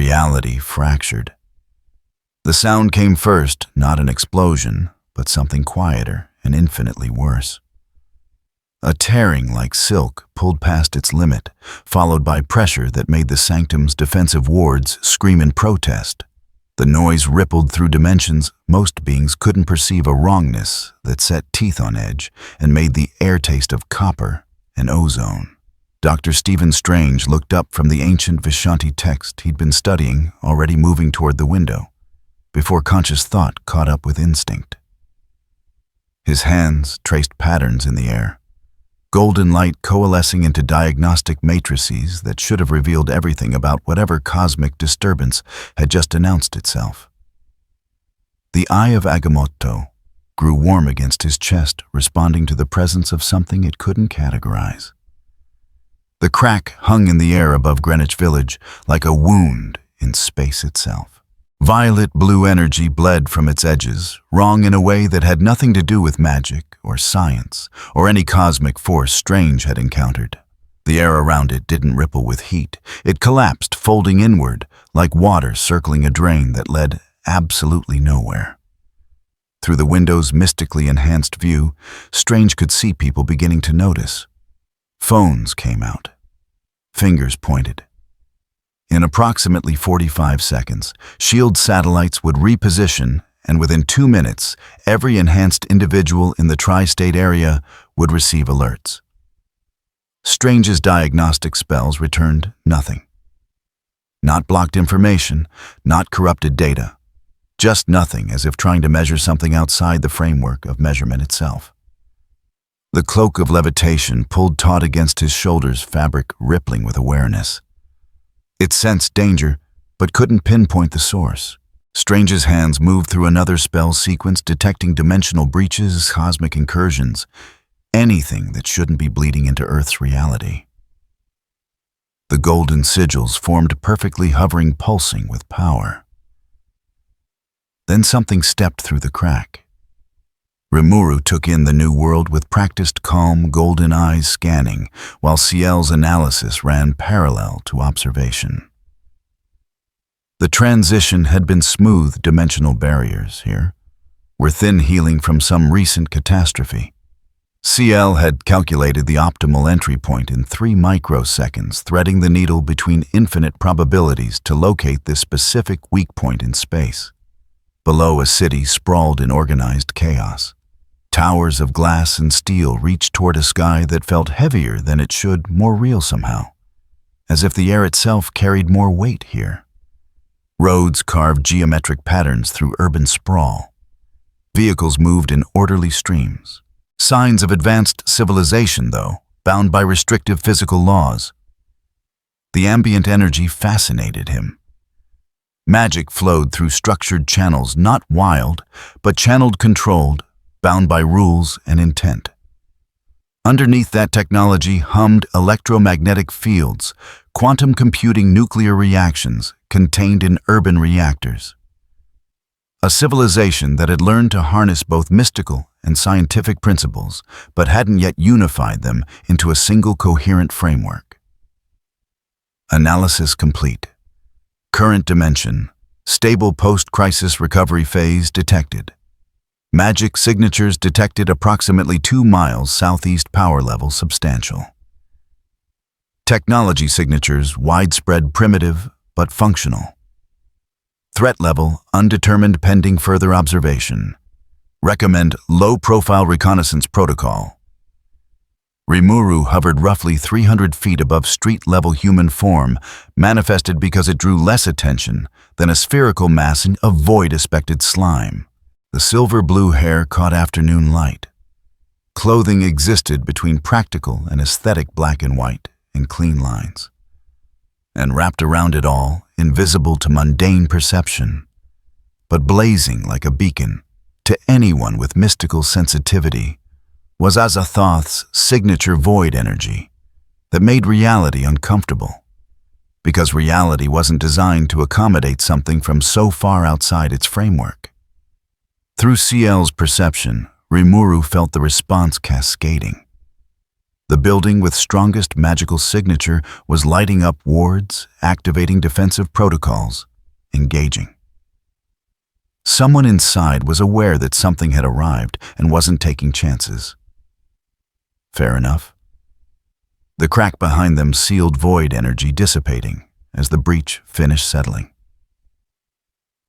Reality fractured. The sound came first, not an explosion, but something quieter and infinitely worse. A tearing like silk pulled past its limit, followed by pressure that made the sanctum's defensive wards scream in protest. The noise rippled through dimensions most beings couldn't perceive, a wrongness that set teeth on edge and made the air taste of copper and ozone. Dr. Stephen Strange looked up from the ancient Vishanti text he'd been studying, already moving toward the window, before conscious thought caught up with instinct. His hands traced patterns in the air, golden light coalescing into diagnostic matrices that should have revealed everything about whatever cosmic disturbance had just announced itself. The eye of Agamotto grew warm against his chest, responding to the presence of something it couldn't categorize. The crack hung in the air above Greenwich Village like a wound in space itself. Violet-blue energy bled from its edges, wrong in a way that had nothing to do with magic or science or any cosmic force Strange had encountered. The air around it didn't ripple with heat. It collapsed, folding inward, like water circling a drain that led absolutely nowhere. Through the window's mystically enhanced view, Strange could see people beginning to notice. Phones came out. Fingers pointed. In approximately 45 seconds, SHIELD satellites would reposition, and within 2 minutes, every enhanced individual in the tri-state area would receive alerts. Strange's diagnostic spells returned nothing. Not blocked information, not corrupted data. Just nothing, as if trying to measure something outside the framework of measurement itself. The cloak of levitation pulled taut against his shoulders, fabric rippling with awareness. It sensed danger, but couldn't pinpoint the source. Strange's hands moved through another spell sequence, detecting dimensional breaches, cosmic incursions, anything that shouldn't be bleeding into Earth's reality. The golden sigils formed perfectly, hovering, pulsing with power. Then something stepped through the crack. Rimuru took in the new world with practiced, calm, golden eyes scanning, while Ciel's analysis ran parallel to observation. The transition had been smooth. Dimensional barriers here were thin, healing from some recent catastrophe. Ciel had calculated the optimal entry point in 3 microseconds, threading the needle between infinite probabilities to locate this specific weak point in space. Below, a city sprawled in organized chaos. Towers of glass and steel reached toward a sky that felt heavier than it should, more real somehow, as if the air itself carried more weight here. Roads carved geometric patterns through urban sprawl. Vehicles moved in orderly streams. Signs of advanced civilization, though, bound by restrictive physical laws. The ambient energy fascinated him. Magic flowed through structured channels, not wild, but channeled, controlled, bound by rules and intent. Underneath that technology hummed electromagnetic fields, quantum computing, nuclear reactions contained in urban reactors. A civilization that had learned to harness both mystical and scientific principles, but hadn't yet unified them into a single coherent framework. Analysis complete. Current dimension, stable post-crisis recovery phase detected. Magic signatures detected approximately 2 miles southeast, power level substantial. Technology signatures widespread, primitive, but functional. Threat level undetermined, pending further observation. Recommend low-profile reconnaissance protocol. Rimuru hovered roughly 300 feet above street-level human form, manifested because it drew less attention than a spherical mass of void-aspected slime. The silver-blue hair caught afternoon light. Clothing existed between practical and aesthetic black and white in clean lines. And wrapped around it all, invisible to mundane perception, but blazing like a beacon to anyone with mystical sensitivity, was Azathoth's signature void energy that made reality uncomfortable, because reality wasn't designed to accommodate something from so far outside its framework. Through Ciel's perception, Rimuru felt the response cascading. The building with strongest magical signature was lighting up wards, activating defensive protocols, engaging. Someone inside was aware that something had arrived and wasn't taking chances. Fair enough. The crack behind them sealed void energy dissipating as the breach finished settling.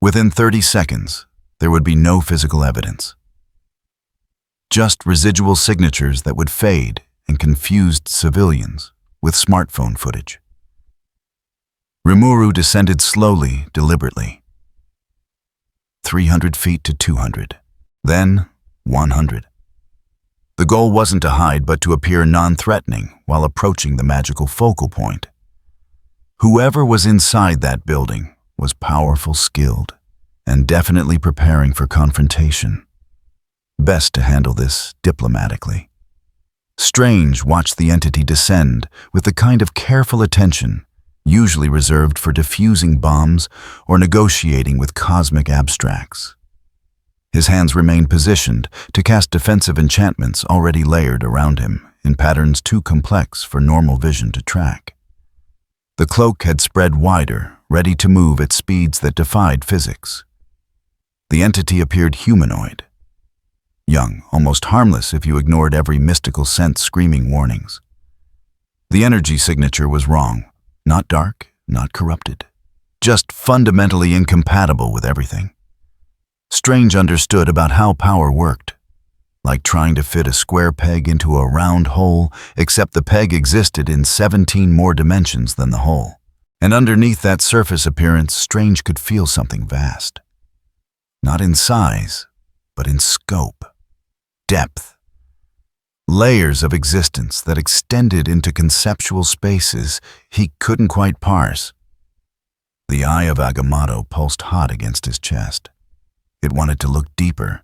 Within 30 seconds, there would be no physical evidence. Just residual signatures that would fade and confused civilians with smartphone footage. Rimuru descended slowly, deliberately. 300 feet to 200, then 100. The goal wasn't to hide but to appear non-threatening while approaching the magical focal point. Whoever was inside that building was powerful, skilled, and definitely preparing for confrontation. Best to handle this diplomatically. Strange watched the entity descend with the kind of careful attention usually reserved for defusing bombs or negotiating with cosmic abstracts. His hands remained positioned to cast defensive enchantments already layered around him in patterns too complex for normal vision to track. The cloak had spread wider, ready to move at speeds that defied physics. The entity appeared humanoid. Young, almost harmless if you ignored every mystical sense screaming warnings. The energy signature was wrong. Not dark, not corrupted. Just fundamentally incompatible with everything. Strange understood about how power worked. Like trying to fit a square peg into a round hole, except the peg existed in 17 more dimensions than the hole. And underneath that surface appearance, Strange could feel something vast. Not in size, but in scope. Depth. Layers of existence that extended into conceptual spaces he couldn't quite parse. The eye of Agamotto pulsed hot against his chest. It wanted to look deeper,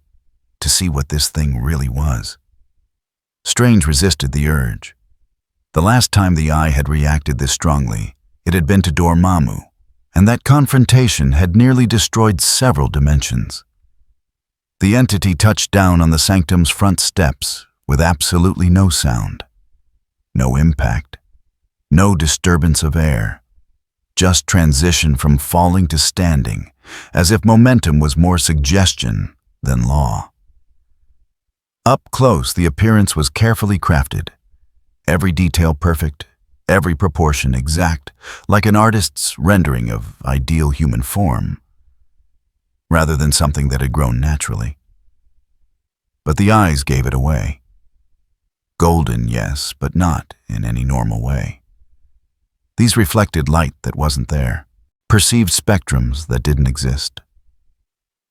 to see what this thing really was. Strange resisted the urge. The last time the eye had reacted this strongly, it had been to Dormammu, and that confrontation had nearly destroyed several dimensions. The entity touched down on the sanctum's front steps with absolutely no sound. No impact. No disturbance of air. Just transition from falling to standing, as if momentum was more suggestion than law. Up close, the appearance was carefully crafted. Every detail perfect, every proportion exact, like an artist's rendering of ideal human form, rather than something that had grown naturally. But the eyes gave it away. Golden, yes, but not in any normal way. These reflected light that wasn't there, perceived spectrums that didn't exist.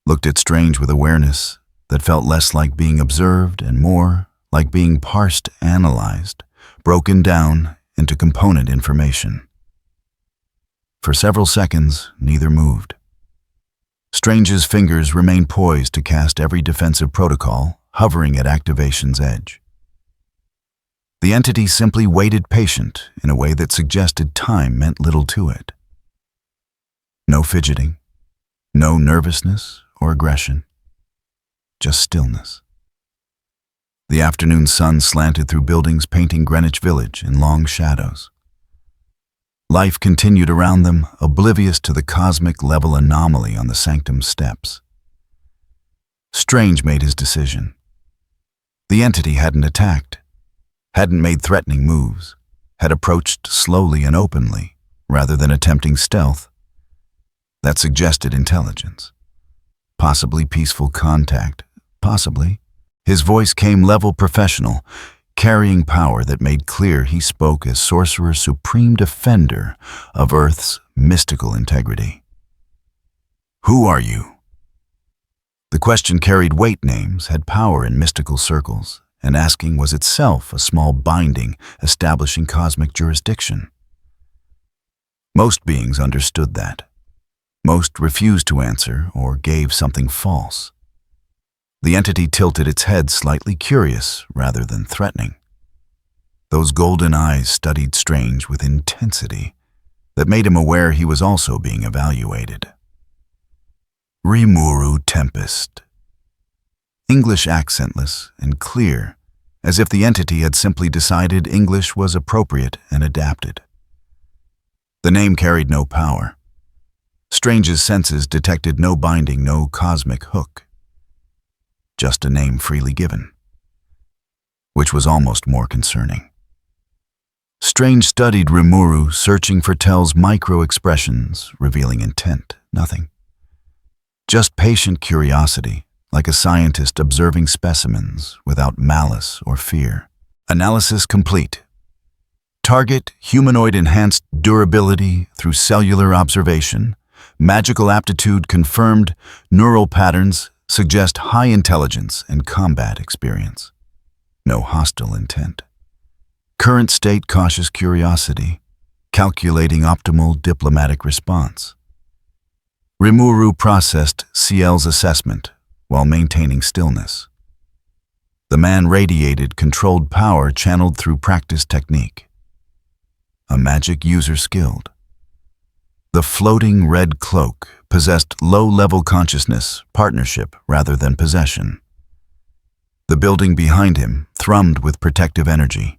Looked at Strange with awareness that felt less like being observed and more like being parsed, analyzed, broken down into component information. For several seconds, neither moved. Strange's fingers remained poised to cast every defensive protocol, hovering at activation's edge. The entity simply waited patient in a way that suggested time meant little to it. No fidgeting, no nervousness or aggression, just stillness. The afternoon sun slanted through buildings painting Greenwich Village in long shadows. Life continued around them, oblivious to the cosmic-level anomaly on the sanctum steps. Strange made his decision. The entity hadn't attacked, hadn't made threatening moves, had approached slowly and openly, rather than attempting stealth. That suggested intelligence. Possibly peaceful contact, possibly. His voice came level professional, carrying power that made clear he spoke as Sorcerer's supreme defender of Earth's mystical integrity. Who are you? The question carried weight names, had power in mystical circles, and asking was itself a small binding establishing cosmic jurisdiction. Most beings understood that. Most refused to answer or gave something false. The entity tilted its head slightly curious rather than threatening. Those golden eyes studied Strange with intensity that made him aware he was also being evaluated. Rimuru Tempest. English accentless and clear, as if the entity had simply decided English was appropriate and adapted. The name carried no power. Strange's senses detected no binding, no cosmic hook. Just a name freely given, which was almost more concerning. Strange studied Rimuru, searching for Tell's micro-expressions, revealing intent, nothing. Just patient curiosity, like a scientist observing specimens without malice or fear. Analysis complete. Target, humanoid enhanced durability through cellular observation. Magical aptitude confirmed. Neural patterns suggest high intelligence and combat experience. No hostile intent. Current state, cautious curiosity, calculating optimal diplomatic response. Rimuru processed CL's assessment while maintaining stillness. The man radiated controlled power channeled through practiced technique. A magic user skilled. The floating red cloak possessed low-level consciousness, partnership rather than possession. The building behind him thrummed with protective energy.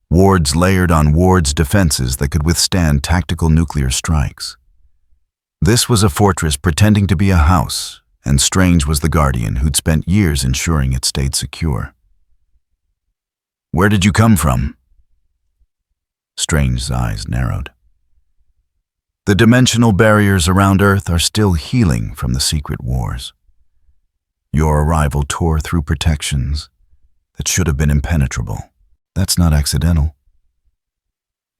Wards layered on wards defenses that could withstand tactical nuclear strikes. This was a fortress pretending to be a house, and Strange was the guardian who'd spent years ensuring it stayed secure. "Where did you come from?" Strange's eyes narrowed. The dimensional barriers around Earth are still healing from the secret wars. Your arrival tore through protections that should have been impenetrable. That's not accidental.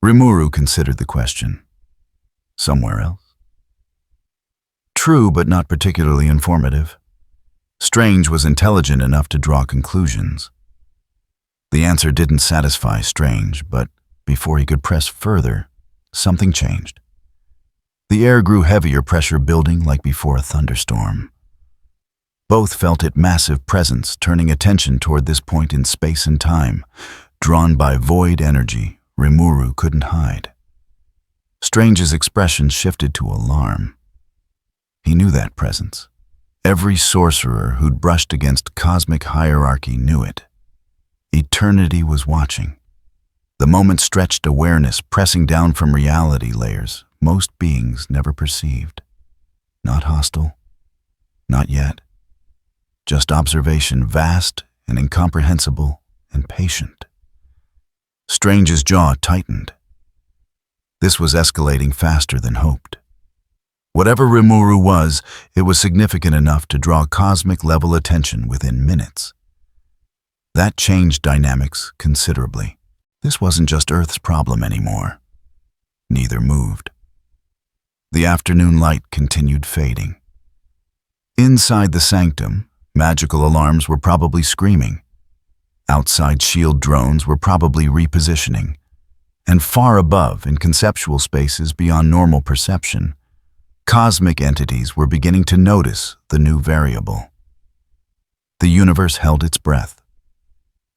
Rimuru considered the question. Somewhere else? True, but not particularly informative. Strange was intelligent enough to draw conclusions. The answer didn't satisfy Strange, but before he could press further, something changed. The air grew heavier, pressure building like before a thunderstorm. Both felt its massive presence, turning attention toward this point in space and time. Drawn by void energy, Rimuru couldn't hide. Strange's expression shifted to alarm. He knew that presence. Every sorcerer who'd brushed against cosmic hierarchy knew it. Eternity was watching. The moment stretched awareness, pressing down from reality layers most beings never perceived. Not hostile. Not yet. Just observation, vast and incomprehensible and patient. Strange's jaw tightened. This was escalating faster than hoped. Whatever Rimuru was, it was significant enough to draw cosmic-level attention within minutes. That changed dynamics considerably. This wasn't just Earth's problem anymore. Neither moved. The afternoon light continued fading. Inside the sanctum, magical alarms were probably screaming. Outside shield drones were probably repositioning. And far above, in conceptual spaces beyond normal perception, cosmic entities were beginning to notice the new variable. The universe held its breath.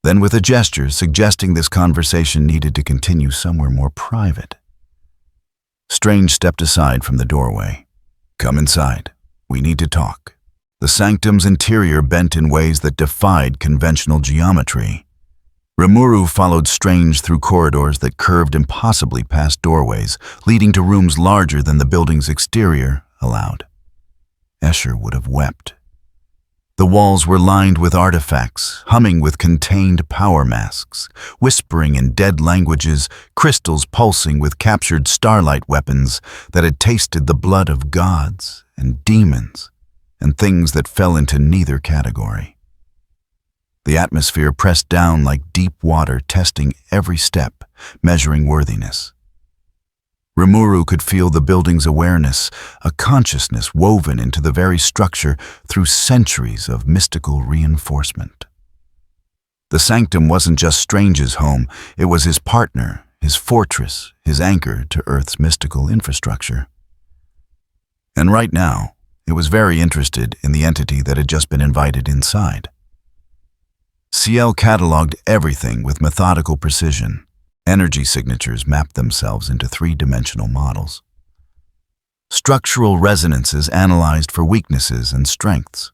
Then with a gesture suggesting this conversation needed to continue somewhere more private, Strange stepped aside from the doorway. "Come inside. We need to talk." The sanctum's interior bent in ways that defied conventional geometry. Rimuru followed Strange through corridors that curved impossibly past doorways, leading to rooms larger than the building's exterior allowed. Escher would have wept. The walls were lined with artifacts, humming with contained power masks, whispering in dead languages, crystals pulsing with captured starlight weapons that had tasted the blood of gods and demons, and things that fell into neither category. The atmosphere pressed down like deep water, testing every step, measuring worthiness. Rimuru could feel the building's awareness, a consciousness woven into the very structure through centuries of mystical reinforcement. The sanctum wasn't just Strange's home, it was his partner, his fortress, his anchor to Earth's mystical infrastructure. And right now, it was very interested in the entity that had just been invited inside. CL cataloged everything with methodical precision. Energy signatures mapped themselves into three-dimensional models. Structural resonances analyzed for weaknesses and strengths.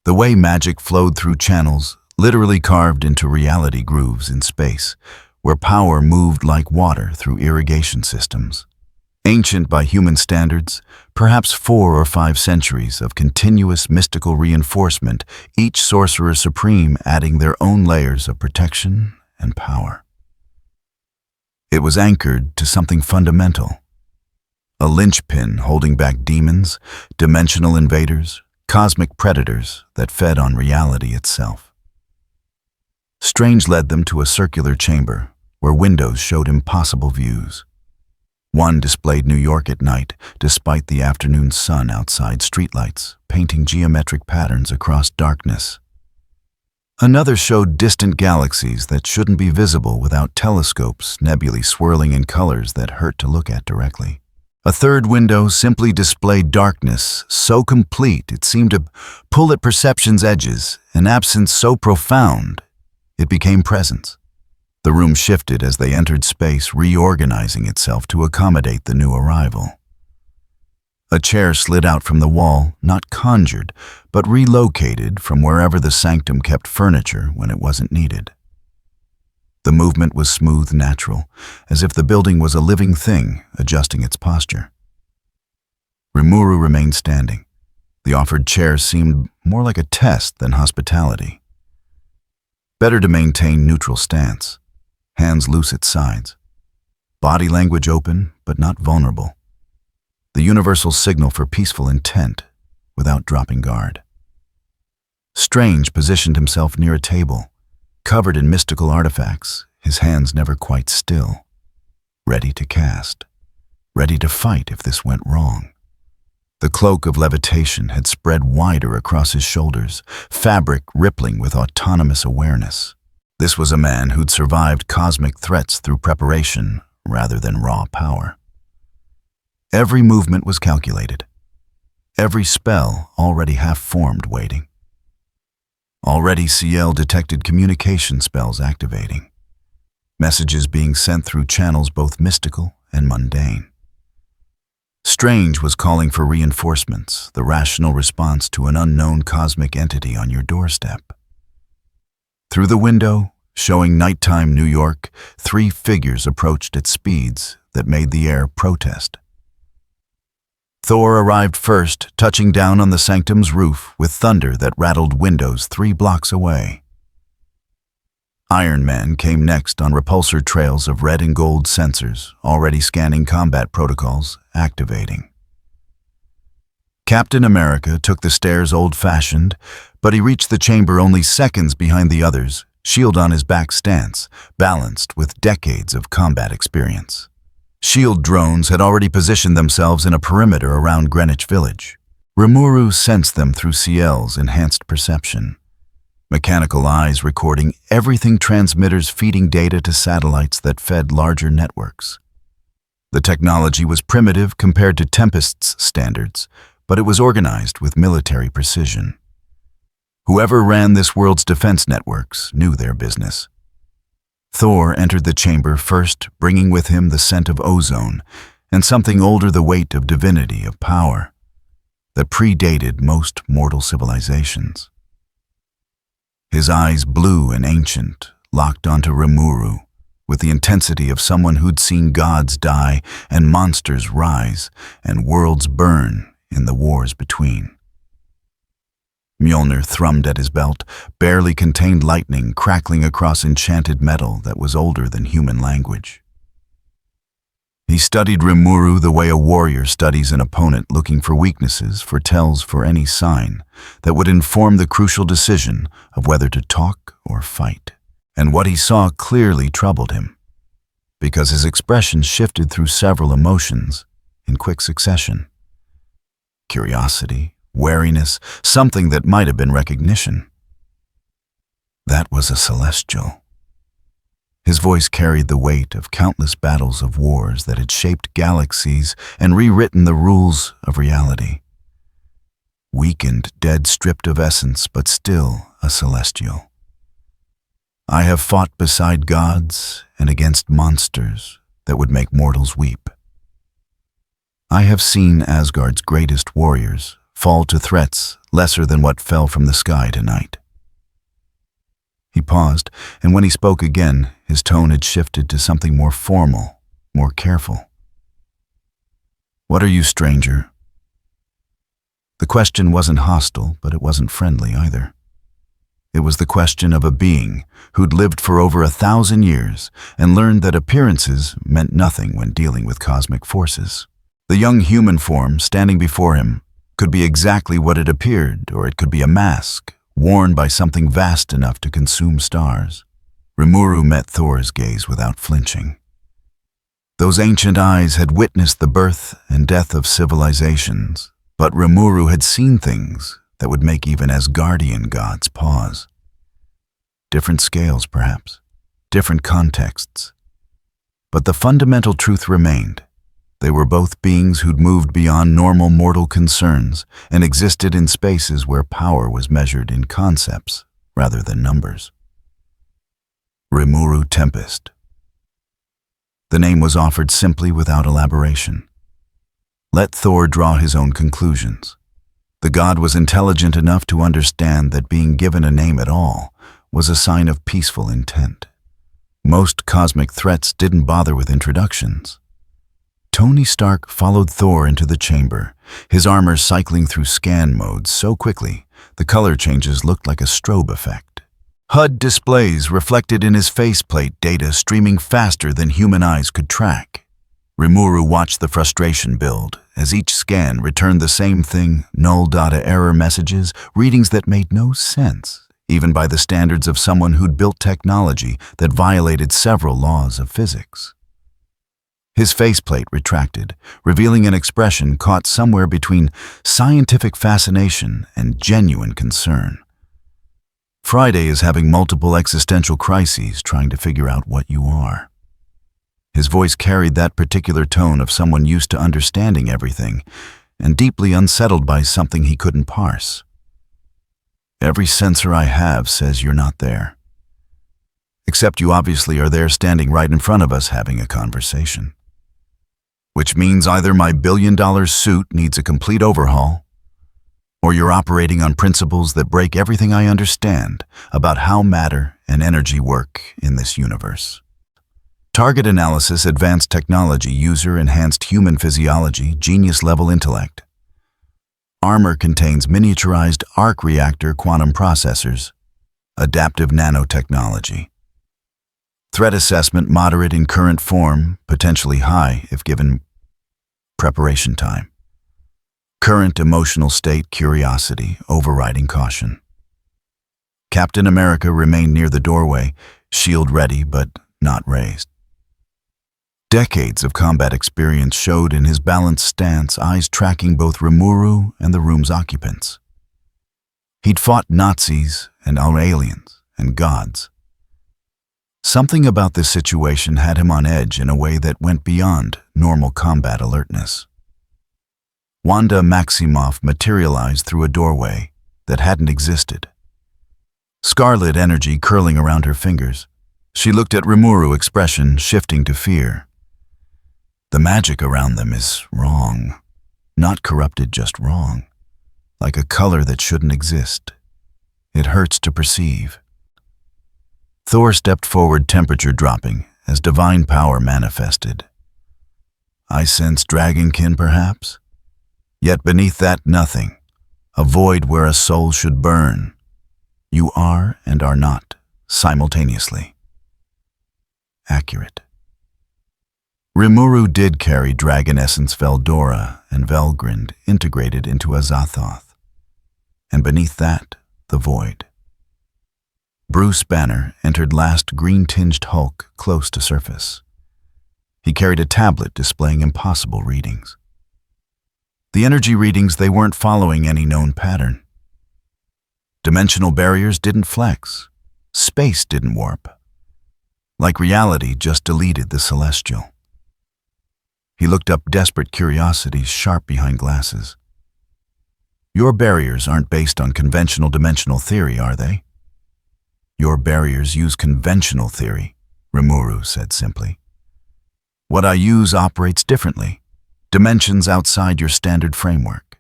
The way magic flowed through channels literally carved into reality grooves in space, where power moved like water through irrigation systems. Ancient by human standards, perhaps 4 or 5 centuries of continuous mystical reinforcement, each sorcerer supreme adding their own layers of protection and power. It was anchored to something fundamental, a linchpin holding back demons, dimensional invaders, cosmic predators that fed on reality itself. Strange led them to a circular chamber where windows showed impossible views. One displayed New York at night, despite the afternoon sun outside streetlights, painting geometric patterns across darkness. Another showed distant galaxies that shouldn't be visible without telescopes, nebulae swirling in colors that hurt to look at directly. A third window simply displayed darkness so complete it seemed to pull at perception's edges, an absence so profound it became presence. The room shifted as they entered space, reorganizing itself to accommodate the new arrival. A chair slid out from the wall, not conjured, but relocated from wherever the sanctum kept furniture when it wasn't needed. The movement was smooth, natural, as if the building was a living thing, adjusting its posture. Rimuru remained standing. The offered chair seemed more like a test than hospitality. Better to maintain neutral stance, hands loose at sides, body language open but not vulnerable. The universal signal for peaceful intent without dropping guard. Strange positioned himself near a table, covered in mystical artifacts, his hands never quite still, ready to cast, ready to fight if this went wrong. The cloak of levitation had spread wider across his shoulders, fabric rippling with autonomous awareness. This was a man who'd survived cosmic threats through preparation rather than raw power. Every movement was calculated, every spell already half-formed waiting. Already CL detected communication spells activating, messages being sent through channels both mystical and mundane. Strange was calling for reinforcements, the rational response to an unknown cosmic entity on your doorstep. Through the window, showing nighttime New York, 3 figures approached at speeds that made the air protest. Thor arrived first, touching down on the sanctum's roof with thunder that rattled windows 3 blocks away. Iron Man came next on repulsor trails of red and gold sensors, already scanning combat protocols, activating. Captain America took the stairs old-fashioned, but he reached the chamber only seconds behind the others, shield on his back stance, balanced with decades of combat experience. Shield drones had already positioned themselves in a perimeter around Greenwich Village. Rimuru sensed them through CL's enhanced perception. Mechanical eyes recording everything, transmitters feeding data to satellites that fed larger networks. The technology was primitive compared to Tempest's standards, but it was organized with military precision. Whoever ran this world's defense networks knew their business. Thor entered the chamber first, bringing with him the scent of ozone and something older, the weight of divinity, of power, that predated most mortal civilizations. His eyes, blue and ancient, locked onto Rimuru with the intensity of someone who'd seen gods die and monsters rise and worlds burn in the wars between. Mjolnir thrummed at his belt, barely contained lightning crackling across enchanted metal that was older than human language. He studied Rimuru the way a warrior studies an opponent, looking for weaknesses, for tells, for any sign that would inform the crucial decision of whether to talk or fight. And what he saw clearly troubled him, because his expression shifted through several emotions in quick succession. Curiosity, wariness, something that might have been recognition. That was a celestial. His voice carried the weight of countless battles of wars that had shaped galaxies and rewritten the rules of reality. Weakened, dead, stripped of essence, but still a celestial. I have fought beside gods and against monsters that would make mortals weep. I have seen Asgard's greatest warriors fall to threats lesser than what fell from the sky tonight. He paused, and when he spoke again, his tone had shifted to something more formal, more careful. "What are you, stranger?" The question wasn't hostile, but it wasn't friendly either. It was the question of a being who'd lived for over 1,000 years and learned that appearances meant nothing when dealing with cosmic forces. The young human form standing before him could be exactly what it appeared, or it could be a mask worn by something vast enough to consume stars. Rimuru met Thor's gaze without flinching. Those ancient eyes had witnessed the birth and death of civilizations, but Rimuru had seen things that would make even Asgardian gods pause. Different scales, perhaps, different contexts. But the fundamental truth remained. They were both beings who'd moved beyond normal mortal concerns and existed in spaces where power was measured in concepts rather than numbers. Rimuru Tempest. The name was offered simply without elaboration. Let Thor draw his own conclusions. The god was intelligent enough to understand that being given a name at all was a sign of peaceful intent. Most cosmic threats didn't bother with introductions. Tony Stark followed Thor into the chamber, his armor cycling through scan modes so quickly the color changes looked like a strobe effect. HUD displays reflected in his faceplate data streaming faster than human eyes could track. Rimuru watched the frustration build as each scan returned the same thing, null data error messages, readings that made no sense, even by the standards of someone who'd built technology that violated several laws of physics. His faceplate retracted, revealing an expression caught somewhere between scientific fascination and genuine concern. Friday is having multiple existential crises trying to figure out what you are. His voice carried that particular tone of someone used to understanding everything and deeply unsettled by something he couldn't parse. Every sensor I have says you're not there. Except you obviously are there standing right in front of us having a conversation. Which means either my billion-dollar suit needs a complete overhaul, or you're operating on principles that break everything I understand about how matter and energy work in this universe. Target analysis, advanced technology, user-enhanced human physiology, genius-level intellect. Armor contains miniaturized arc reactor quantum processors, adaptive nanotechnology. Threat assessment moderate in current form, potentially high if given preparation time. Current emotional state curiosity, overriding caution. Captain America remained near the doorway, shield ready but not raised. Decades of combat experience showed in his balanced stance, eyes tracking both Rimuru and the room's occupants. He'd fought Nazis and our aliens and gods. Something about this situation had him on edge in a way that went beyond normal combat alertness. Wanda Maximoff materialized through a doorway that hadn't existed. Scarlet energy curling around her fingers, she looked at Rimuru, expression shifting to fear. The magic around them is wrong. Not corrupted, just wrong. Like a color that shouldn't exist. It hurts to perceive. Thor stepped forward, temperature dropping, as divine power manifested. I sense dragonkin, perhaps? Yet beneath that, nothing. A void where a soul should burn. You are and are not, simultaneously. Accurate. Rimuru did carry dragon essence Veldora and Velgrind integrated into Azathoth. And beneath that, the void. Bruce Banner entered last green-tinged Hulk close to surface. He carried a tablet displaying impossible readings. The energy readings, they weren't following any known pattern. Dimensional barriers didn't flex. Space didn't warp. Like reality just deleted the celestial. He looked up, desperate curiosity sharp behind glasses. Your barriers aren't based on conventional dimensional theory, are they? Your barriers use conventional theory, Rimuru said simply. What I use operates differently, dimensions outside your standard framework.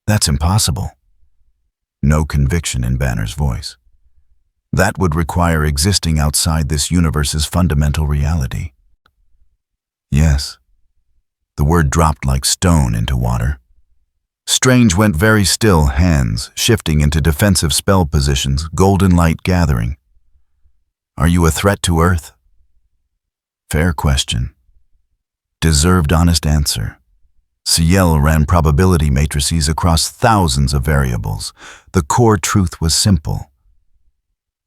That's impossible. No conviction in Banner's voice. That would require existing outside this universe's fundamental reality. Yes. The word dropped like stone into water. Strange went very still, hands shifting into defensive spell positions, golden light gathering. Are you a threat to Earth? Fair question. Deserved honest answer. Ciel ran probability matrices across thousands of variables. The core truth was simple.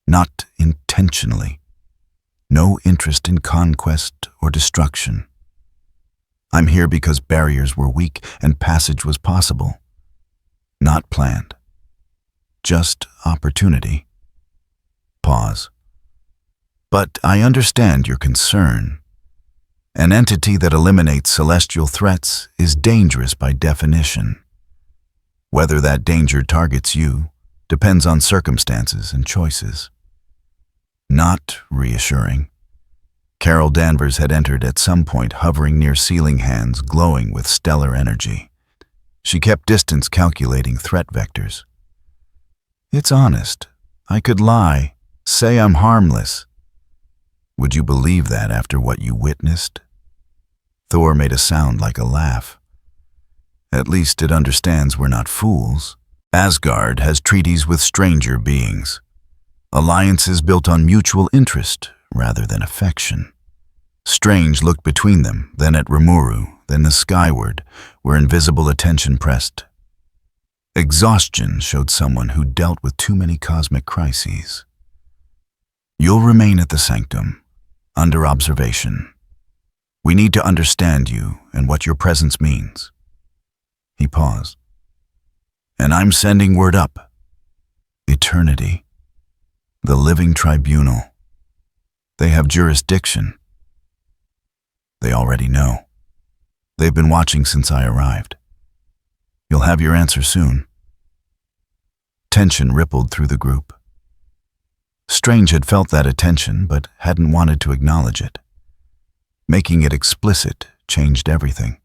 Not intentionally. No interest in conquest or destruction. I'm here because barriers were weak and passage was possible. Not planned. Just opportunity. Pause. But I understand your concern. An entity that eliminates celestial threats is dangerous by definition. Whether that danger targets you depends on circumstances and choices. Not reassuring. Carol Danvers had entered at some point, hovering near ceiling, hands glowing with stellar energy. She kept distance, calculating threat vectors. It's honest. I could lie, say I'm harmless. Would you believe that after what you witnessed? Thor made a sound like a laugh. At least it understands we're not fools. Asgard has treaties with stranger beings. Alliances built on mutual interest rather than affection. Strange looked between them, then at Rimuru, then the skyward, where invisible attention pressed. Exhaustion showed someone who dealt with too many cosmic crises. You'll remain at the sanctum, under observation. We need to understand you and what your presence means. He paused. And I'm sending word up. Eternity. The living tribunal. They have jurisdiction. They already know. They've been watching since I arrived. You'll have your answer soon. Tension rippled through the group. Strange had felt that attention, but hadn't wanted to acknowledge it. Making it explicit changed everything.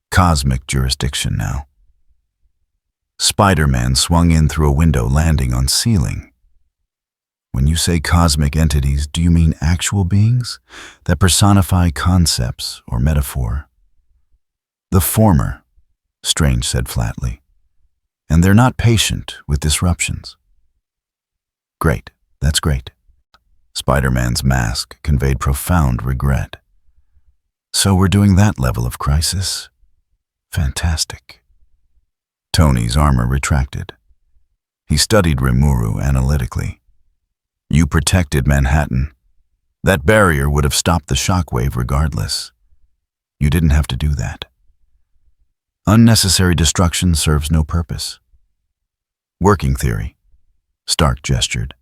Cosmic jurisdiction now. Spider-Man swung in through a window, landing on ceiling. When you say cosmic entities, do you mean actual beings that personify concepts or metaphor? The former, Strange said flatly. And they're not patient with disruptions. Great, that's great. Spider-Man's mask conveyed profound regret. So we're doing that level of crisis? Fantastic. Tony's armor retracted. He studied Rimuru analytically. You protected Manhattan. That barrier would have stopped the shockwave regardless. You didn't have to do that. Unnecessary destruction serves no purpose. Working theory. Stark gestured.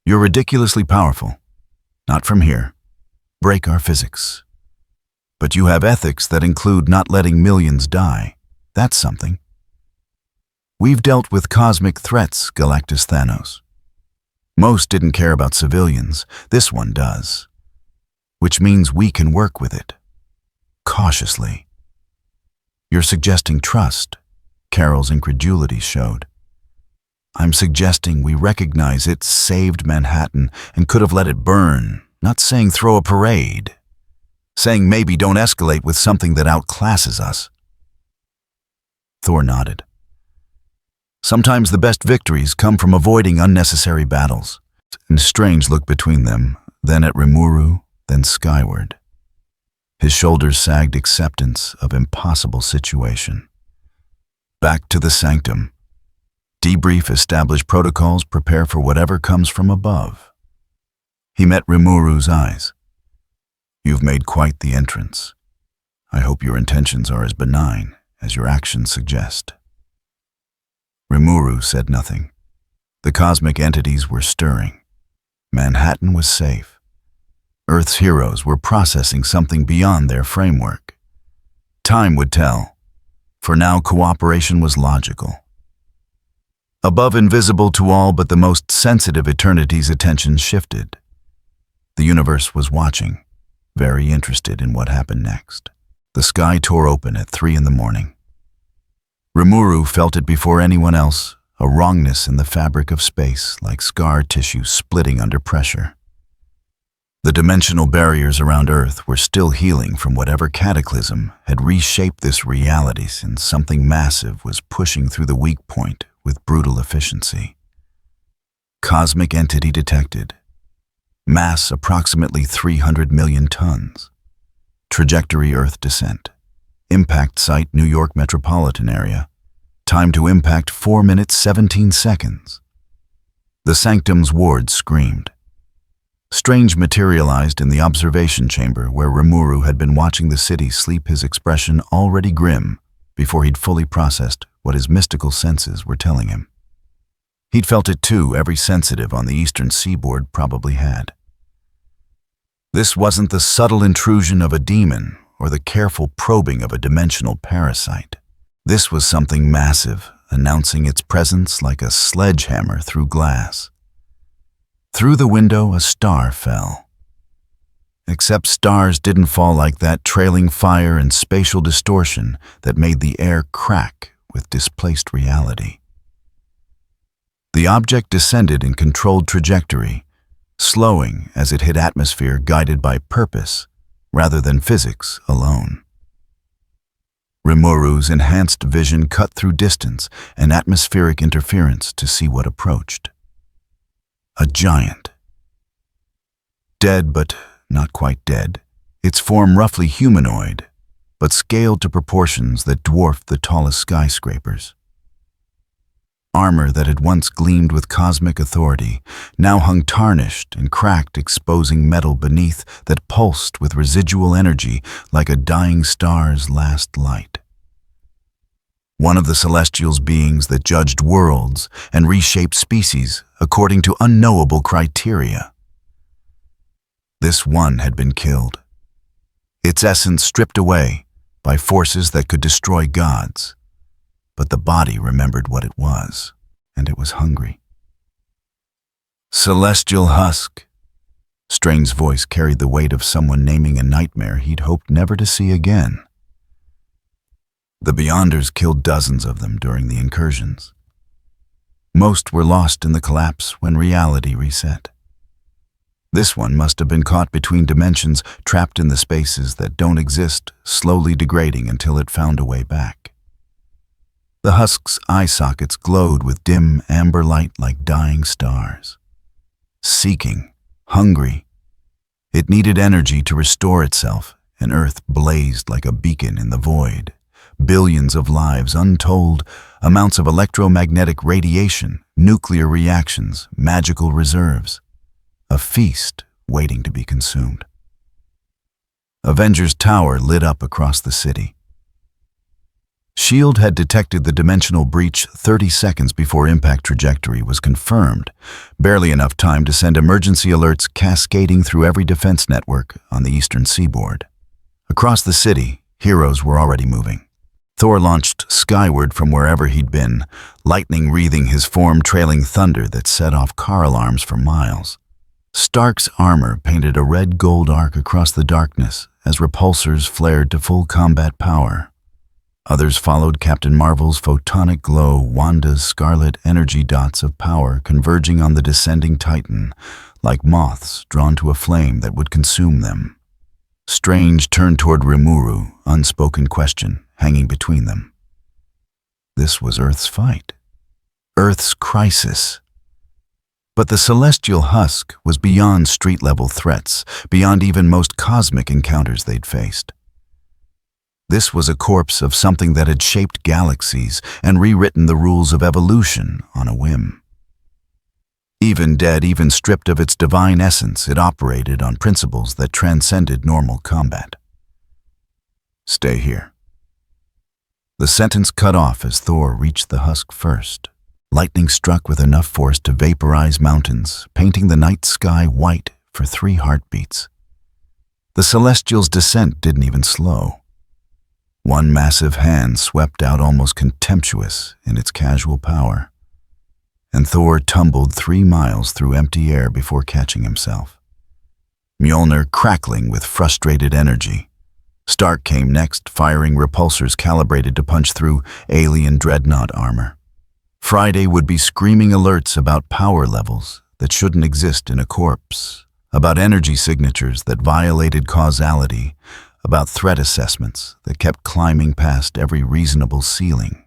You're ridiculously powerful. Not from here. Break our physics. But you have ethics that include not letting millions die. That's something. We've dealt with cosmic threats, Galactus Thanos. Most didn't care about civilians. This one does. Which means we can work with it. Cautiously. You're suggesting trust, Carol's incredulity showed. I'm suggesting we recognize it saved Manhattan and could have let it burn, not saying throw a parade. Saying maybe don't escalate with something that outclasses us. Thor nodded. Sometimes the best victories come from avoiding unnecessary battles. And Strange looked between them, then at Rimuru, then skyward. His shoulders sagged, acceptance of impossible situation. Back to the sanctum. Debrief, establish protocols, prepare for whatever comes from above. He met Rimuru's eyes. You've made quite the entrance. I hope your intentions are as benign as your actions suggest. Rimuru said nothing. The cosmic entities were stirring. Manhattan was safe. Earth's heroes were processing something beyond their framework. Time would tell. For now, cooperation was logical. Above, invisible to all but the most sensitive eternity's attention shifted. The universe was watching, very interested in what happened next. The sky tore open at 3 in the morning. Rimuru felt it before anyone else, a wrongness in the fabric of space like scar tissue splitting under pressure. The dimensional barriers around Earth were still healing from whatever cataclysm had reshaped this reality, since something massive was pushing through the weak point with brutal efficiency. Cosmic entity detected. Mass approximately 300 million tons. Trajectory Earth descent. Impact site New York metropolitan area. Time to impact 4 minutes 17 seconds. The Sanctum's ward screamed. Strange materialized in the observation chamber where Rimuru had been watching the city sleep, his expression already grim before he'd fully processed what his mystical senses were telling him. He'd felt it too, every sensitive on the eastern seaboard probably had. This wasn't the subtle intrusion of a demon or the careful probing of a dimensional parasite. This was something massive, announcing its presence like a sledgehammer through glass. Through the window, a star fell. Except stars didn't fall like that, trailing fire and spatial distortion that made the air crack with displaced reality. The object descended in controlled trajectory, slowing as it hit atmosphere guided by purpose rather than physics alone. Rimuru's enhanced vision cut through distance and atmospheric interference to see what approached. A giant. Dead but not quite dead, its form roughly humanoid, but scaled to proportions that dwarfed the tallest skyscrapers. Armor that had once gleamed with cosmic authority now hung tarnished and cracked, exposing metal beneath that pulsed with residual energy like a dying star's last light. One of the Celestial's beings that judged worlds and reshaped species according to unknowable criteria. This one had been killed, its essence stripped away by forces that could destroy gods. But the body remembered what it was, and it was hungry. Celestial husk. Strain's voice carried the weight of someone naming a nightmare he'd hoped never to see again. The Beyonders killed dozens of them during the incursions. Most were lost in the collapse when reality reset. This one must have been caught between dimensions, trapped in the spaces that don't exist, slowly degrading until it found a way back. The husk's eye sockets glowed with dim amber light like dying stars. Seeking, hungry. It needed energy to restore itself, and Earth blazed like a beacon in the void. Billions of lives, untold amounts of electromagnetic radiation, nuclear reactions, magical reserves. A feast waiting to be consumed. Avengers Tower lit up across the city. S.H.I.E.L.D. had detected the dimensional breach 30 seconds before impact trajectory was confirmed, barely enough time to send emergency alerts cascading through every defense network on the eastern seaboard. Across the city, heroes were already moving. Thor launched skyward from wherever he'd been, lightning wreathing his form, trailing thunder that set off car alarms for miles. Stark's armor painted a red-gold arc across the darkness as repulsors flared to full combat power. Others followed Captain Marvel's photonic glow, Wanda's scarlet energy dots of power converging on the descending Titan, like moths drawn to a flame that would consume them. Strange turned toward Rimuru, unspoken question hanging between them. This was Earth's fight. Earth's crisis. But the celestial husk was beyond street-level threats, beyond even most cosmic encounters they'd faced. This was a corpse of something that had shaped galaxies and rewritten the rules of evolution on a whim. Even dead, even stripped of its divine essence, it operated on principles that transcended normal combat. Stay here. The sentence cut off as Thor reached the husk first. Lightning struck with enough force to vaporize mountains, painting the night sky white for 3 heartbeats. The Celestial's descent didn't even slow. One massive hand swept out almost contemptuous in its casual power, and Thor tumbled 3 miles through empty air before catching himself. Mjolnir crackling with frustrated energy. Stark came next, firing repulsors calibrated to punch through alien dreadnought armor. Friday would be screaming alerts about power levels that shouldn't exist in a corpse, about energy signatures that violated causality, about threat assessments that kept climbing past every reasonable ceiling.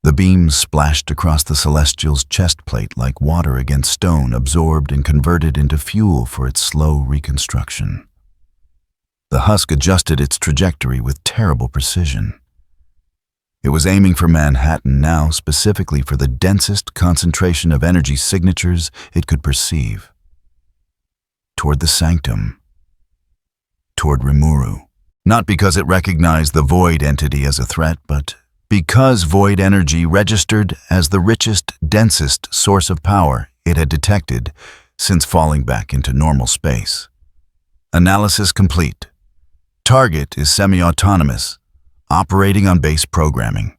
The beams splashed across the Celestial's chest plate like water against stone, absorbed and converted into fuel for its slow reconstruction. The husk adjusted its trajectory with terrible precision. It was aiming for Manhattan now, specifically for the densest concentration of energy signatures it could perceive. Toward the sanctum. Toward Rimuru. Not because it recognized the void entity as a threat, but because void energy registered as the richest, densest source of power it had detected since falling back into normal space. Analysis complete. Target is semi-autonomous, operating on base programming.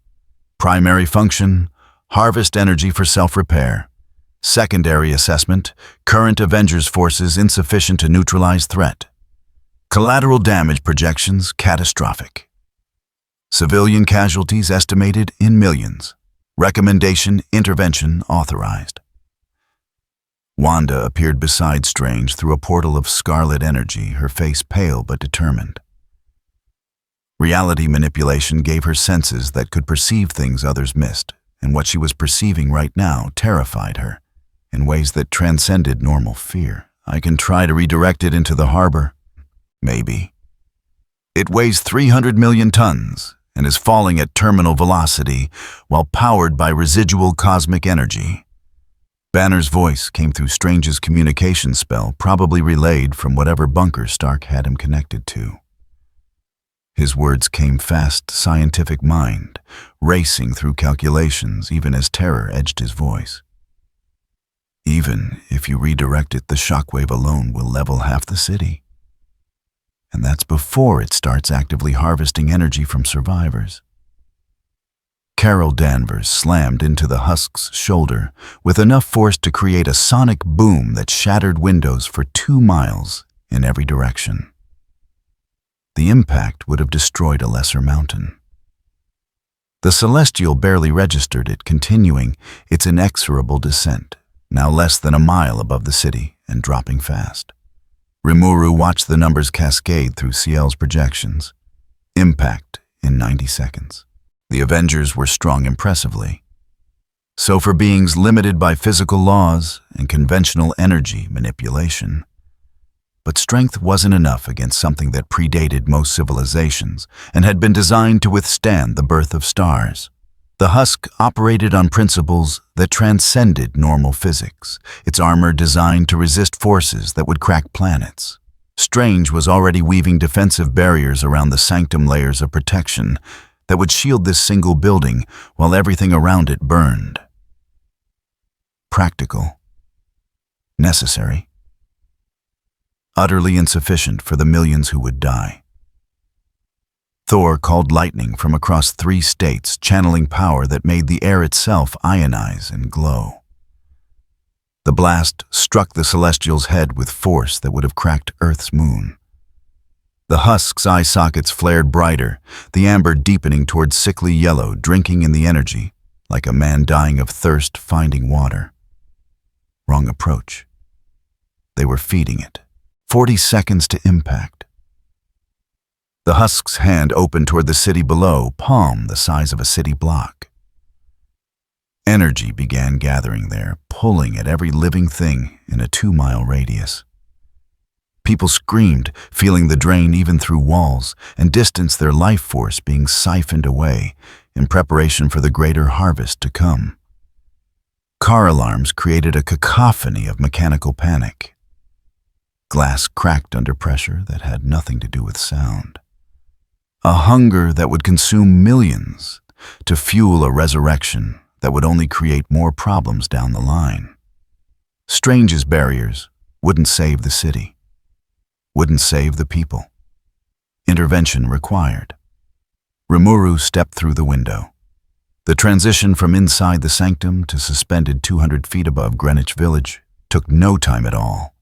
Primary function, harvest energy for self-repair. Secondary assessment, current Avengers forces insufficient to neutralize threat. Collateral damage projections catastrophic. Civilian casualties estimated in millions. Recommendation intervention authorized. Wanda appeared beside Strange through a portal of scarlet energy, her face pale but determined. Reality manipulation gave her senses that could perceive things others missed, and what she was perceiving right now terrified her in ways that transcended normal fear. I can try to redirect it into the harbor. Maybe. It weighs 300 million tons and is falling at terminal velocity while powered by residual cosmic energy. Banner's voice came through Strange's communication spell, probably relayed from whatever bunker Stark had him connected to. His words came fast, scientific mind, racing through calculations even as terror edged his voice. Even if you redirect it, the shockwave alone will level half the city. And that's before it starts actively harvesting energy from survivors. Carol Danvers slammed into the husk's shoulder with enough force to create a sonic boom that shattered windows for 2 miles in every direction. The impact would have destroyed a lesser mountain. The Celestial barely registered it, continuing its inexorable descent, now less than a mile above the city and dropping fast. Rimuru watched the numbers cascade through Ciel's projections. Impact in 90 seconds. The Avengers were strong impressively. So for beings limited by physical laws and conventional energy manipulation. But strength wasn't enough against something that predated most civilizations and had been designed to withstand the birth of stars. The husk operated on principles that transcended normal physics, its armor designed to resist forces that would crack planets. Strange was already weaving defensive barriers around the sanctum layers of protection that would shield this single building while everything around it burned. Practical. Necessary. Utterly insufficient for the millions who would die. Thor called lightning from across 3 states, channeling power that made the air itself ionize and glow. The blast struck the Celestial's head with force that would have cracked Earth's moon. The husk's eye sockets flared brighter, the amber deepening toward sickly yellow, drinking in the energy, like a man dying of thirst finding water. Wrong approach. They were feeding it. 40 seconds to impact. The husk's hand opened toward the city below, palm the size of a city block. Energy began gathering there, pulling at every living thing in a 2-mile radius. People screamed, feeling the drain even through walls, and distanced their life force being siphoned away in preparation for the greater harvest to come. Car alarms created a cacophony of mechanical panic. Glass cracked under pressure that had nothing to do with sound. A hunger that would consume millions to fuel a resurrection that would only create more problems down the line. Strange's barriers wouldn't save the city, wouldn't save the people. Intervention required. Rimuru stepped through the window. The transition from inside the sanctum to suspended 200 feet above Greenwich Village took no time at all.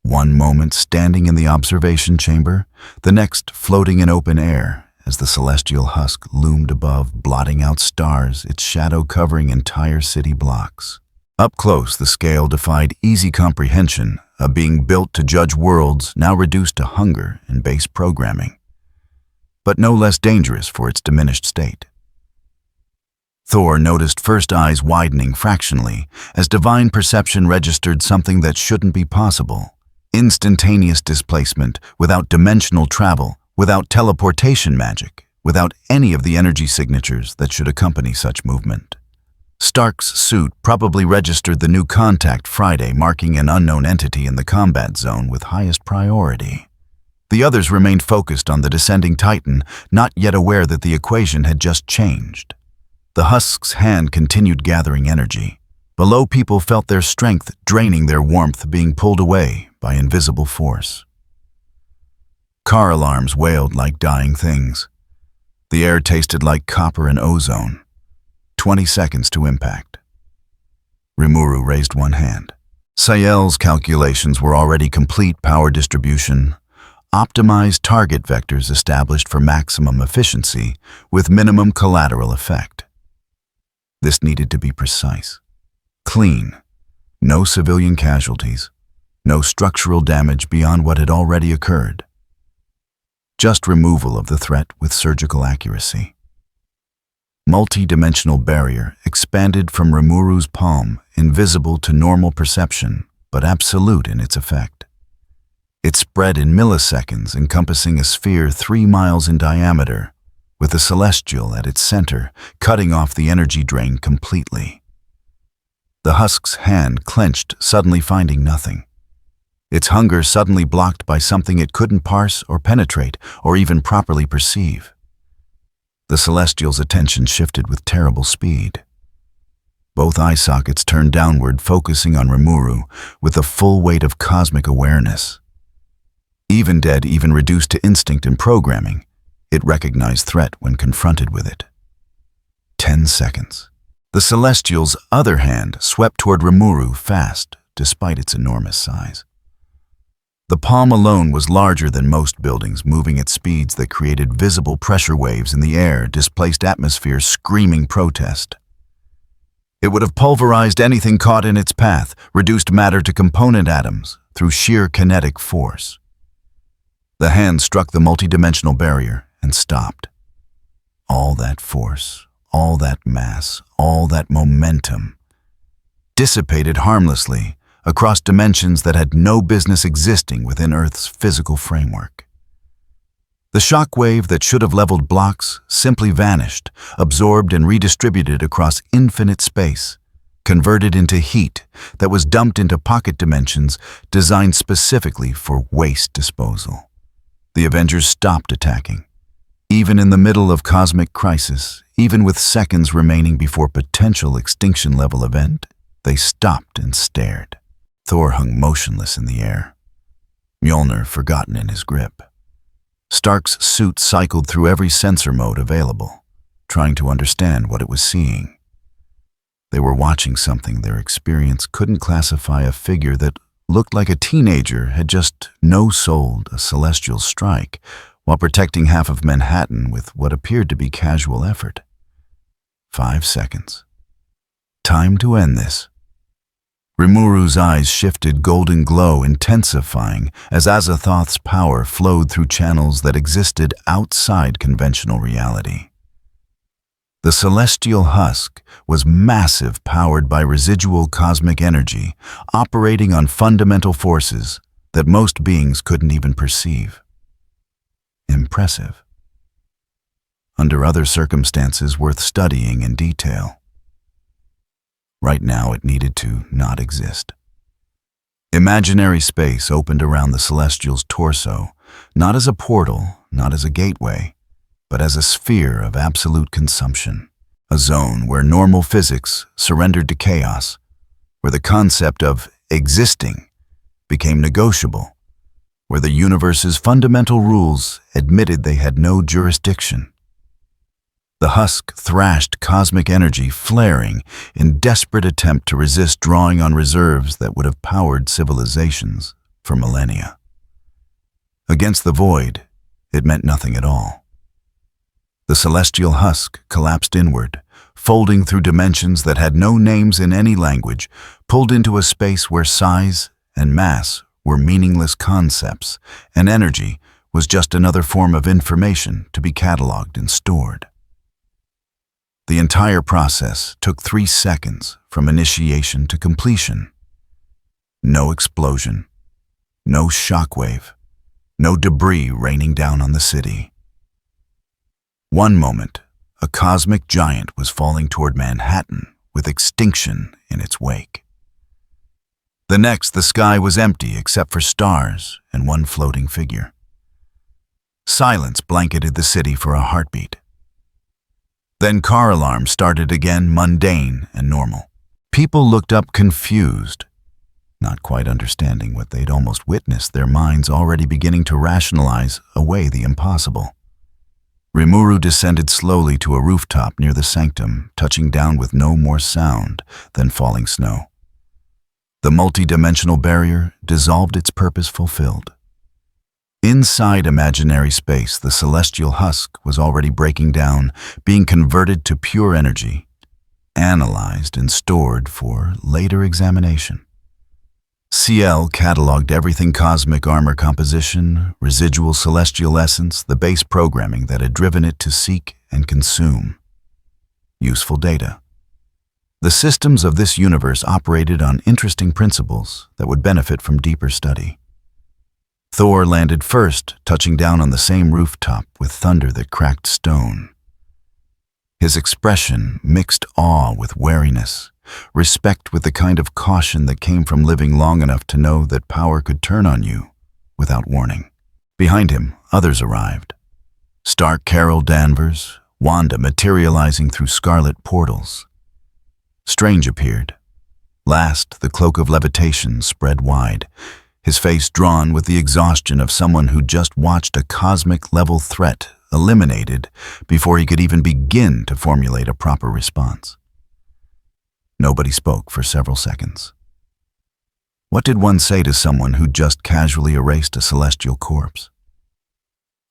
One moment standing in the observation chamber, the next floating in open air as the celestial husk loomed above, blotting out stars, its shadow covering entire city blocks. Up close, the scale defied easy comprehension, a being built to judge worlds now reduced to hunger and base programming, but no less dangerous for its diminished state. Thor noticed first eyes widening fractionally as divine perception registered something that shouldn't be possible. Instantaneous displacement, without dimensional travel, without teleportation magic, without any of the energy signatures that should accompany such movement. Stark's suit probably registered the new contact Friday, marking an unknown entity in the combat zone with highest priority. The others remained focused on the descending Titan, not yet aware that the equation had just changed. The husk's hand continued gathering energy. Below, people felt their strength draining, their warmth being pulled away by invisible force. Car alarms wailed like dying things. The air tasted like copper and ozone. 20 seconds to impact. Rimuru raised one hand. Sayel's calculations were already complete: power distribution, optimized target vectors established for maximum efficiency with minimum collateral effect. This needed to be precise. Clean. No civilian casualties. No structural damage beyond what had already occurred. Just removal of the threat with surgical accuracy. Multi-dimensional barrier expanded from Rimuru's palm, invisible to normal perception, but absolute in its effect. It spread in milliseconds, encompassing a sphere 3 miles in diameter, with the celestial at its center, cutting off the energy drain completely. The husk's hand clenched, suddenly finding nothing. Its hunger suddenly blocked by something it couldn't parse or penetrate or even properly perceive. The celestial's attention shifted with terrible speed. Both eye sockets turned downward, focusing on Rimuru with the full weight of cosmic awareness. Even dead, even reduced to instinct and programming, it recognized threat when confronted with it. 10 seconds. The celestial's other hand swept toward Rimuru fast, despite its enormous size. The palm alone was larger than most buildings, moving at speeds that created visible pressure waves in the air, displaced atmosphere screaming protest. It would have pulverized anything caught in its path, reduced matter to component atoms through sheer kinetic force. The hand struck the multidimensional barrier and stopped. All that force, all that mass, all that momentum dissipated harmlessly across dimensions that had no business existing within Earth's physical framework. The shock wave that should have leveled blocks simply vanished, absorbed and redistributed across infinite space, converted into heat that was dumped into pocket dimensions designed specifically for waste disposal. The Avengers stopped attacking. Even in the middle of cosmic crisis, even with seconds remaining before potential extinction-level event, they stopped and stared. Thor hung motionless in the air, Mjolnir forgotten in his grip. Stark's suit cycled through every sensor mode available, trying to understand what it was seeing. They were watching something their experience couldn't classify: a figure that looked like a teenager had just no-sold a celestial strike while protecting half of Manhattan with what appeared to be casual effort. 5 seconds. Time to end this. Rimuru's eyes shifted, golden glow intensifying as Azathoth's power flowed through channels that existed outside conventional reality. The celestial husk was massive, powered by residual cosmic energy, operating on fundamental forces that most beings couldn't even perceive. Impressive. Under other circumstances worth studying in detail. Right now it needed to not exist. Imaginary space opened around the celestial's torso, not as a portal, not as a gateway, but as a sphere of absolute consumption, a zone where normal physics surrendered to chaos, where the concept of existing became negotiable, where the universe's fundamental rules admitted they had no jurisdiction. The husk thrashed cosmic energy, flaring in desperate attempt to resist drawing on reserves that would have powered civilizations for millennia. Against the void, it meant nothing at all. The celestial husk collapsed inward, folding through dimensions that had no names in any language, pulled into a space where size and mass were meaningless concepts, and energy was just another form of information to be cataloged and stored. The entire process took 3 seconds from initiation to completion. No explosion, no shockwave, no debris raining down on the city. One moment, a cosmic giant was falling toward Manhattan with extinction in its wake. The next, the sky was empty except for stars and one floating figure. Silence blanketed the city for a heartbeat. Then car alarms started again, mundane and normal. People looked up confused, not quite understanding what they'd almost witnessed, their minds already beginning to rationalize away the impossible. Rimuru descended slowly to a rooftop near the sanctum, touching down with no more sound than falling snow. The multi-dimensional barrier dissolved, its purpose fulfilled. Inside imaginary space, the celestial husk was already breaking down, being converted to pure energy, analyzed and stored for later examination. CL cataloged everything: cosmic armor composition, residual celestial essence, the base programming that had driven it to seek and consume. Useful data. The systems of this universe operated on interesting principles that would benefit from deeper study. Thor landed first, touching down on the same rooftop with thunder that cracked stone. His expression mixed awe with wariness, respect with the kind of caution that came from living long enough to know that power could turn on you without warning. Behind him, others arrived. Stark, Carol Danvers, Wanda materializing through scarlet portals. Strange appeared. Last, the cloak of levitation spread wide, his face drawn with the exhaustion of someone who just watched a cosmic-level threat eliminated before he could even begin to formulate a proper response. Nobody spoke for several seconds. What did one say to someone who just casually erased a celestial corpse?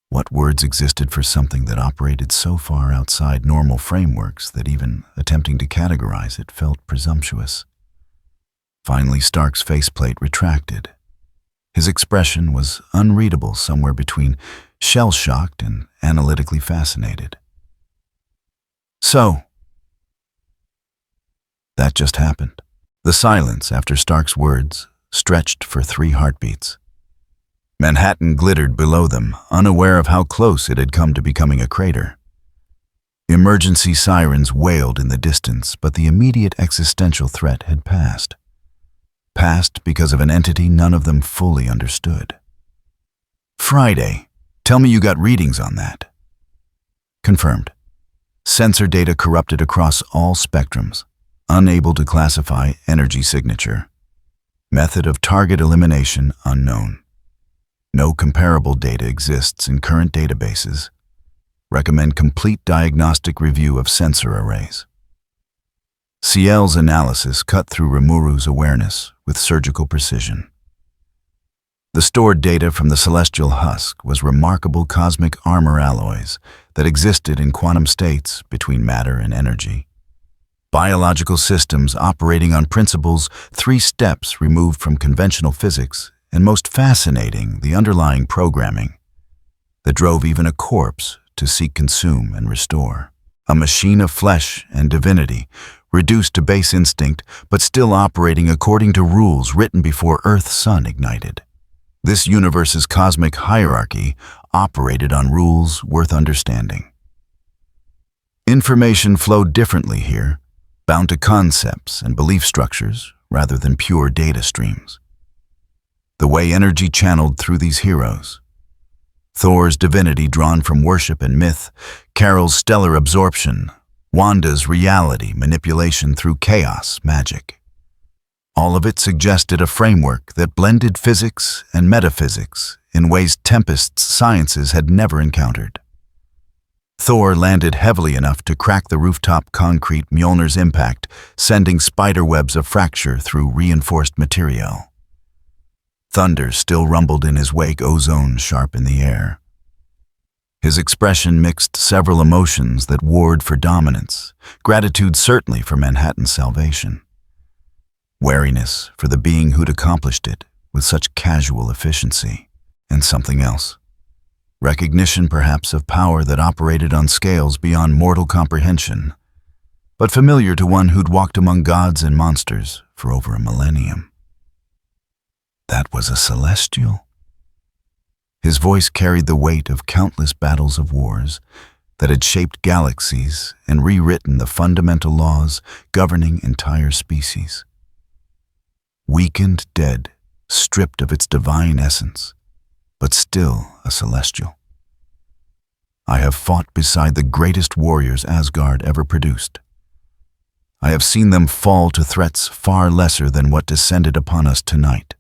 What words existed for something that operated so far outside normal frameworks that even attempting to categorize it felt presumptuous? Finally, Stark's faceplate retracted. His expression was unreadable, somewhere between shell-shocked and analytically fascinated. So, that just happened. The silence after Stark's words stretched for 3 heartbeats. Manhattan glittered below them, unaware of how close it had come to becoming a crater. Emergency sirens wailed in the distance, but the immediate existential threat had passed. Passed because of an entity none of them fully understood. Friday. Tell me you got readings on that. Confirmed. Sensor data corrupted across all spectrums. Unable to classify energy signature. Method of target elimination unknown. No comparable data exists in current databases. Recommend complete diagnostic review of sensor arrays. CL's analysis cut through Rimuru's awareness with surgical precision. The stored data from the celestial husk was remarkable cosmic armor alloys that existed in quantum states between matter and energy. Biological systems operating on principles 3 steps removed from conventional physics, and most fascinating, the underlying programming that drove even a corpse to seek, consume, and restore. A machine of flesh and divinity, reduced to base instinct, but still operating according to rules written before Earth-Sun ignited. This universe's cosmic hierarchy operated on rules worth understanding. Information flowed differently here, bound to concepts and belief structures rather than pure data streams. The way energy channeled through these heroes. Thor's divinity drawn from worship and myth, Carol's stellar absorption, Wanda's reality manipulation through chaos magic. All of it suggested a framework that blended physics and metaphysics in ways Tempest's sciences had never encountered. Thor landed heavily enough to crack the rooftop concrete, Mjolnir's impact sending spiderwebs of fracture through reinforced material. Thunder still rumbled in his wake, ozone sharp in the air. His expression mixed several emotions that warred for dominance, gratitude certainly for Manhattan's salvation, wariness for the being who'd accomplished it with such casual efficiency, and something else. Recognition perhaps of power that operated on scales beyond mortal comprehension, but familiar to one who'd walked among gods and monsters for over a millennium. That was a celestial. His voice carried the weight of countless battles of wars that had shaped galaxies and rewritten the fundamental laws governing entire species. Weakened, dead, stripped of its divine essence, but still a celestial. I have fought beside the greatest warriors Asgard ever produced. I have seen them fall to threats far lesser than what descended upon us tonight.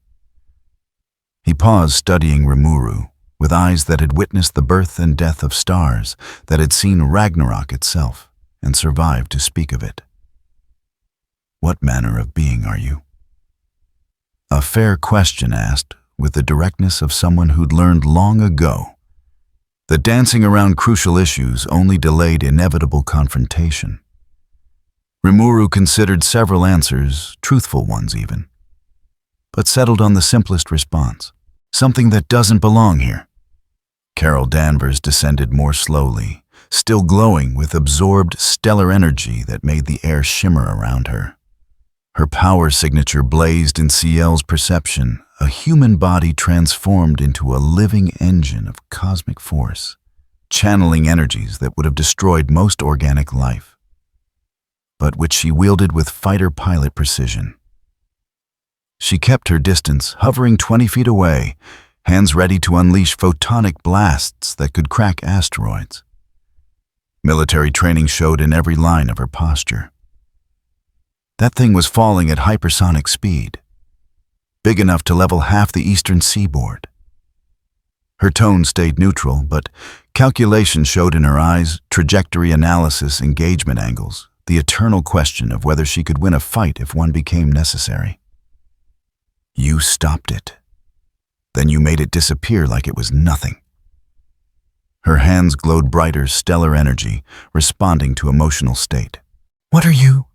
He paused, studying Rimuru, with eyes that had witnessed the birth and death of stars, that had seen Ragnarok itself, and survived to speak of it. What manner of being are you? A fair question asked, with the directness of someone who'd learned long ago that dancing around crucial issues only delayed inevitable confrontation. Rimuru considered several answers, truthful ones even, but settled on the simplest response. Something that doesn't belong here. Carol Danvers descended more slowly, still glowing with absorbed stellar energy that made the air shimmer around her. Her power signature blazed in Ciel's perception, a human body transformed into a living engine of cosmic force, channeling energies that would have destroyed most organic life, but which she wielded with fighter pilot precision. She kept her distance, hovering 20 feet away, hands ready to unleash photonic blasts that could crack asteroids. Military training showed in every line of her posture. That thing was falling at hypersonic speed, big enough to level half the eastern seaboard. Her tone stayed neutral, but calculation showed in her eyes, trajectory analysis, engagement angles, the eternal question of whether she could win a fight if one became necessary. You stopped it. Then you made it disappear like it was nothing. Her hands glowed brighter, stellar energy, responding to emotional state. What are you?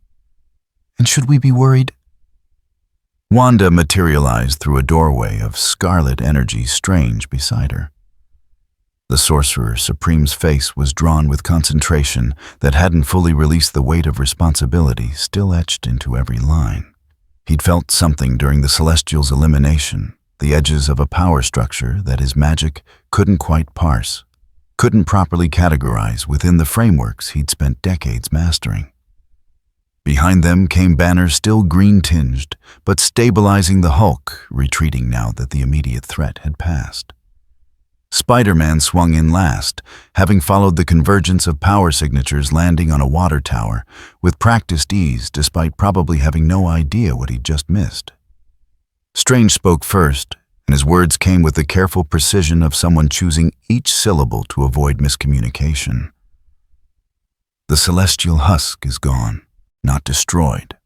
And should we be worried? Wanda materialized through a doorway of scarlet energy strange beside her. The Sorcerer Supreme's face was drawn with concentration that hadn't fully released the weight of responsibility still etched into every line. He'd felt something during the Celestial's elimination, the edges of a power structure that his magic couldn't quite parse, couldn't properly categorize within the frameworks he'd spent decades mastering. Behind them came banners still green-tinged, but stabilizing the Hulk, retreating now that the immediate threat had passed. Spider-Man swung in last, having followed the convergence of power signatures landing on a water tower with practiced ease despite probably having no idea what he'd just missed. Strange spoke first, and his words came with the careful precision of someone choosing each syllable to avoid miscommunication. The celestial husk is gone, not destroyed.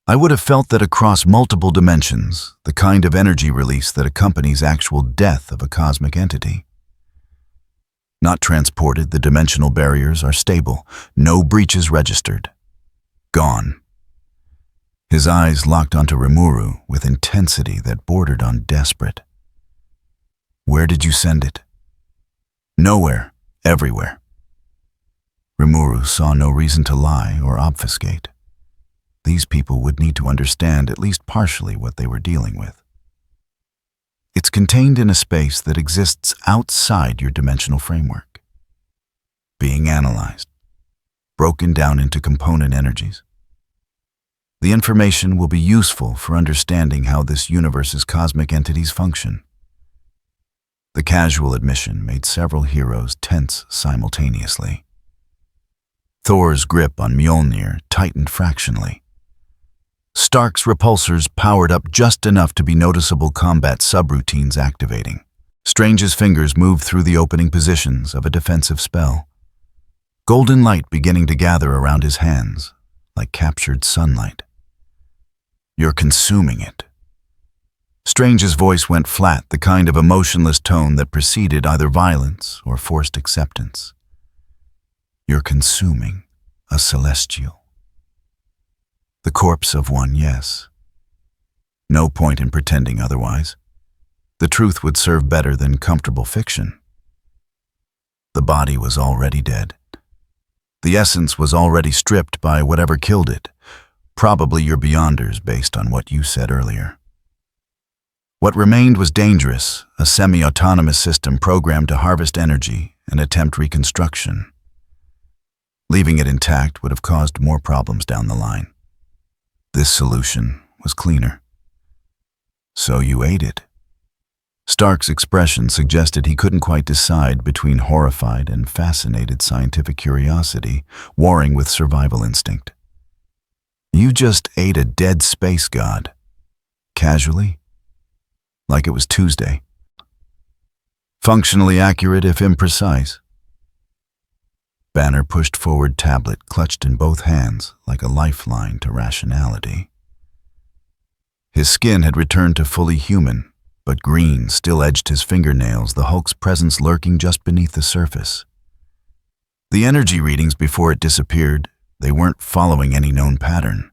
I would have felt that across multiple dimensions, the kind of energy release that accompanies actual death of a cosmic entity. Not transported, the dimensional barriers are stable, no breaches registered. Gone. His eyes locked onto Rimuru with intensity that bordered on desperate. Where did you send it? Nowhere, everywhere. Rimuru saw no reason to lie or obfuscate. These people would need to understand at least partially what they were dealing with. It's contained in a space that exists outside your dimensional framework, being analyzed, broken down into component energies. The information will be useful for understanding how this universe's cosmic entities function. The casual admission made several heroes tense simultaneously. Thor's grip on Mjolnir tightened fractionally. Stark's repulsors powered up just enough to be noticeable combat subroutines activating. Strange's fingers moved through the opening positions of a defensive spell. Golden light beginning to gather around his hands, like captured sunlight. You're consuming it. Strange's voice went flat, the kind of emotionless tone that preceded either violence or forced acceptance. You're consuming a celestial. The corpse of one, yes. No point in pretending otherwise. The truth would serve better than comfortable fiction. The body was already dead. The essence was already stripped by whatever killed it, probably your beyonders based on what you said earlier. What remained was dangerous, a semi-autonomous system programmed to harvest energy and attempt reconstruction. Leaving it intact would have caused more problems down the line. This solution was cleaner. So you ate it. Stark's expression suggested he couldn't quite decide between horrified and fascinated scientific curiosity warring with survival instinct. You just ate a dead space god. Casually? Like it was Tuesday. Functionally accurate if imprecise. Banner pushed forward tablet clutched in both hands like a lifeline to rationality. His skin had returned to fully human, but green still edged his fingernails, the Hulk's presence lurking just beneath the surface. The energy readings before it disappeared, they weren't following any known pattern.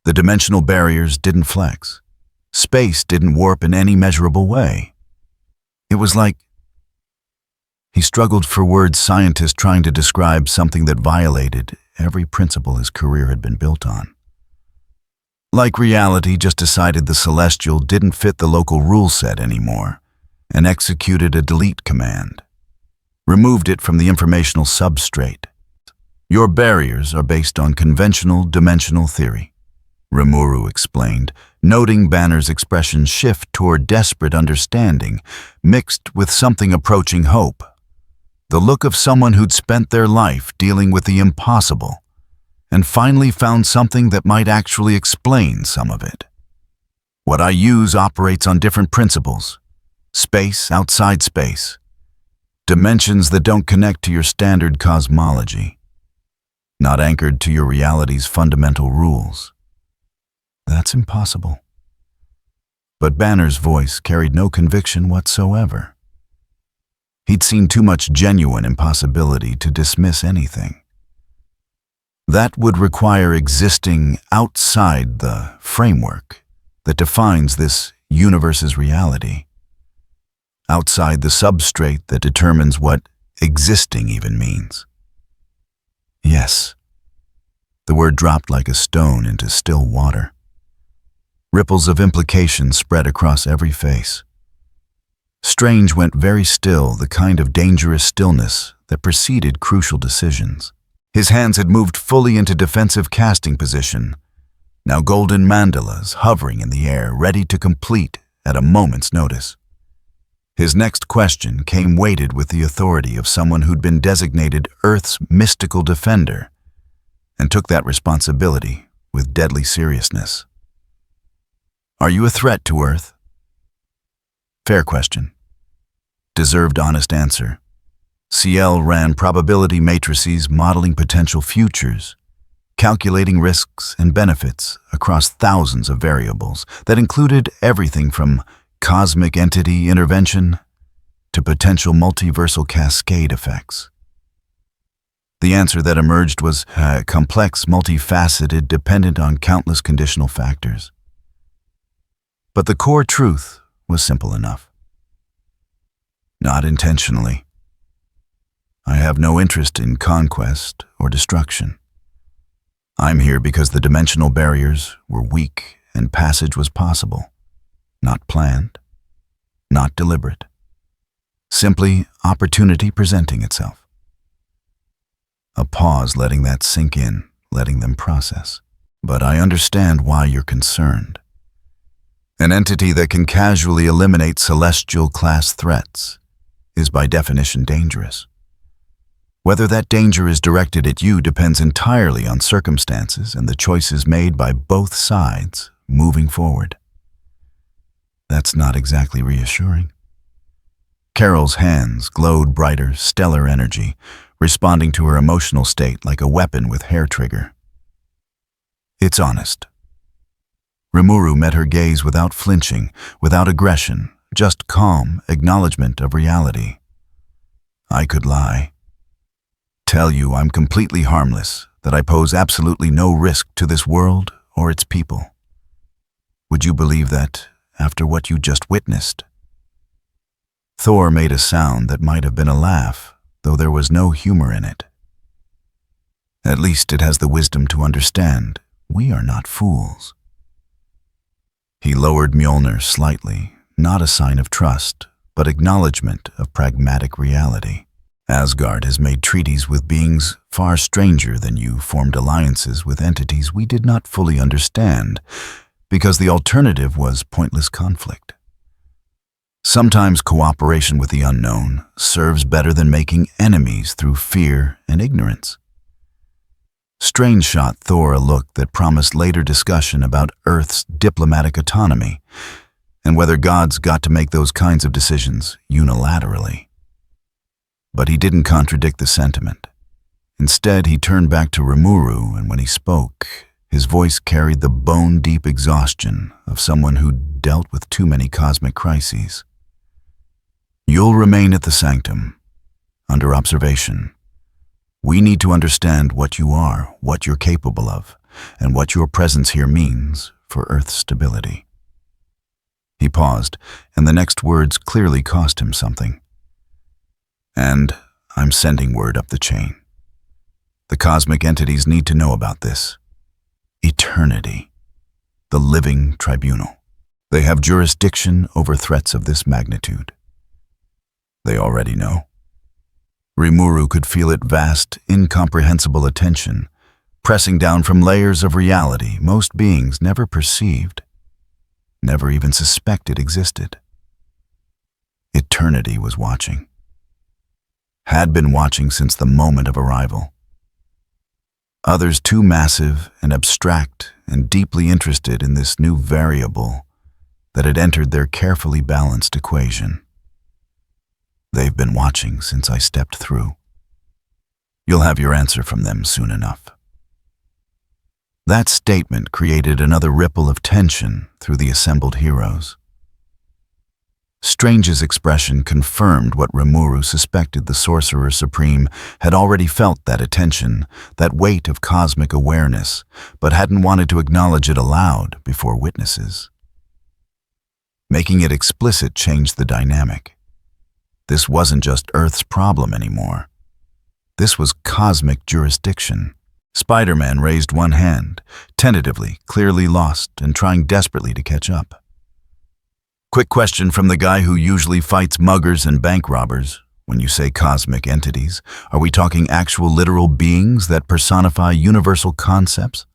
The dimensional barriers didn't flex. Space didn't warp in any measurable way. It was like... He struggled for words, scientist trying to describe something that violated every principle his career had been built on. Like reality just decided the celestial didn't fit the local rule set anymore and executed a delete command. Removed it from the informational substrate. Your barriers are based on conventional dimensional theory, Rimuru explained, noting Banner's expression shift toward desperate understanding, mixed with something approaching hope. The look of someone who'd spent their life dealing with the impossible and finally found something that might actually explain some of it. What I use operates on different principles. Space outside space. Dimensions that don't connect to your standard cosmology. Not anchored to your reality's fundamental rules. That's impossible. But Banner's voice carried no conviction whatsoever. He'd seen too much genuine impossibility to dismiss anything. That would require existing outside the framework that defines this universe's reality. Outside the substrate that determines what existing even means. Yes. The word dropped like a stone into still water. Ripples of implication spread across every face. Strange went very still, the kind of dangerous stillness that preceded crucial decisions. His hands had moved fully into defensive casting position, now golden mandalas hovering in the air, ready to complete at a moment's notice. His next question came weighted with the authority of someone who'd been designated Earth's mystical defender, and took that responsibility with deadly seriousness. Are you a threat to Earth? Fair question. Deserved honest answer. CL ran probability matrices modeling potential futures, calculating risks and benefits across thousands of variables that included everything from cosmic entity intervention to potential multiversal cascade effects. The answer that emerged was complex, multifaceted, dependent on countless conditional factors. But the core truth was simple enough. Not intentionally. I have no interest in conquest or destruction. I'm here because the dimensional barriers were weak and passage was possible. Not planned, not deliberate. Simply opportunity presenting itself. A pause letting that sink in, letting them process. But I understand why you're concerned. An entity that can casually eliminate celestial-class threats is by definition dangerous. Whether that danger is directed at you depends entirely on circumstances and the choices made by both sides moving forward. That's not exactly reassuring. Carol's hands glowed brighter, stellar energy, responding to her emotional state like a weapon with hair trigger. It's honest. Rimuru met her gaze without flinching, without aggression, just calm acknowledgement of reality. I could lie. Tell you I'm completely harmless, that I pose absolutely no risk to this world or its people. Would you believe that after what you just witnessed? Thor made a sound that might have been a laugh, though there was no humor in it. At least it has the wisdom to understand we are not fools. He lowered Mjolnir slightly, not a sign of trust, but acknowledgement of pragmatic reality. Asgard has made treaties with beings far stranger than you, formed alliances with entities we did not fully understand, because the alternative was pointless conflict. Sometimes cooperation with the unknown serves better than making enemies through fear and ignorance. Strange shot Thor a look that promised later discussion about Earth's diplomatic autonomy, and whether gods got to make those kinds of decisions unilaterally. But he didn't contradict the sentiment. Instead, he turned back to Rimuru, and when he spoke, his voice carried the bone-deep exhaustion of someone who dealt with too many cosmic crises. You'll remain at the sanctum, under observation. We need to understand what you are, what you're capable of, and what your presence here means for Earth's stability. He paused, and the next words clearly cost him something. And I'm sending word up the chain. The cosmic entities need to know about this. Eternity, the living tribunal. They have jurisdiction over threats of this magnitude. They already know. Rimuru could feel its vast, incomprehensible attention, pressing down from layers of reality most beings never perceived, never even suspected existed. Eternity was watching. Had been watching since the moment of arrival. Others too massive and abstract and deeply interested in this new variable that had entered their carefully balanced equation. They've been watching since I stepped through. You'll have your answer from them soon enough. That statement created another ripple of tension through the assembled heroes. Strange's expression confirmed what Rimuru suspected. The Sorcerer Supreme had already felt that attention, that weight of cosmic awareness, but hadn't wanted to acknowledge it aloud before witnesses. Making it explicit changed the dynamic. This wasn't just Earth's problem anymore. This was cosmic jurisdiction. Spider-Man raised one hand, tentatively, clearly lost, and trying desperately to catch up. Quick question from the guy who usually fights muggers and bank robbers. When you say cosmic entities, are we talking actual literal beings that personify universal concepts?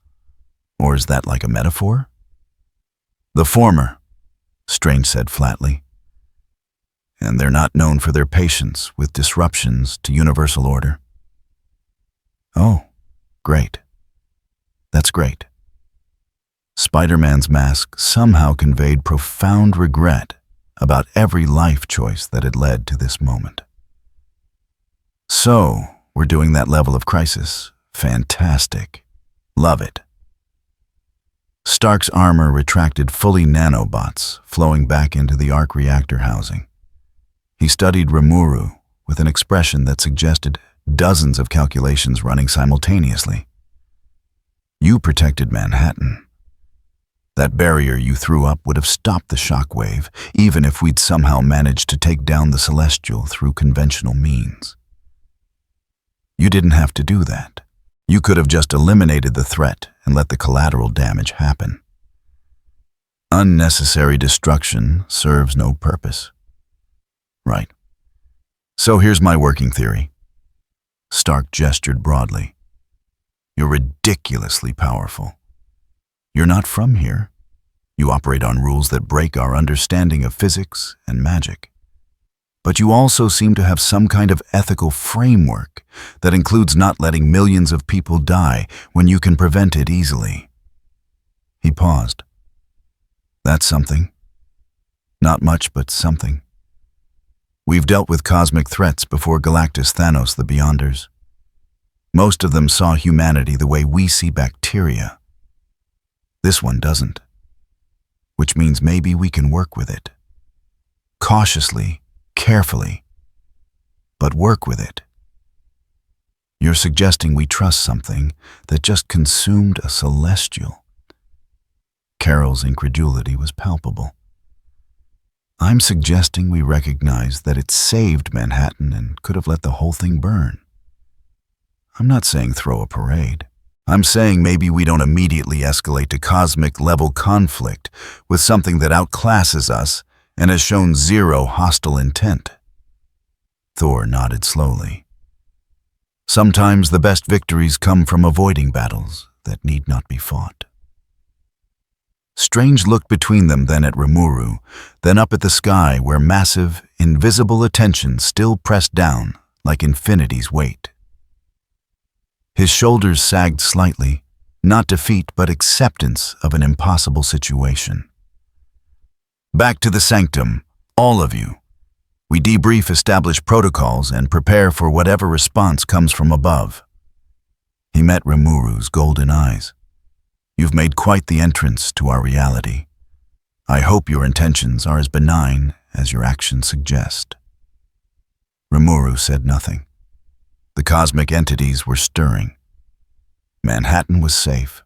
Or is that like a metaphor? The former, Strange said flatly. And they're not known for their patience with disruptions to universal order. Oh, great. That's great. Spider-Man's mask somehow conveyed profound regret about every life choice that had led to this moment. So, we're doing that level of crisis. Fantastic. Love it. Stark's armor retracted fully nanobots, flowing back into the arc reactor housing. He studied Rimuru with an expression that suggested dozens of calculations running simultaneously. You protected Manhattan. That barrier you threw up would have stopped the shockwave, even if we'd somehow managed to take down the Celestial through conventional means. You didn't have to do that. You could have just eliminated the threat and let the collateral damage happen. Unnecessary destruction serves no purpose. Right. So here's my working theory. Stark gestured broadly. You're ridiculously powerful. You're not from here. You operate on rules that break our understanding of physics and magic. But you also seem to have some kind of ethical framework that includes not letting millions of people die when you can prevent it easily. He paused. That's something. Not much, but something. We've dealt with cosmic threats before Galactus, Thanos, the Beyonders. Most of them saw humanity the way we see bacteria. This one doesn't. which means maybe we can work with it. Cautiously, carefully, but work with it. You're suggesting we trust something that just consumed a celestial. Carol's incredulity was palpable. I'm suggesting we recognize that it saved Manhattan and could have let the whole thing burn. I'm not saying throw a parade. I'm saying maybe we don't immediately escalate to cosmic-level conflict with something that outclasses us and has shown zero hostile intent. Thor nodded slowly. Sometimes the best victories come from avoiding battles that need not be fought. Strange looked between them then at Rimuru, then up at the sky where massive, invisible attention still pressed down like infinity's weight. His shoulders sagged slightly, not defeat but acceptance of an impossible situation. Back to the sanctum, all of you. We debrief established protocols and prepare for whatever response comes from above. He met Rimuru's golden eyes. You've made quite the entrance to our reality. I hope your intentions are as benign as your actions suggest. Rimuru said nothing. The cosmic entities were stirring. Manhattan was safe.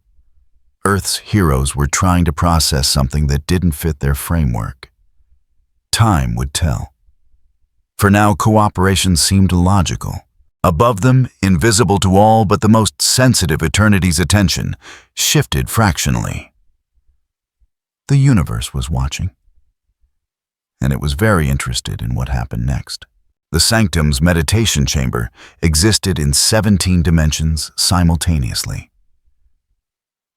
Earth's heroes were trying to process something that didn't fit their framework. Time would tell. For now, cooperation seemed logical. Above them, invisible to all but the most sensitive eternity's attention, shifted fractionally. The universe was watching, and it was very interested in what happened next. The Sanctum's meditation chamber existed in 17 dimensions simultaneously.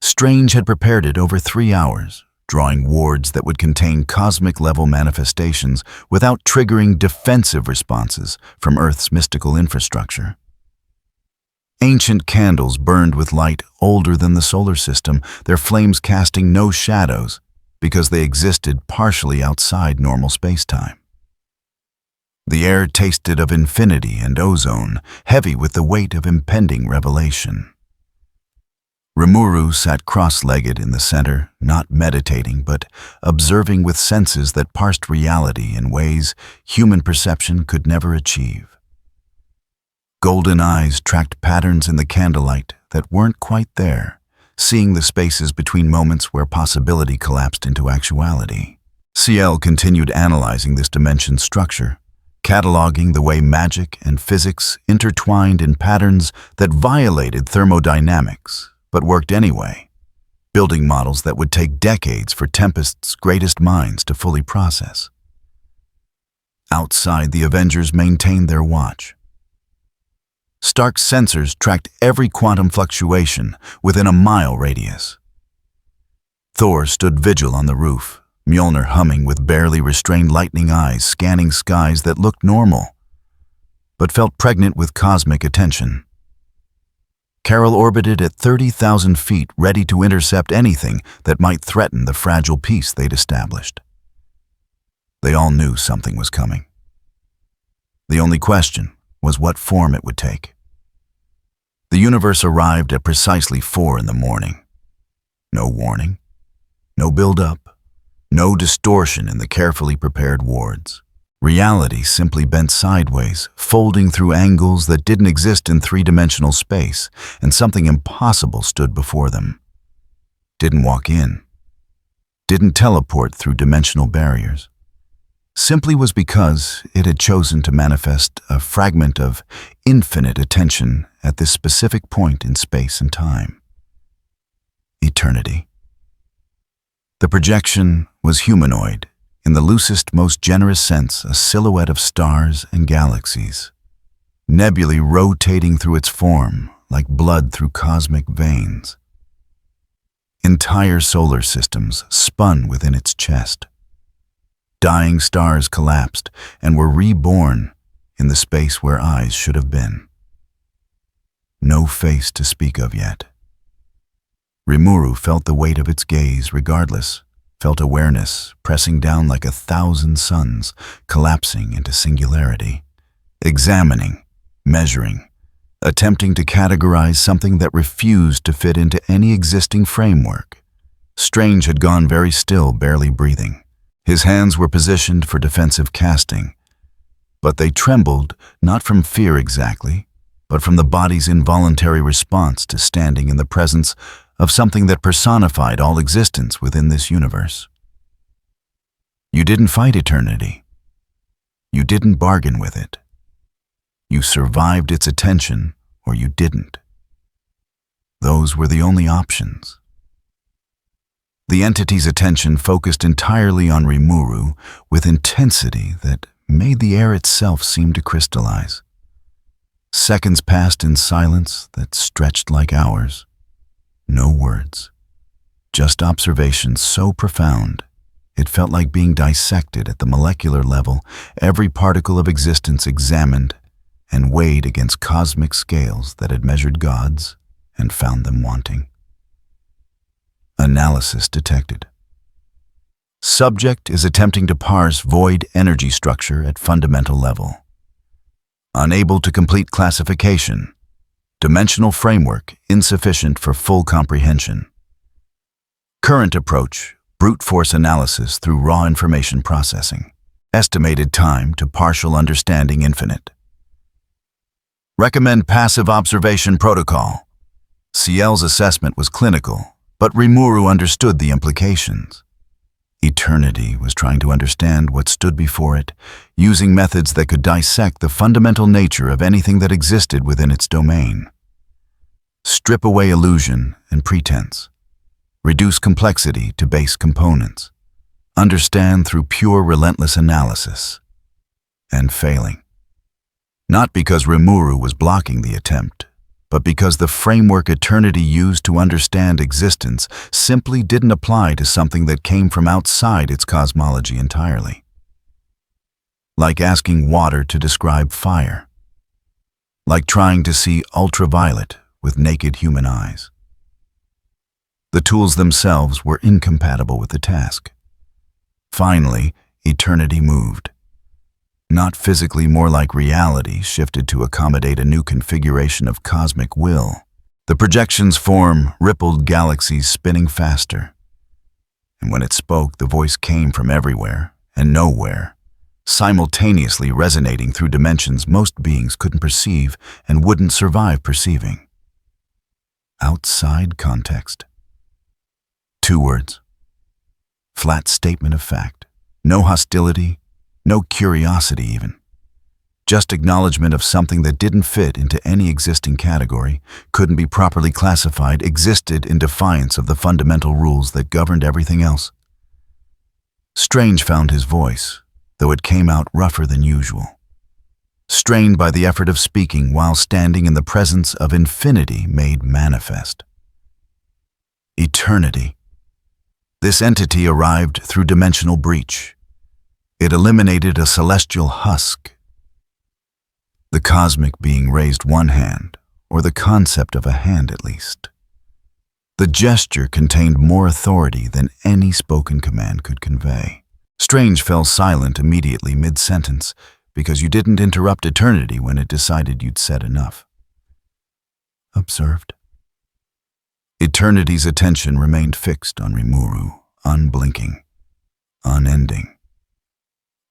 Strange had prepared it over 3 hours, drawing wards that would contain cosmic-level manifestations without triggering defensive responses from Earth's mystical infrastructure. Ancient candles burned with light older than the solar system, their flames casting no shadows because they existed partially outside normal space-time. The air tasted of infinity and ozone, heavy with the weight of impending revelation. Rimuru sat cross-legged in the center, not meditating, but observing with senses that parsed reality in ways human perception could never achieve. Golden eyes tracked patterns in the candlelight that weren't quite there, seeing the spaces between moments where possibility collapsed into actuality. CL continued analyzing this dimension's structure, cataloging the way magic and physics intertwined in patterns that violated thermodynamics, but worked anyway, building models that would take decades for Tempest's greatest minds to fully process. Outside, the Avengers maintained their watch. Stark's sensors tracked every quantum fluctuation within a mile radius. Thor stood vigil on the roof, Mjolnir humming with barely restrained lightning eyes, scanning skies that looked normal, but felt pregnant with cosmic attention. Carol orbited at 30,000 feet, ready to intercept anything that might threaten the fragile peace they'd established. They all knew something was coming. The only question was what form it would take. The universe arrived at precisely 4 in the morning. No warning, no build-up, no distortion in the carefully prepared wards. Reality simply bent sideways, folding through angles that didn't exist in 3-dimensional space, and something impossible stood before them. Didn't walk in. Didn't teleport through dimensional barriers. Simply was because it had chosen to manifest a fragment of infinite attention at this specific point in space and time. Eternity. The projection was humanoid, in the loosest, most generous sense, a silhouette of stars and galaxies, nebulae rotating through its form like blood through cosmic veins. Entire solar systems spun within its chest. Dying stars collapsed and were reborn in the space where eyes should have been. No face to speak of yet. Rimuru felt the weight of its gaze regardless, felt awareness pressing down like 1,000 suns, collapsing into singularity, examining, measuring, attempting to categorize something that refused to fit into any existing framework, Strange had gone very still, barely breathing. His hands were positioned for defensive casting, but they trembled not from fear exactly, but from the body's involuntary response to standing in the presence of something that personified all existence within this universe. You didn't fight eternity. You didn't bargain with it. You survived its attention, or you didn't. Those were the only options. The entity's attention focused entirely on Rimuru with intensity that made the air itself seem to crystallize. Seconds passed in silence that stretched like hours. No words, just observation so profound it felt like being dissected at the molecular level, every particle of existence examined and weighed against cosmic scales that had measured gods and found them wanting. Analysis detected. Subject is attempting to parse void energy structure at fundamental level. Unable to complete classification. Dimensional framework insufficient for full comprehension. Current approach, brute force analysis through raw information processing. Estimated time to partial understanding infinite. Recommend passive observation protocol. CL's assessment was clinical, but Rimuru understood the implications. Eternity was trying to understand what stood before it, using methods that could dissect the fundamental nature of anything that existed within its domain. Strip away illusion and pretense. Reduce complexity to base components. Understand through pure relentless analysis. And failing. Not because Rimuru was blocking the attempt, but because the framework eternity used to understand existence simply didn't apply to something that came from outside its cosmology entirely. Like asking water to describe fire. Like trying to see ultraviolet with naked human eyes. The tools themselves were incompatible with the task. Finally, eternity moved. Not physically, more like reality, shifted to accommodate a new configuration of cosmic will. The projection's form rippled galaxies spinning faster. And when it spoke, the voice came from everywhere and nowhere, simultaneously resonating through dimensions most beings couldn't perceive and wouldn't survive perceiving. Outside context. 2 words. Flat statement of fact. No hostility, no curiosity even. Just acknowledgement of something that didn't fit into any existing category, couldn't be properly classified, existed in defiance of the fundamental rules that governed everything else. Strange found his voice, though it came out rougher than usual. Strained by the effort of speaking while standing in the presence of infinity made manifest. Eternity. This entity arrived through dimensional breach. It eliminated a celestial husk. The cosmic being raised one hand, or the concept of a hand at least. The gesture contained more authority than any spoken command could convey. Strange fell silent immediately mid-sentence, because you didn't interrupt eternity when it decided you'd said enough. Observed. Eternity's attention remained fixed on Rimuru, unblinking, unending.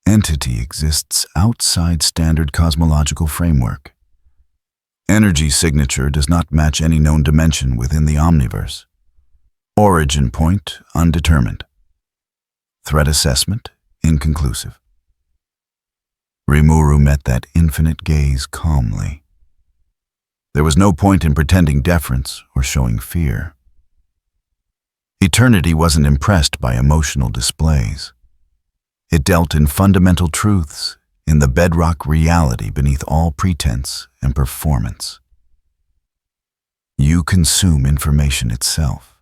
Entity exists outside standard cosmological framework. Energy signature does not match any known dimension within the omniverse. Origin point undetermined. Threat assessment inconclusive. Rimuru met that infinite gaze calmly. There was no point in pretending deference or showing fear. Eternity wasn't impressed by emotional displays. It dealt in fundamental truths, in the bedrock reality beneath all pretense and performance. You consume information itself.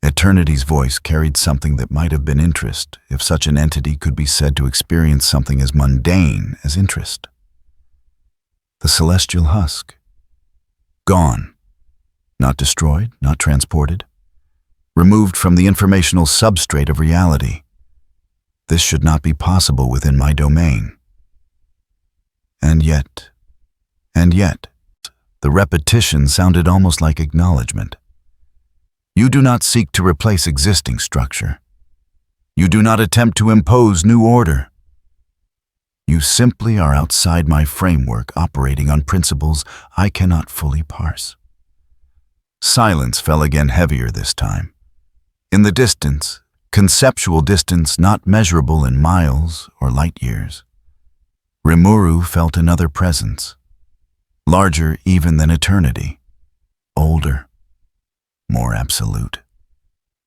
Eternity's voice carried something that might have been interest if such an entity could be said to experience something as mundane as interest. The celestial husk. Gone. Not destroyed, not transported. Removed from the informational substrate of reality. This should not be possible within my domain. And yet, the repetition sounded almost like acknowledgement. You do not seek to replace existing structure. You do not attempt to impose new order. You simply are outside my framework, operating on principles I cannot fully parse. Silence fell again, heavier this time. In the distance, conceptual distance not measurable in miles or light years, Rimuru felt another presence, larger even than eternity, older, more absolute.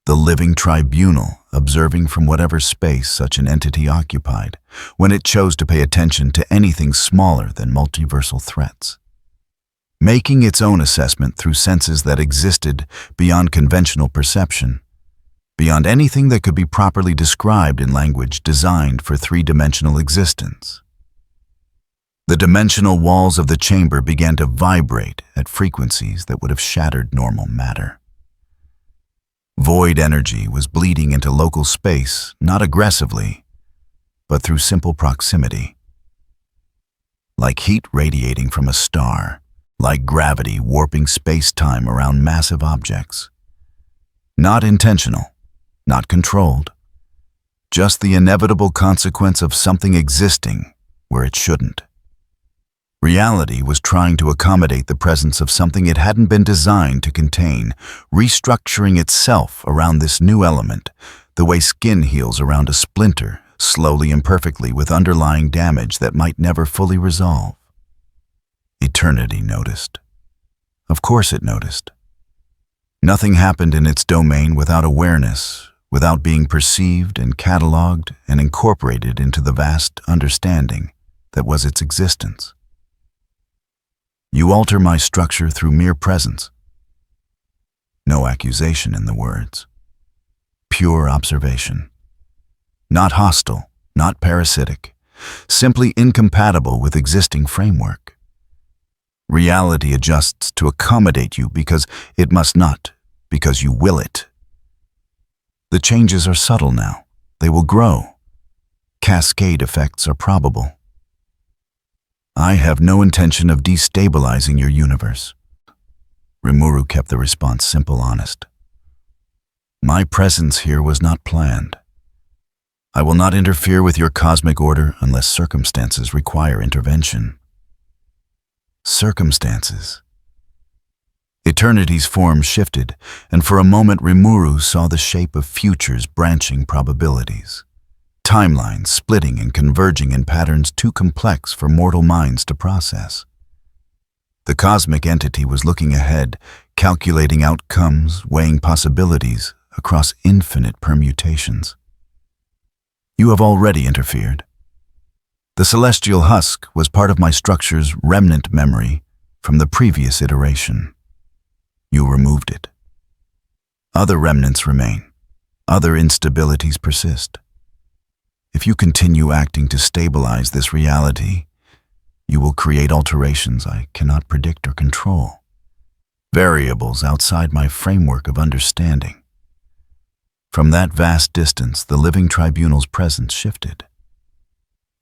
The living tribunal, observing from whatever space such an entity occupied, when it chose to pay attention to anything smaller than multiversal threats. Making its own assessment through senses that existed beyond conventional perception, beyond anything that could be properly described in language designed for three-dimensional existence. The dimensional walls of the chamber began to vibrate at frequencies that would have shattered normal matter. Void energy was bleeding into local space, not aggressively, but through simple proximity. Like heat radiating from a star, like gravity warping space-time around massive objects. Not intentional, not controlled, just the inevitable consequence of something existing where it shouldn't. Reality was trying to accommodate the presence of something it hadn't been designed to contain, restructuring itself around this new element, the way skin heals around a splinter, slowly and perfectly with underlying damage that might never fully resolve. Eternity noticed. Of course it noticed. Nothing happened in its domain without awareness, without being perceived and catalogued and incorporated into the vast understanding that was its existence. You alter my structure through mere presence. No accusation in the words. Pure observation. Not hostile, not parasitic, simply incompatible with existing framework. Reality adjusts to accommodate you because it must not, because you will it. The changes are subtle now. They will grow. Cascade effects are probable. I have no intention of destabilizing your universe. Rimuru kept the response simple, honest. My presence here was not planned. I will not interfere with your cosmic order unless circumstances require intervention. Circumstances. Eternity's form shifted, and for a moment Rimuru saw the shape of futures branching probabilities. Timelines splitting and converging in patterns too complex for mortal minds to process. The cosmic entity was looking ahead, calculating outcomes, weighing possibilities across infinite permutations. You have already interfered. The celestial husk was part of my structure's remnant memory from the previous iteration. You removed it. Other remnants remain. Other instabilities persist. If you continue acting to stabilize this reality, you will create alterations I cannot predict or control, variables outside my framework of understanding. From that vast distance, the living tribunal's presence shifted.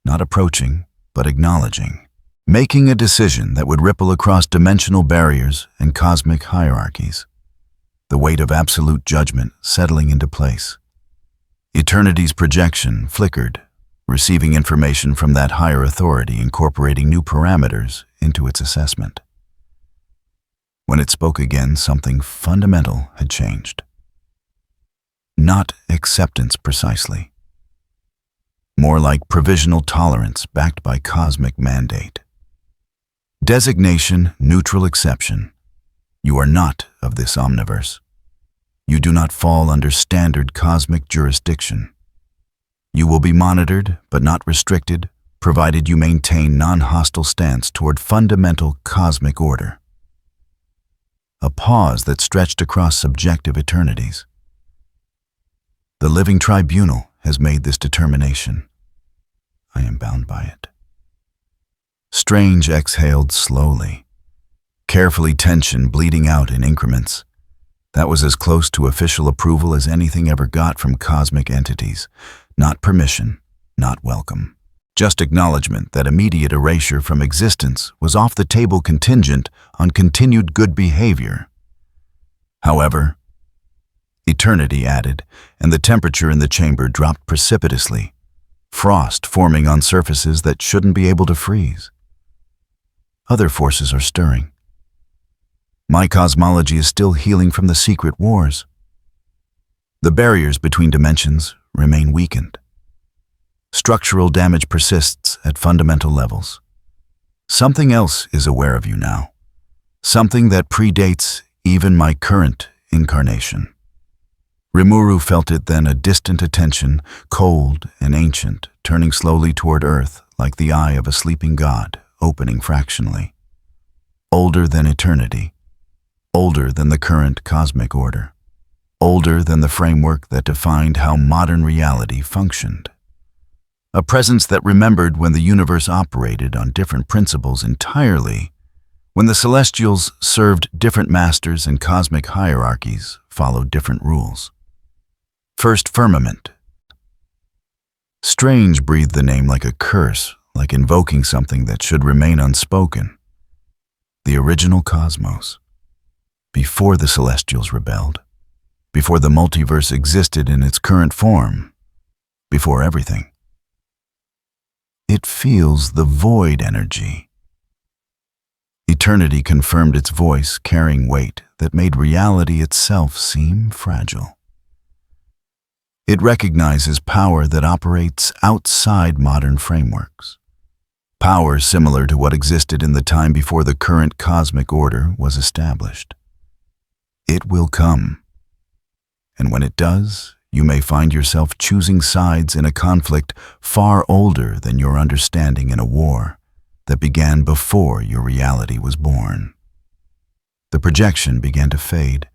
Not approaching, but acknowledging, making a decision that would ripple across dimensional barriers and cosmic hierarchies, the weight of absolute judgment settling into place. Eternity's projection flickered, receiving information from that higher authority, incorporating new parameters into its assessment. When it spoke again, something fundamental had changed. Not acceptance precisely. More like provisional tolerance backed by cosmic mandate. Designation, neutral exception. You are not of this omniverse. You do not fall under standard cosmic jurisdiction. You will be monitored, but not restricted, provided you maintain non-hostile stance toward fundamental cosmic order. A pause that stretched across subjective eternities. The living tribunal has made this determination. I am bound by it. Strange exhaled slowly, carefully tension bleeding out in increments. That was as close to official approval as anything ever got from cosmic entities. Not permission, not welcome. Just acknowledgement that immediate erasure from existence was off the table contingent on continued good behavior. However, eternity added, and the temperature in the chamber dropped precipitously, frost forming on surfaces that shouldn't be able to freeze. Other forces are stirring. My cosmology is still healing from the secret wars. The barriers between dimensions remain weakened. Structural damage persists at fundamental levels. Something else is aware of you now. Something that predates even my current incarnation. Rimuru felt it then, a distant attention, cold and ancient, turning slowly toward Earth like the eye of a sleeping god, opening fractionally. Older than eternity. Older than the current cosmic order. Older than the framework that defined how modern reality functioned. A presence that remembered when the universe operated on different principles entirely, when the Celestials served different masters and cosmic hierarchies followed different rules. First Firmament. Strange breathed the name like a curse, like invoking something that should remain unspoken. The original cosmos. Before the Celestials rebelled. Before the multiverse existed in its current form. Before everything. It feels the void energy. Eternity confirmed its voice, carrying weight that made reality itself seem fragile. It recognizes power that operates outside modern frameworks. Power similar to what existed in the time before the current cosmic order was established. It will come. And when it does, you may find yourself choosing sides in a conflict far older than your understanding in a war that began before your reality was born. The projection began to fade.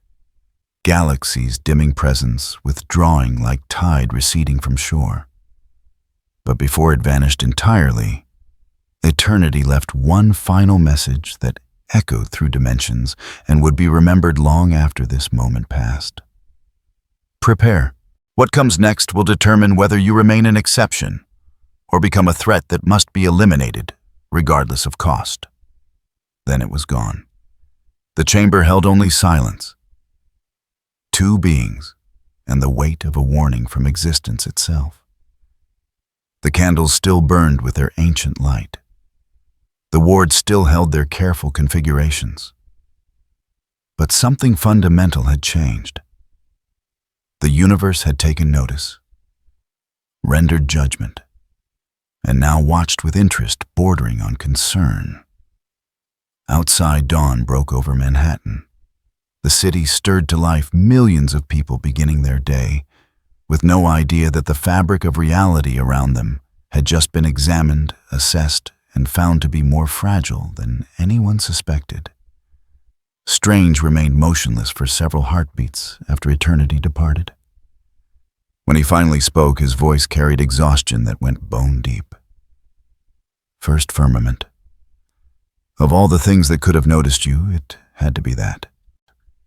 Galaxies' dimming presence withdrawing like tide receding from shore. But before it vanished entirely, eternity left one final message that echoed through dimensions and would be remembered long after this moment passed. Prepare. What comes next will determine whether you remain an exception or become a threat that must be eliminated, regardless of cost. Then it was gone. The chamber held only silence. Two beings, and the weight of a warning from existence itself. The candles still burned with their ancient light. The wards still held their careful configurations. But something fundamental had changed. The universe had taken notice, rendered judgment, and now watched with interest bordering on concern. Outside, dawn broke over Manhattan. The city stirred to life, millions of people beginning their day, with no idea that the fabric of reality around them had just been examined, assessed, and found to be more fragile than anyone suspected. Strange remained motionless for several heartbeats after eternity departed. When he finally spoke, his voice carried exhaustion that went bone deep. First Firmament. Of all the things that could have noticed you, it had to be that.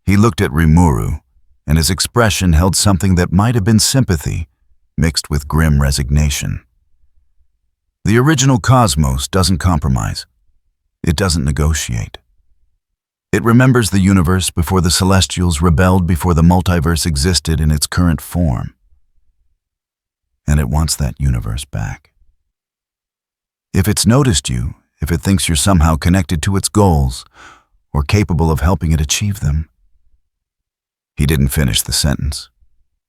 He looked at Rimuru, and his expression held something that might have been sympathy, mixed with grim resignation. The original cosmos doesn't compromise. It doesn't negotiate. It remembers the universe before the Celestials rebelled, before the multiverse existed in its current form. And it wants that universe back. If it's noticed you, if it thinks you're somehow connected to its goals, or capable of helping it achieve them. He didn't finish the sentence.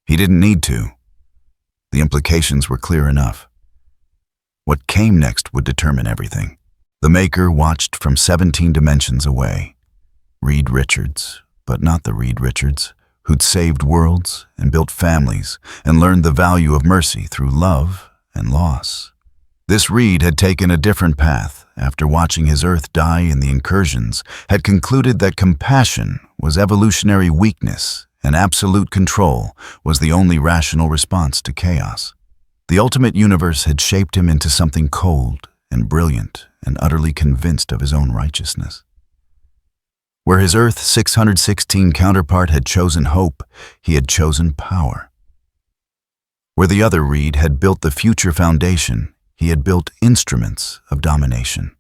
He didn't need to. The implications were clear enough. What came next would determine everything. The Maker watched from 17 dimensions away. Reed Richards, but not the Reed Richards, who'd saved worlds and built families and learned the value of mercy through love and loss. This Reed had taken a different path after watching his Earth die in the incursions, had concluded that compassion was evolutionary weakness and absolute control was the only rational response to chaos. The ultimate universe had shaped him into something cold and brilliant and utterly convinced of his own righteousness. Where his Earth 616 counterpart had chosen hope, he had chosen power. Where the other Reed had built the future foundation, he had built instruments of domination.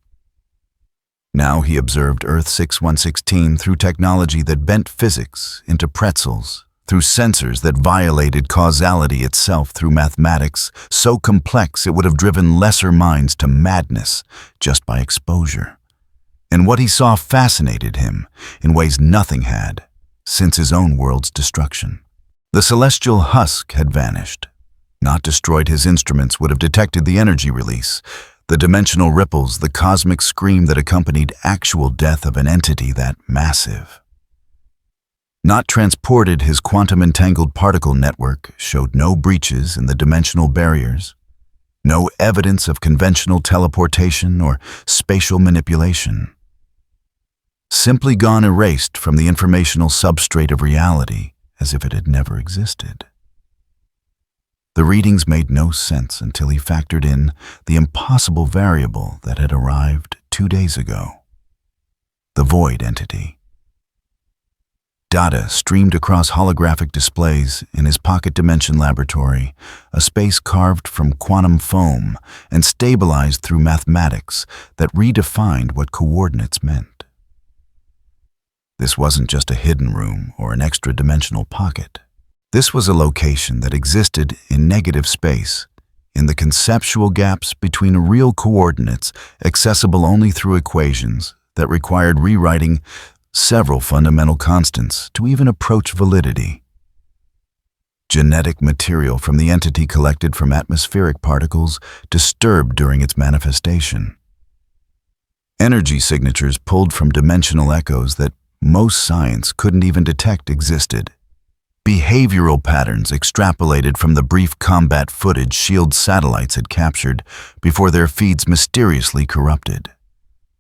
Now he observed Earth 6116 through technology that bent physics into pretzels through sensors that violated causality itself through mathematics so complex it would have driven lesser minds to madness just by exposure. And what he saw fascinated him in ways nothing had since his own world's destruction. The celestial husk had vanished. Not destroyed, his instruments would have detected the energy release, the dimensional ripples, the cosmic scream that accompanied actual death of an entity that massive. Not transported, his quantum-entangled particle network showed no breaches in the dimensional barriers, no evidence of conventional teleportation or spatial manipulation. Simply gone erased from the informational substrate of reality as if it had never existed. The readings made no sense until he factored in the impossible variable that had arrived 2 days ago. The void entity. Data streamed across holographic displays in his pocket dimension laboratory, a space carved from quantum foam and stabilized through mathematics that redefined what coordinates meant. This wasn't just a hidden room or an extra-dimensional pocket. This was a location that existed in negative space, in the conceptual gaps between real coordinates accessible only through equations that required rewriting several fundamental constants to even approach validity. Genetic material from the entity collected from atmospheric particles disturbed during its manifestation. Energy signatures pulled from dimensional echoes that most science couldn't even detect existed. Behavioral patterns extrapolated from the brief combat footage SHIELD satellites had captured before their feeds mysteriously corrupted.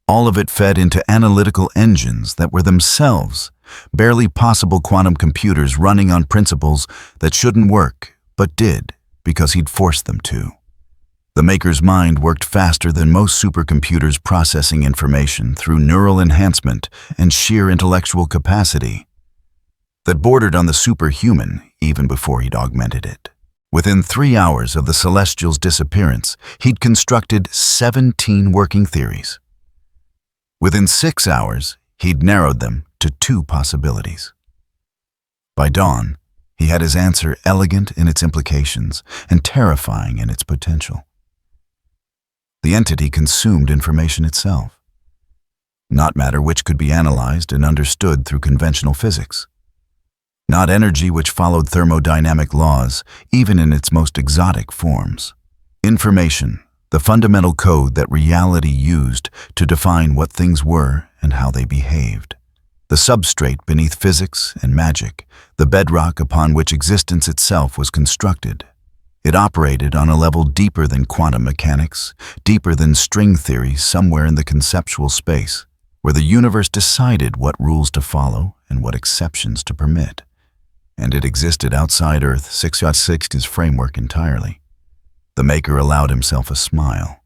All of it fed into analytical engines that were themselves barely possible quantum computers running on principles that shouldn't work, but did because he'd forced them to. The maker's mind worked faster than most supercomputers processing information through neural enhancement and sheer intellectual capacity that bordered on the superhuman even before he'd augmented it. Within 3 hours of the Celestial's disappearance, he'd constructed 17 working theories. Within 6 hours, he'd narrowed them to 2 possibilities. By dawn, he had his answer elegant in its implications and terrifying in its potential. The entity consumed information itself, not matter which could be analyzed and understood through conventional physics. Not energy which followed thermodynamic laws, even in its most exotic forms. Information, the fundamental code that reality used to define what things were and how they behaved. The substrate beneath physics and magic, the bedrock upon which existence itself was constructed. It operated on a level deeper than quantum mechanics, deeper than string theory, somewhere in the conceptual space, where the universe decided what rules to follow and what exceptions to permit. And it existed outside Earth 6.6's framework entirely. The maker allowed himself a smile,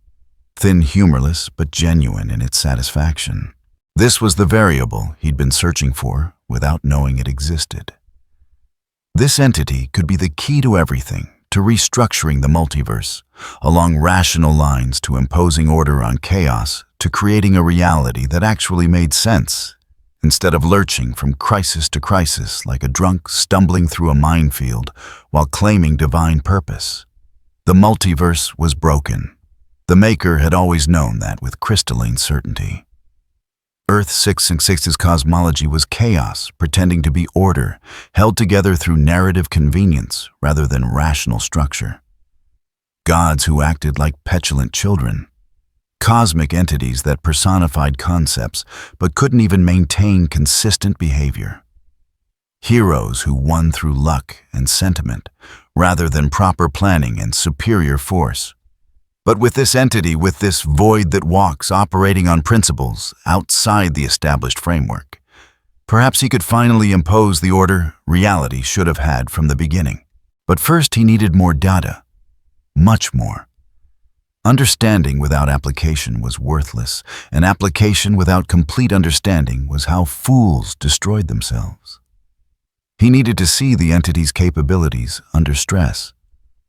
thin, humorless, but genuine in its satisfaction. This was the variable he'd been searching for without knowing it existed. This entity could be the key to everything, to restructuring the multiverse, along rational lines to imposing order on chaos, to creating a reality that actually made sense, instead of lurching from crisis to crisis like a drunk stumbling through a minefield while claiming divine purpose. The multiverse was broken. The maker had always known that with crystalline certainty. Earth 666's cosmology was chaos, pretending to be order, held together through narrative convenience rather than rational structure. Gods who acted like petulant children. Cosmic entities that personified concepts but couldn't even maintain consistent behavior. Heroes who won through luck and sentiment rather than proper planning and superior force. But with this entity, with this void that walks, operating on principles outside the established framework, perhaps he could finally impose the order reality should have had from the beginning. But first he needed more data, much more. Understanding without application was worthless, and application without complete understanding was how fools destroyed themselves. He needed to see the entity's capabilities under stress,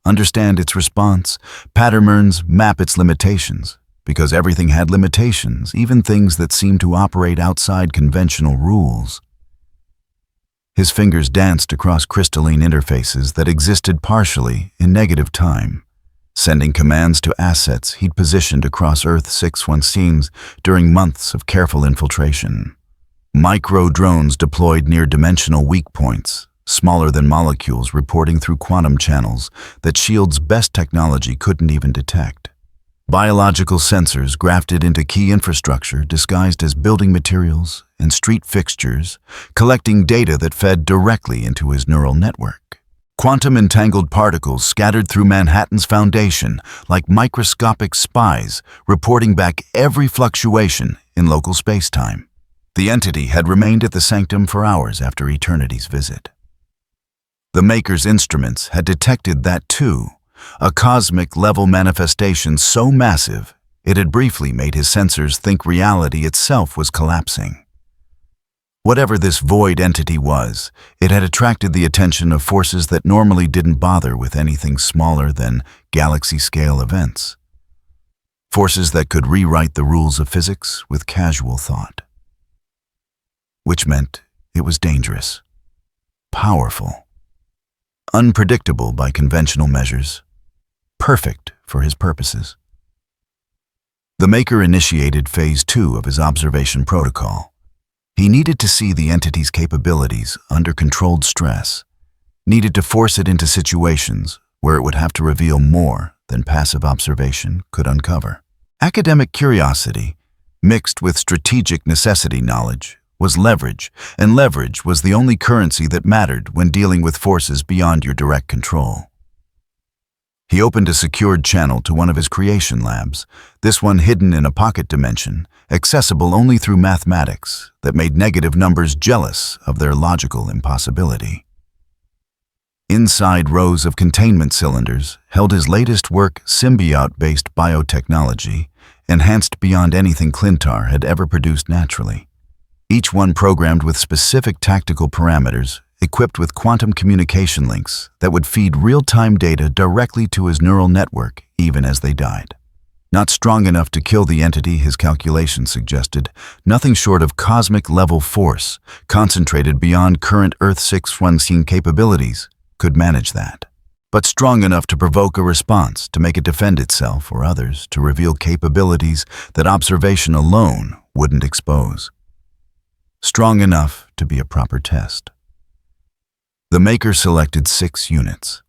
understand its response, patterns, map its limitations, because everything had limitations, even things that seemed to operate outside conventional rules. His fingers danced across crystalline interfaces that existed partially in negative time, sending commands to assets he'd positioned across Earth-616 during months of careful infiltration. Micro-drones deployed near dimensional weak points, smaller than molecules reporting through quantum channels that S.H.I.E.L.D.'s best technology couldn't even detect. Biological sensors grafted into key infrastructure disguised as building materials and street fixtures, collecting data that fed directly into his neural network. Quantum-entangled particles scattered through Manhattan's foundation like microscopic spies, reporting back every fluctuation in local space-time. The entity had remained at the sanctum for hours after Eternity's visit. The Maker's instruments had detected that too, a cosmic-level manifestation so massive it had briefly made his sensors think reality itself was collapsing. Whatever this void entity was, it had attracted the attention of forces that normally didn't bother with anything smaller than galaxy-scale events. Forces that could rewrite the rules of physics with casual thought. Which meant it was dangerous, powerful, unpredictable by conventional measures, perfect for his purposes. The Maker initiated Phase 2 of his observation protocol. He needed to see the entity's capabilities under controlled stress, needed to force it into situations where it would have to reveal more than passive observation could uncover. Academic curiosity, mixed with strategic necessity knowledge, was leverage, and leverage was the only currency that mattered when dealing with forces beyond your direct control. He opened a secured channel to one of his creation labs, this one hidden in a pocket dimension, accessible only through mathematics that made negative numbers jealous of their logical impossibility. Inside rows of containment cylinders held his latest work, symbiote-based biotechnology, enhanced beyond anything Clintar had ever produced naturally. Each one programmed with specific tactical parameters, equipped with quantum communication links that would feed real-time data directly to his neural network even as they died. Not strong enough to kill the entity his calculations suggested, nothing short of cosmic-level force, concentrated beyond current Earth-616 capabilities, could manage that. But strong enough to provoke a response, to make it defend itself or others, to reveal capabilities that observation alone wouldn't expose. Strong enough to be a proper test. The Maker selected 6 units,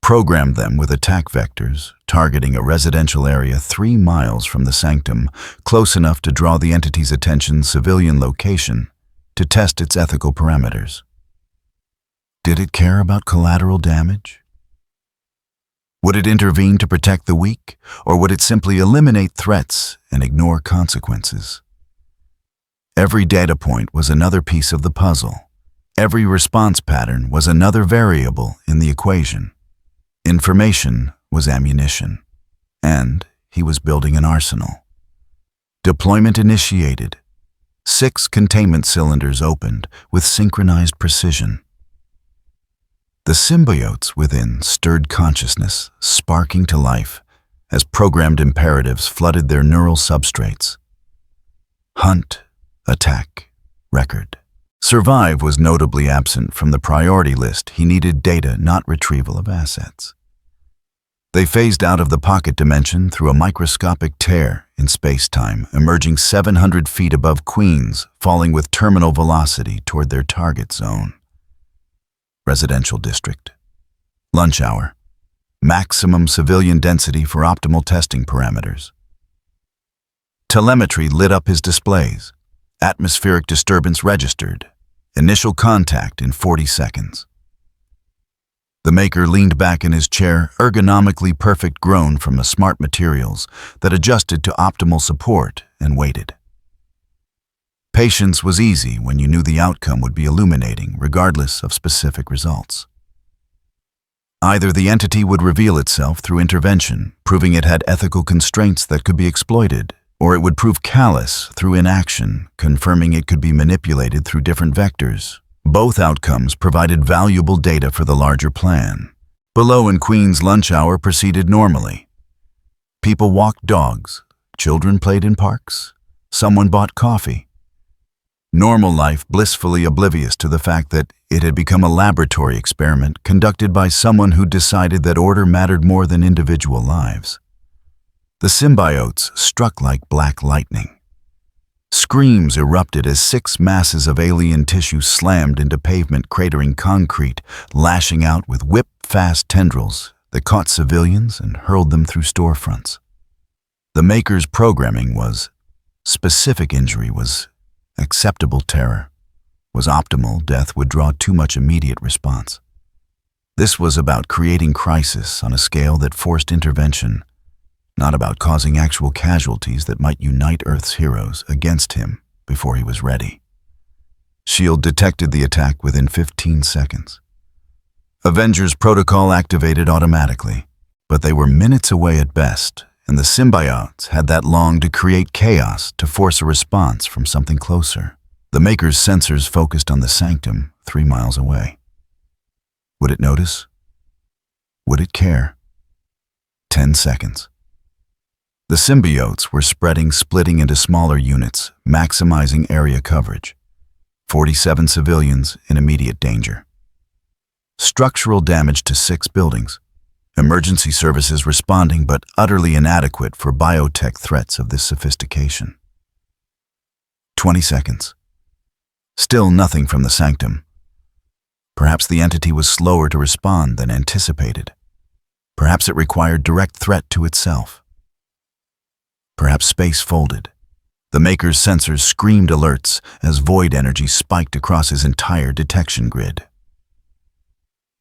programmed them with attack vectors, targeting a residential area 3 miles from the sanctum, close enough to draw the entity's attention's civilian location, to test its ethical parameters. Did it care about collateral damage? Would it intervene to protect the weak, or would it simply eliminate threats and ignore consequences? Every data point was another piece of the puzzle. Every response pattern was another variable in the equation. Information was ammunition, and he was building an arsenal. Deployment initiated. 6 containment cylinders opened with synchronized precision. The symbiotes within stirred consciousness, sparking to life as programmed imperatives flooded their neural substrates. Hunt, attack, record. Survive was notably absent from the priority list. He needed data, not retrieval of assets. They phased out of the pocket dimension through a microscopic tear in space-time, emerging 700 feet above Queens, falling with terminal velocity toward their target zone. Residential district. Lunch hour. Maximum civilian density for optimal testing parameters. Telemetry lit up his displays. Atmospheric disturbance registered. Initial contact in 40 seconds. The Maker leaned back in his chair, ergonomically perfect grown from the smart materials that adjusted to optimal support, and waited. Patience was easy when you knew the outcome would be illuminating, regardless of specific results. Either the entity would reveal itself through intervention, proving it had ethical constraints that could be exploited, or it would prove callous through inaction, confirming it could be manipulated through different vectors. Both outcomes provided valuable data for the larger plan. Below in Queens, lunch hour proceeded normally. People walked dogs, children played in parks, someone bought coffee. Normal life blissfully oblivious to the fact that it had become a laboratory experiment conducted by someone who decided that order mattered more than individual lives. The symbiotes struck like black lightning. Screams erupted as 6 masses of alien tissue slammed into pavement, cratering concrete, lashing out with whip-fast tendrils that caught civilians and hurled them through storefronts. The Maker's programming was specific injury was acceptable terror, was optimal death would draw too much immediate response. This was about creating crisis on a scale that forced intervention, not about causing actual casualties that might unite Earth's heroes against him before he was ready. S.H.I.E.L.D. detected the attack within 15 seconds. Avengers Protocol activated automatically, but they were minutes away at best, and the symbiotes had that long to create chaos to force a response from something closer. The Maker's sensors focused on the sanctum 3 miles away. Would it notice? Would it care? 10 seconds. The symbiotes were splitting into smaller units, maximizing area coverage. 47 civilians in immediate danger. Structural damage to 6 buildings. Emergency services responding but utterly inadequate for biotech threats of this sophistication. 20 seconds. Still nothing from the sanctum. Perhaps the entity was slower to respond than anticipated. Perhaps it required direct threat to itself. Perhaps space folded. The Maker's sensors screamed alerts as void energy spiked across his entire detection grid.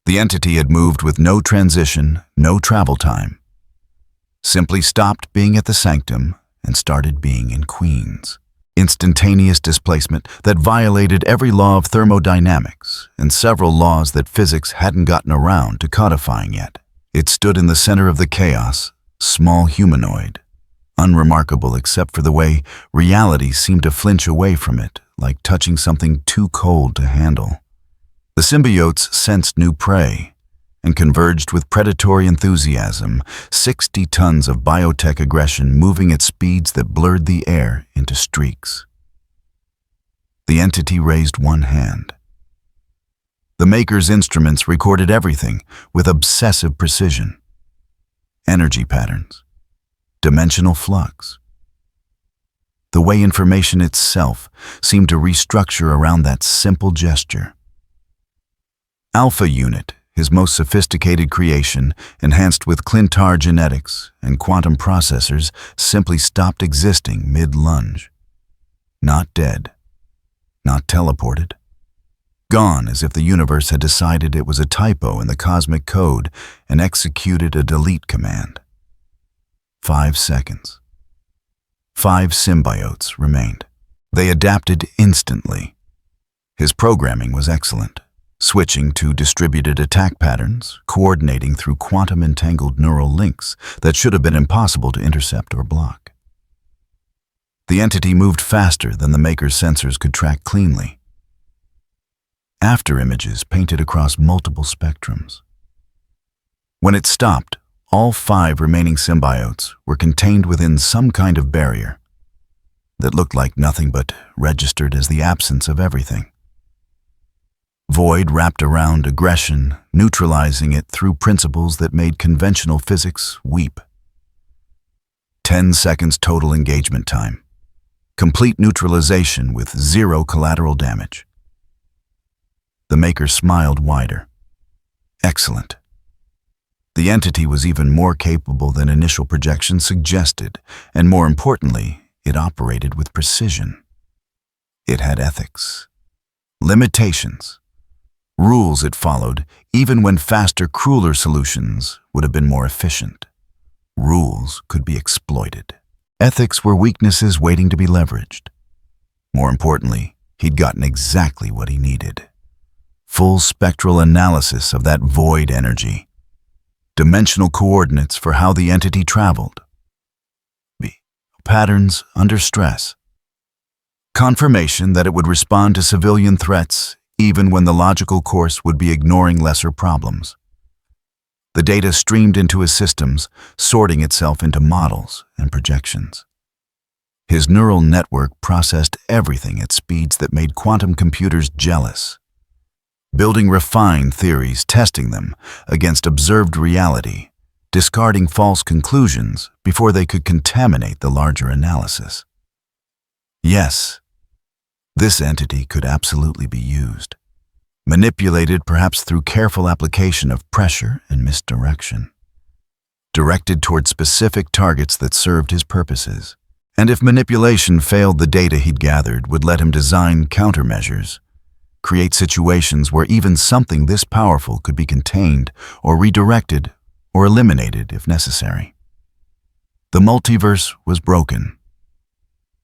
The entity had moved with no transition, no travel time. Simply stopped being at the sanctum and started being in Queens. Instantaneous displacement that violated every law of thermodynamics and several laws that physics hadn't gotten around to codifying yet. It stood in the center of the chaos, small humanoid, unremarkable except for the way reality seemed to flinch away from it, like touching something too cold to handle. The symbiotes sensed new prey and converged with predatory enthusiasm, 60 tons of biotech aggression moving at speeds that blurred the air into streaks. The entity raised one hand. The Maker's instruments recorded everything with obsessive precision. Energy patterns, dimensional flux. The way information itself seemed to restructure around that simple gesture. Alpha Unit, his most sophisticated creation, enhanced with Clintar genetics and quantum processors, simply stopped existing mid-lunge. Not dead. Not teleported. Gone as if the universe had decided it was a typo in the cosmic code and executed a delete command. 5 seconds. 5 symbiotes remained. They adapted instantly. His programming was excellent. Switching to distributed attack patterns, coordinating through quantum-entangled neural links that should have been impossible to intercept or block. The entity moved faster than the Maker's sensors could track cleanly. After images painted across multiple spectrums. When it stopped, all 5 remaining symbiotes were contained within some kind of barrier that looked like nothing but registered as the absence of everything. Void wrapped around aggression, neutralizing it through principles that made conventional physics weep. 10 seconds total engagement time. Complete neutralization with 0 collateral damage. The Maker smiled wider. Excellent. The entity was even more capable than initial projections suggested, and more importantly, it operated with precision. It had ethics, limitations, rules it followed, even when faster, crueler solutions would have been more efficient. Rules could be exploited. Ethics were weaknesses waiting to be leveraged. More importantly, he'd gotten exactly what he needed. Full spectral analysis of that void energy. Dimensional coordinates for how the entity traveled. Patterns under stress. Confirmation that it would respond to civilian threats even when the logical course would be ignoring lesser problems. The data streamed into his systems, sorting itself into models and projections. His neural network processed everything at speeds that made quantum computers jealous, building refined theories, testing them against observed reality, discarding false conclusions before they could contaminate the larger analysis. Yes, this entity could absolutely be used, manipulated perhaps through careful application of pressure and misdirection, directed toward specific targets that served his purposes. And if manipulation failed, the data he'd gathered would let him design countermeasures, create situations where even something this powerful could be contained or redirected or eliminated if necessary. The multiverse was broken.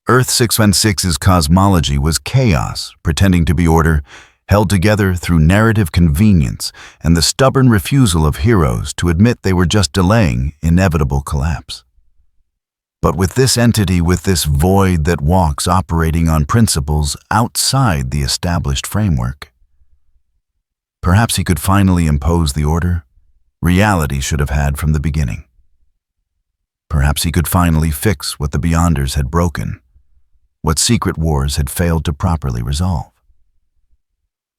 Earth 616's cosmology was chaos, pretending to be order, held together through narrative convenience and the stubborn refusal of heroes to admit they were just delaying inevitable collapse. But with this entity, with this void that walks operating on principles outside the established framework, perhaps he could finally impose the order reality should have had from the beginning. Perhaps he could finally fix what the Beyonders had broken, what secret wars had failed to properly resolve.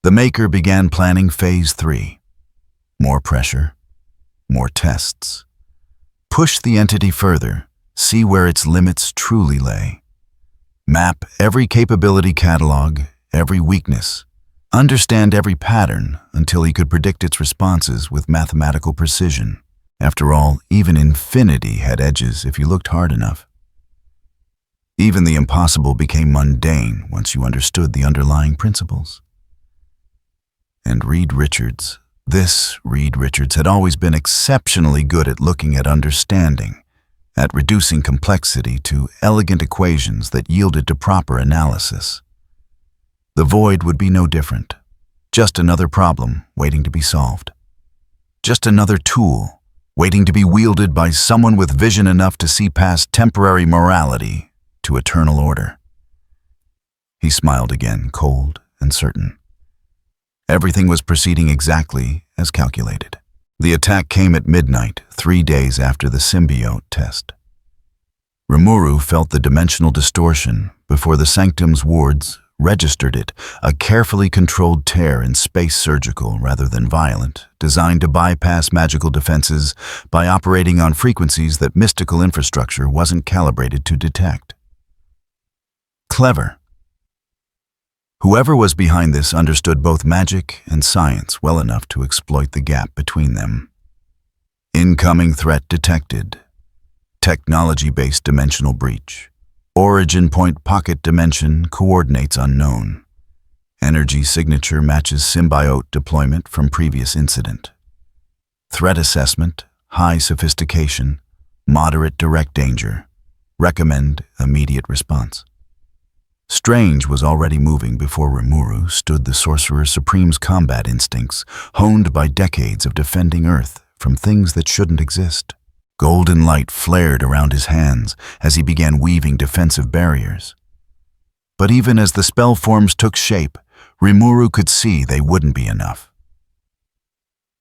The Maker began planning Phase 3. More pressure, more tests. Push the entity further, see where its limits truly lay. Map every capability catalog, every weakness. Understand every pattern until he could predict its responses with mathematical precision. After all, even infinity had edges if you looked hard enough. Even the impossible became mundane once you understood the underlying principles. And Reed Richards, had always been exceptionally good at looking at understanding, at reducing complexity to elegant equations that yielded to proper analysis. The void would be no different. Just another problem waiting to be solved. Just another tool waiting to be wielded by someone with vision enough to see past temporary morality to eternal order. He smiled again, cold and certain. Everything was proceeding exactly as calculated. The attack came at midnight, 3 days after the symbiote test. Rimuru felt the dimensional distortion before the Sanctum's wards registered it, a carefully controlled tear in space, surgical rather than violent, designed to bypass magical defenses by operating on frequencies that mystical infrastructure wasn't calibrated to detect. Clever. Whoever was behind this understood both magic and science well enough to exploit the gap between them. Incoming threat detected. Technology-based dimensional breach. Origin point pocket dimension coordinates unknown. Energy signature matches symbiote deployment from previous incident. Threat assessment, high sophistication, moderate direct danger. Recommend immediate response. Strange was already moving before Rimuru stood the Sorcerer Supreme's combat instincts, honed by decades of defending Earth from things that shouldn't exist. Golden light flared around his hands as he began weaving defensive barriers. But even as the spell forms took shape, Rimuru could see they wouldn't be enough.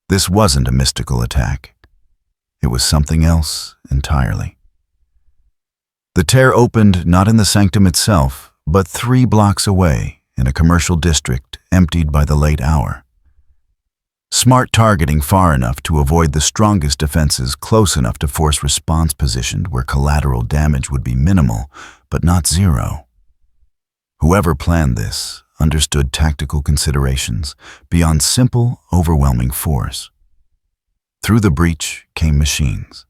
This wasn't a mystical attack. It was something else entirely. The tear opened not in the sanctum itself, but 3 blocks away in a commercial district emptied by the late hour. Smart targeting far enough to avoid the strongest defenses, close enough to force response positioned where collateral damage would be minimal, but not zero. Whoever planned this understood tactical considerations beyond simple, overwhelming force. Through the breach came machines.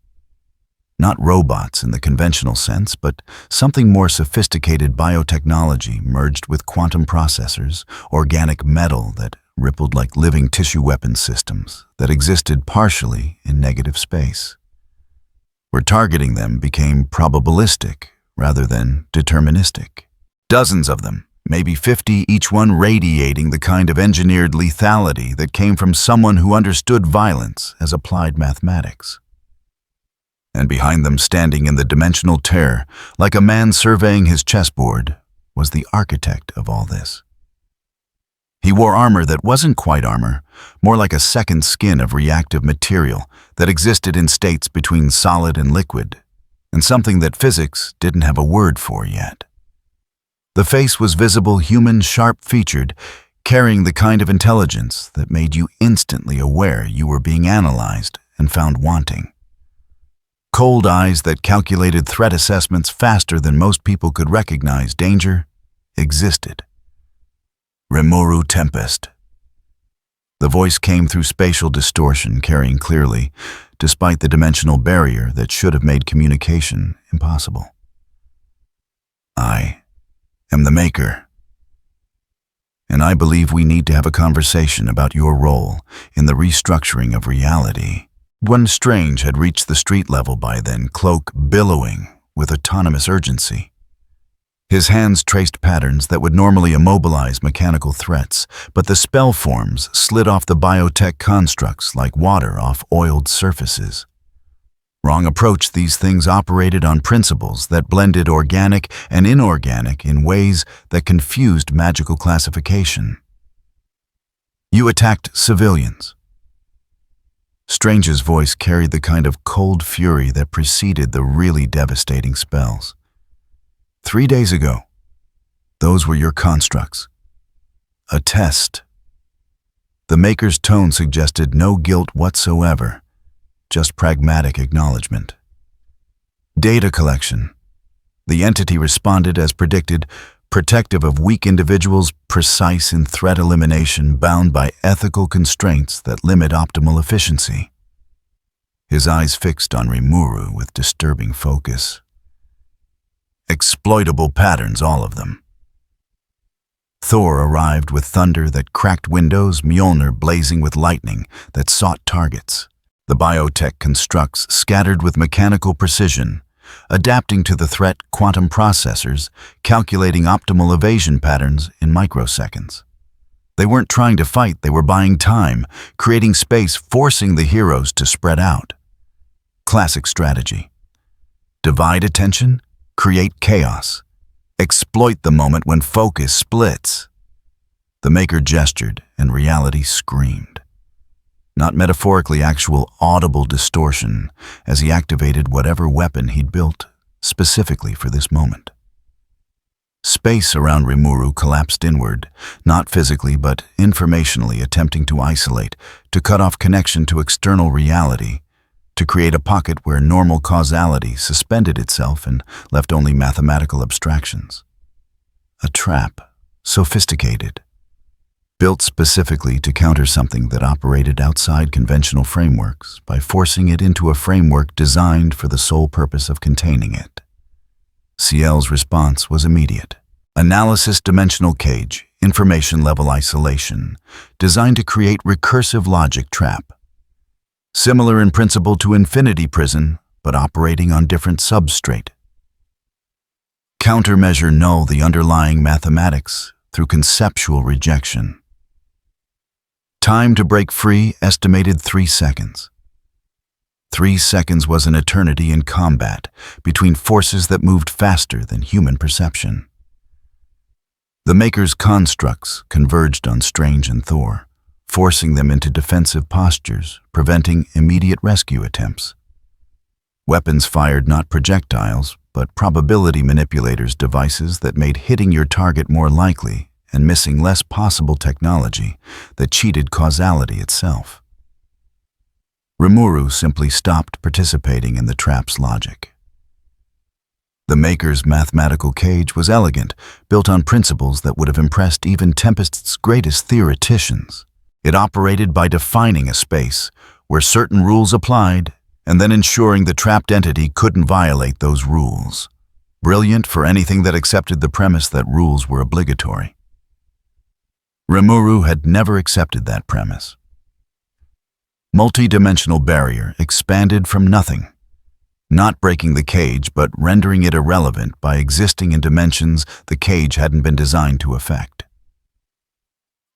Not robots in the conventional sense, but something more sophisticated biotechnology merged with quantum processors, organic metal that rippled like living tissue weapon systems that existed partially in negative space. Where targeting them became probabilistic rather than deterministic. Dozens of them, maybe 50, each one radiating the kind of engineered lethality that came from someone who understood violence as applied mathematics. And behind them, standing in the dimensional tear, like a man surveying his chessboard, was the architect of all this. He wore armor that wasn't quite armor, more like a second skin of reactive material that existed in states between solid and liquid, and something that physics didn't have a word for yet. The face was visible, human, sharp-featured, carrying the kind of intelligence that made you instantly aware you were being analyzed and found wanting. Cold eyes that calculated threat assessments faster than most people could recognize danger existed. Rimuru Tempest. The voice came through spatial distortion, carrying clearly, despite the dimensional barrier that should have made communication impossible. I am the Maker, and I believe we need to have a conversation about your role in the restructuring of reality. One Strange had reached the street level by then, cloak billowing with autonomous urgency. His hands traced patterns that would normally immobilize mechanical threats, but the spell forms slid off the biotech constructs like water off oiled surfaces. Wrong approach, these things operated on principles that blended organic and inorganic in ways that confused magical classification. You attacked civilians. Strange's voice carried the kind of cold fury that preceded the really devastating spells. 3 days ago, those were your constructs. A test. The Maker's tone suggested no guilt whatsoever, just pragmatic acknowledgement. Data collection. The entity responded as predicted, protective of weak individuals, precise in threat elimination, bound by ethical constraints that limit optimal efficiency. His eyes fixed on Rimuru with disturbing focus. Exploitable patterns, all of them. Thor arrived with thunder that cracked windows, Mjolnir blazing with lightning that sought targets. The biotech constructs scattered with mechanical precision, adapting to the threat quantum processors, calculating optimal evasion patterns in microseconds. They weren't trying to fight, they were buying time, creating space, forcing the heroes to spread out. Classic strategy. Divide attention, create chaos. Exploit the moment when focus splits. The Maker gestured, and reality screamed. Not metaphorically, actual audible distortion as he activated whatever weapon he'd built specifically for this moment. Space around Rimuru collapsed inward, not physically but informationally, attempting to isolate, to cut off connection to external reality, to create a pocket where normal causality suspended itself and left only mathematical abstractions. A trap, sophisticated, built specifically to counter something that operated outside conventional frameworks by forcing it into a framework designed for the sole purpose of containing it. Ciel's response was immediate. Analysis dimensional cage, information level isolation, designed to create recursive logic trap. Similar in principle to infinity prison, but operating on different substrate. Countermeasure null the underlying mathematics through conceptual rejection. Time to break free estimated 3 seconds. 3 seconds was an eternity in combat between forces that moved faster than human perception. The Maker's constructs converged on Strange and Thor, forcing them into defensive postures, preventing immediate rescue attempts. Weapons fired not projectiles, but probability manipulators, devices that made hitting your target more likely and missing less possible technology that cheated causality itself. Rimuru simply stopped participating in the trap's logic. The Maker's mathematical cage was elegant, built on principles that would have impressed even Tempest's greatest theoreticians. It operated by defining a space where certain rules applied and then ensuring the trapped entity couldn't violate those rules. Brilliant for anything that accepted the premise that rules were obligatory. Rimuru had never accepted that premise. Multi-dimensional barrier expanded from nothing, not breaking the cage but rendering it irrelevant by existing in dimensions the cage hadn't been designed to affect.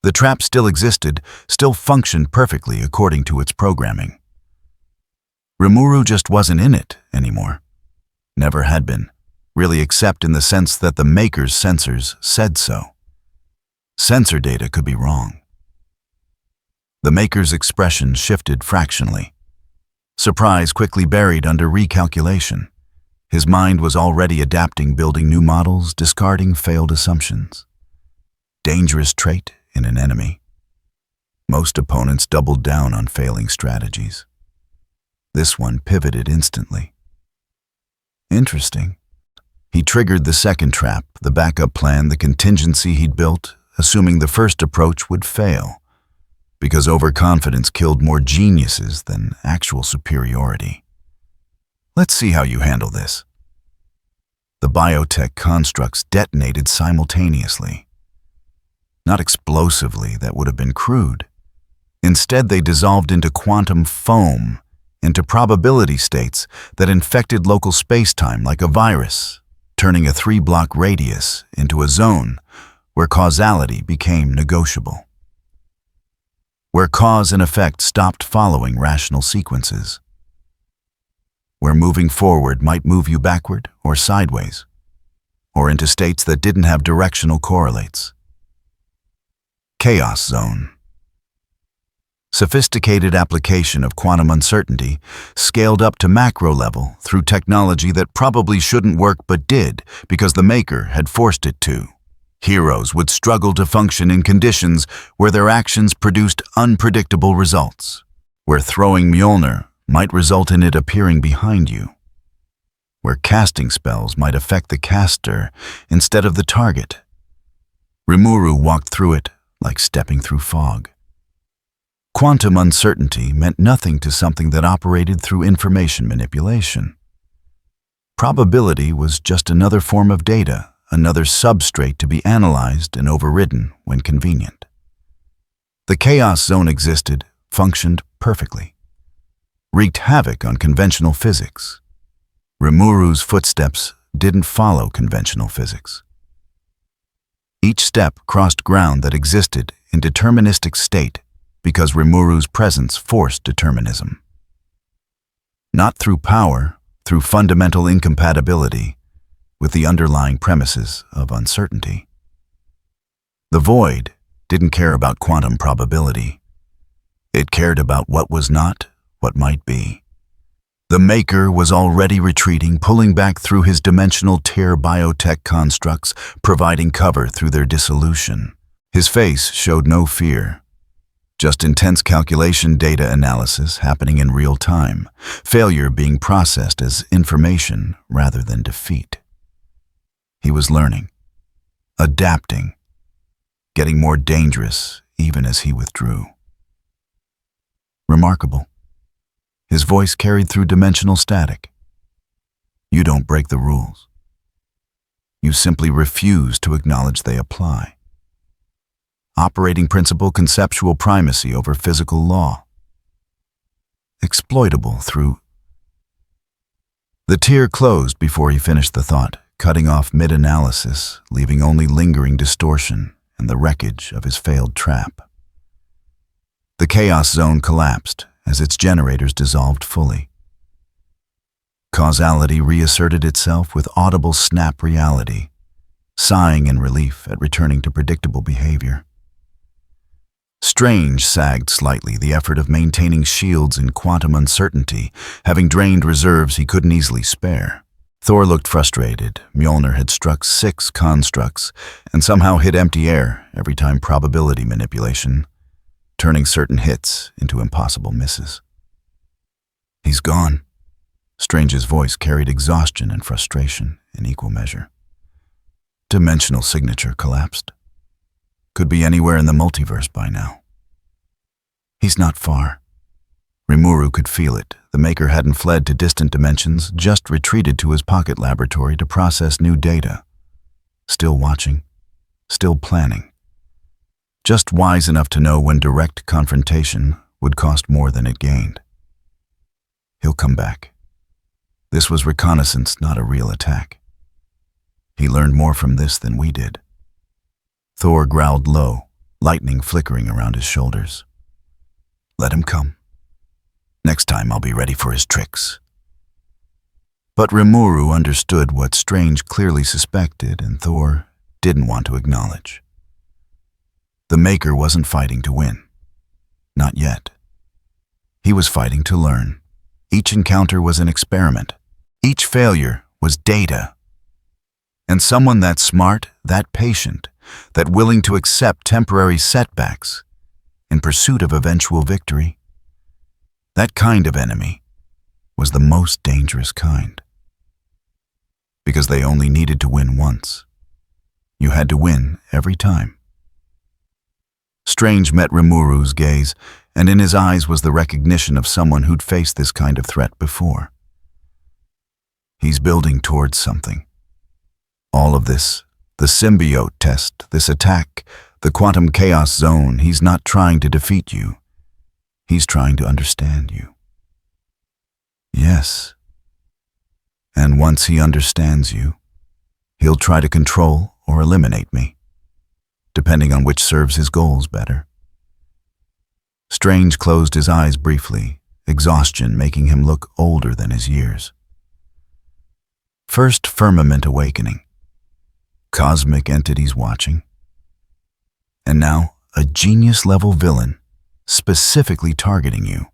The trap still existed, still functioned perfectly according to its programming. Rimuru just wasn't in it anymore. Never had been, really, except in the sense that the Maker's sensors said so. Sensor data could be wrong. The Maker's expression shifted fractionally. Surprise quickly buried under recalculation. His mind was already adapting, building new models, discarding failed assumptions. Dangerous trait in an enemy. Most opponents doubled down on failing strategies. This one pivoted instantly. Interesting. He triggered the second trap, the backup plan, the contingency he'd built, assuming the first approach would fail, because overconfidence killed more geniuses than actual superiority. Let's see how you handle this. The biotech constructs detonated simultaneously. Not explosively, that would have been crude. Instead, they dissolved into quantum foam, into probability states that infected local space-time like a virus, turning a 3-block radius into a zone where causality became negotiable. Where cause and effect stopped following rational sequences. Where moving forward might move you backward or sideways, or into states that didn't have directional correlates. Chaos zone. Sophisticated application of quantum uncertainty scaled up to macro level through technology that probably shouldn't work but did because the maker had forced it to. Heroes would struggle to function in conditions where their actions produced unpredictable results, where throwing Mjolnir might result in it appearing behind you, where casting spells might affect the caster instead of the target. Rimuru walked through it like stepping through fog. Quantum uncertainty meant nothing to something that operated through information manipulation. Probability was just another form of data, another substrate to be analyzed and overridden when convenient. The chaos zone existed, functioned perfectly, wreaked havoc on conventional physics. Rimuru's footsteps didn't follow conventional physics. Each step crossed ground that existed in deterministic state because Rimuru's presence forced determinism. Not through power, through fundamental incompatibility with the underlying premises of uncertainty. The void didn't care about quantum probability. It cared about what was not, what might be. The maker was already retreating, pulling back through his dimensional tier biotech constructs, providing cover through their dissolution. His face showed no fear. Just intense calculation data analysis happening in real time, failure being processed as information rather than defeat. He was learning, adapting, getting more dangerous even as he withdrew. Remarkable. His voice carried through dimensional static. You don't break the rules. You simply refuse to acknowledge they apply. Operating principle, conceptual primacy over physical law. Exploitable through... The tier closed before he finished the thought, cutting off mid-analysis, leaving only lingering distortion and the wreckage of his failed trap. The chaos zone collapsed as its generators dissolved fully. Causality reasserted itself with audible snap reality, sighing in relief at returning to predictable behavior. Strange sagged slightly, the effort of maintaining shields in quantum uncertainty, having drained reserves he couldn't easily spare. Thor looked frustrated. Mjolnir had struck 6 constructs and somehow hit empty air every time probability manipulation, turning certain hits into impossible misses. He's gone. Strange's voice carried exhaustion and frustration in equal measure. Dimensional signature collapsed. Could be anywhere in the multiverse by now. He's not far. Rimuru could feel it. The maker hadn't fled to distant dimensions, just retreated to his pocket laboratory to process new data. Still watching, still planning. Just wise enough to know when direct confrontation would cost more than it gained. He'll come back. This was reconnaissance, not a real attack. He learned more from this than we did. Thor growled low, lightning flickering around his shoulders. Let him come. Next time I'll be ready for his tricks. But Rimuru understood what Strange clearly suspected and Thor didn't want to acknowledge. The Maker wasn't fighting to win. Not yet. He was fighting to learn. Each encounter was an experiment. Each failure was data. And someone that smart, that patient, that willing to accept temporary setbacks in pursuit of eventual victory. That kind of enemy was the most dangerous kind. Because they only needed to win once. You had to win every time. Strange met Rimuru's gaze, and in his eyes was the recognition of someone who'd faced this kind of threat before. He's building towards something. All of this, the symbiote test, this attack, the quantum chaos zone, he's not trying to defeat you. He's trying to understand you. Yes. And once he understands you, he'll try to control or eliminate me, depending on which serves his goals better. Strange closed his eyes briefly, exhaustion making him look older than his years. First firmament awakening, cosmic entities watching, and now a genius-level villain specifically targeting you.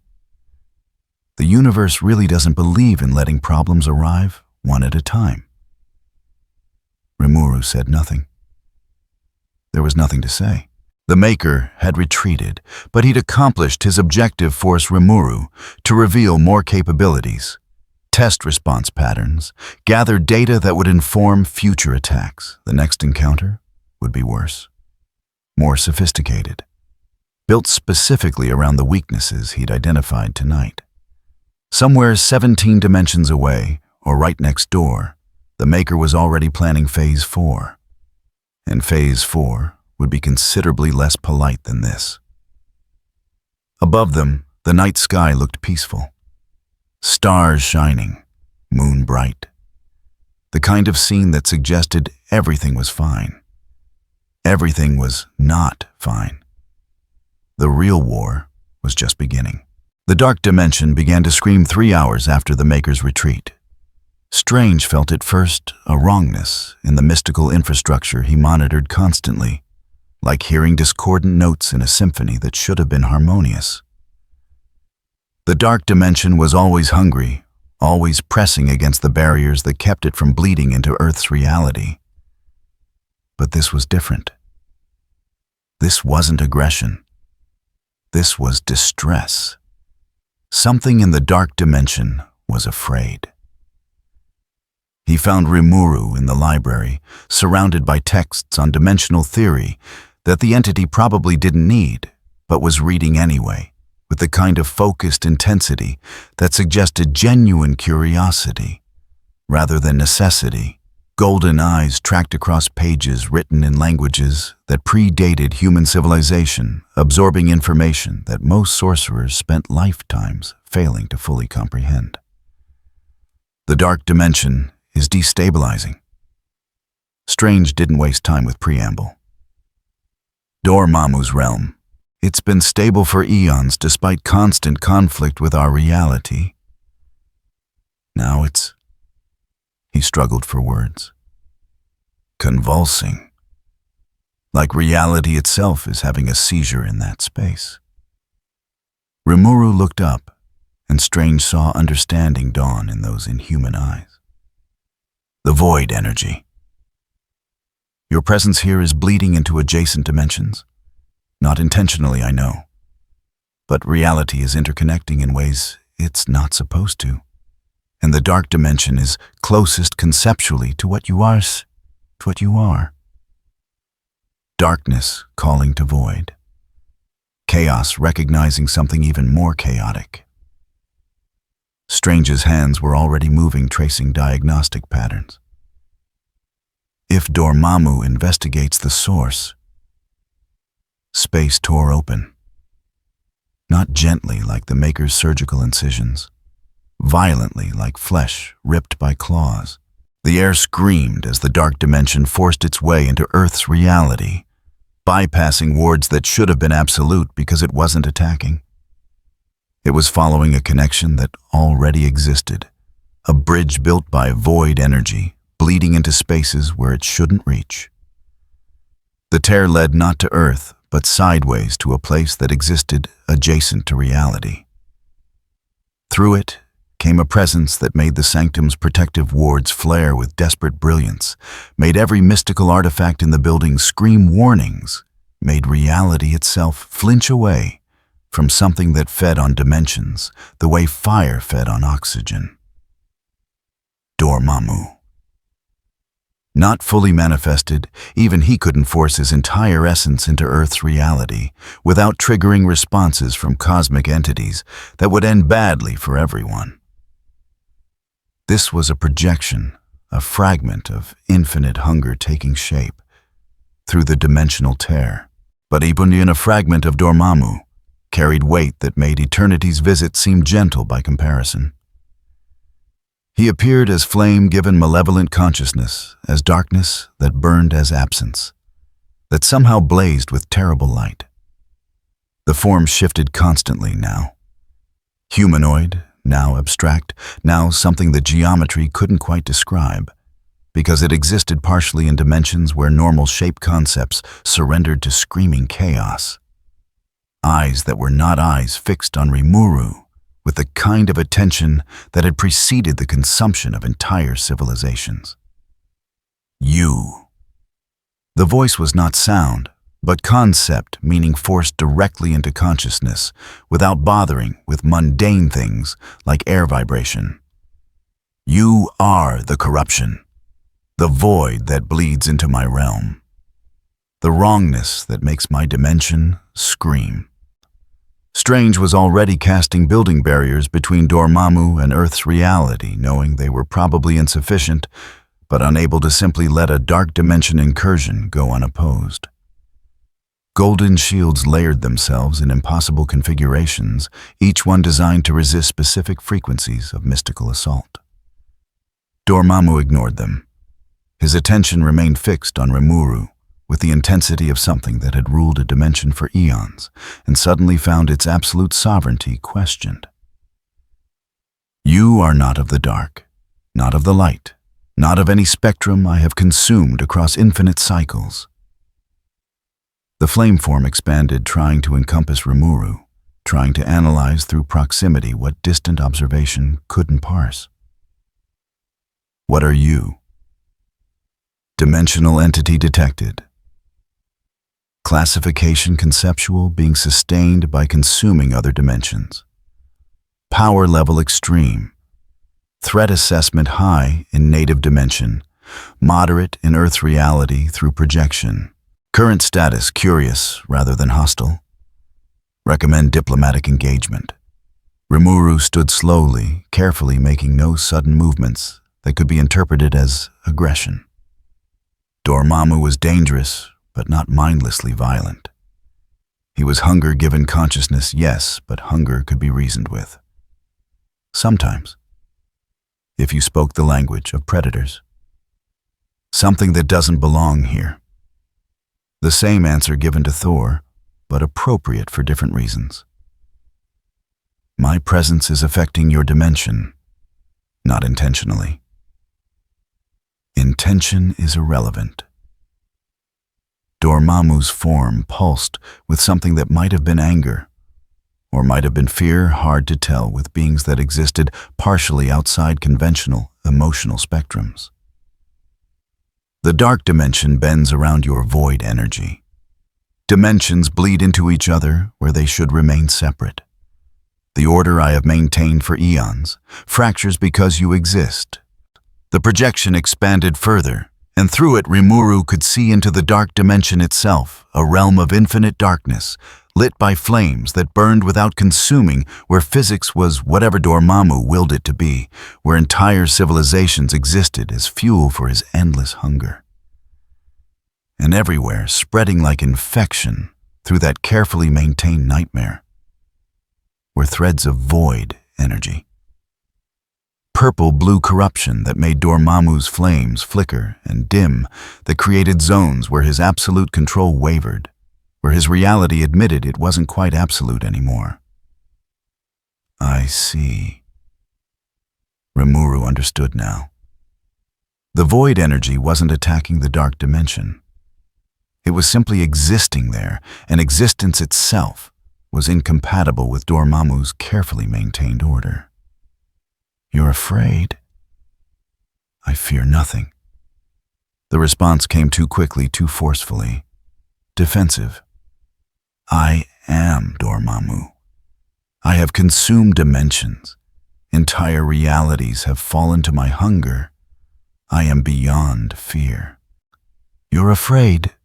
The universe really doesn't believe in letting problems arrive one at a time. Rimuru said nothing. There was nothing to say. The Maker had retreated, but he'd accomplished his objective, force Rimuru to reveal more capabilities, test response patterns, gather data that would inform future attacks. The next encounter would be worse, more sophisticated, built specifically around the weaknesses he'd identified tonight. Somewhere 17 dimensions away, or right next door, the Maker was already planning Phase 4. And Phase 4 would be considerably less polite than this. Above them, the night sky looked peaceful. Stars shining, moon bright. The kind of scene that suggested everything was fine. Everything was not fine. The real war was just beginning. The dark dimension began to scream 3 hours after the Maker's retreat. Strange felt at first a wrongness in the mystical infrastructure he monitored constantly, like hearing discordant notes in a symphony that should have been harmonious. The dark dimension was always hungry, always pressing against the barriers that kept it from bleeding into Earth's reality. But this was different. This wasn't aggression. This was distress. Something in the dark dimension was afraid. He found Rimuru in the library, surrounded by texts on dimensional theory that the entity probably didn't need, but was reading anyway, with the kind of focused intensity that suggested genuine curiosity, rather than necessity. Golden eyes tracked across pages written in languages that predated human civilization, absorbing information that most sorcerers spent lifetimes failing to fully comprehend. The dark dimension is destabilizing. Strange didn't waste time with preamble. Dormammu's realm. It's been stable for eons despite constant conflict with our reality. Now it's... He struggled for words. Convulsing. Like reality itself is having a seizure in that space. Rimuru looked up, and Strange saw understanding dawn in those inhuman eyes. The void energy. Your presence here is bleeding into adjacent dimensions. Not intentionally, I know. But reality is interconnecting in ways it's not supposed to. And the dark dimension is closest conceptually to what you are, Darkness calling to void. Chaos recognizing something even more chaotic. Strange's hands were already moving, tracing diagnostic patterns. If Dormammu investigates the source, space tore open. Not gently like the Maker's surgical incisions, violently like flesh ripped by claws. The air screamed as the dark dimension forced its way into Earth's reality, bypassing wards that should have been absolute because it wasn't attacking. It was following a connection that already existed, a bridge built by void energy, bleeding into spaces where it shouldn't reach. The tear led not to Earth, but sideways to a place that existed adjacent to reality. Through it, came a presence that made the sanctum's protective wards flare with desperate brilliance, made every mystical artifact in the building scream warnings, made reality itself flinch away from something that fed on dimensions the way fire fed on oxygen. Dormammu. Not fully manifested, even he couldn't force his entire essence into Earth's reality without triggering responses from cosmic entities that would end badly for everyone. This was a projection, a fragment of infinite hunger taking shape through the dimensional tear. But even a fragment of Dormammu carried weight that made eternity's visit seem gentle by comparison. He appeared as flame given malevolent consciousness, as darkness that burned as absence, that somehow blazed with terrible light. The form shifted constantly now. Humanoid, now abstract, now something that geometry couldn't quite describe, because it existed partially in dimensions where normal shape concepts surrendered to screaming chaos. Eyes that were not eyes fixed on Rimuru, with the kind of attention that had preceded the consumption of entire civilizations. You. The voice was not sound, but concept, meaning forced directly into consciousness, without bothering with mundane things like air vibration. You are the corruption, the void that bleeds into my realm, the wrongness that makes my dimension scream. Strange was already casting building barriers between Dormammu and Earth's reality, knowing they were probably insufficient, but unable to simply let a dark dimension incursion go unopposed. Golden shields layered themselves in impossible configurations, each one designed to resist specific frequencies of mystical assault. Dormammu ignored them. His attention remained fixed on Rimuru, with the intensity of something that had ruled a dimension for eons and suddenly found its absolute sovereignty questioned. You are not of the dark, not of the light, not of any spectrum I have consumed across infinite cycles. The flame form expanded, trying to encompass Rimuru, trying to analyze through proximity what distant observation couldn't parse. What are you? Dimensional entity detected. Classification conceptual, being sustained by consuming other dimensions. Power level extreme. Threat assessment high in native dimension. Moderate in Earth reality through projection. Current status curious rather than hostile. Recommend diplomatic engagement. Rimuru stood slowly, carefully making no sudden movements that could be interpreted as aggression. Dormammu was dangerous, but not mindlessly violent. He was hunger given consciousness, yes, but hunger could be reasoned with. Sometimes, if you spoke the language of predators. Something that doesn't belong here. The same answer given to Thor, but appropriate for different reasons. My presence is affecting your dimension, not intentionally. Intention is irrelevant. Dormammu's form pulsed with something that might have been anger, or might have been fear, hard to tell with beings that existed partially outside conventional emotional spectrums. The dark dimension bends around your void energy. Dimensions bleed into each other where they should remain separate. The order I have maintained for eons fractures because you exist. The projection expanded further, and through it Rimuru could see into the dark dimension itself, a realm of infinite darkness, lit by flames that burned without consuming, where physics was whatever Dormammu willed it to be, where entire civilizations existed as fuel for his endless hunger. And everywhere, spreading like infection through that carefully maintained nightmare, were threads of void energy. Purple-blue corruption that made Dormammu's flames flicker and dim, that created zones where his absolute control wavered, where his reality admitted it wasn't quite absolute anymore. I see. Rimuru understood now. The void energy wasn't attacking the dark dimension. It was simply existing there, and existence itself was incompatible with Dormammu's carefully maintained order. You're afraid? I fear nothing. The response came too quickly, too forcefully. Defensive. I am Dormammu. I have consumed dimensions. Entire realities have fallen to my hunger. I am beyond fear. You're afraid,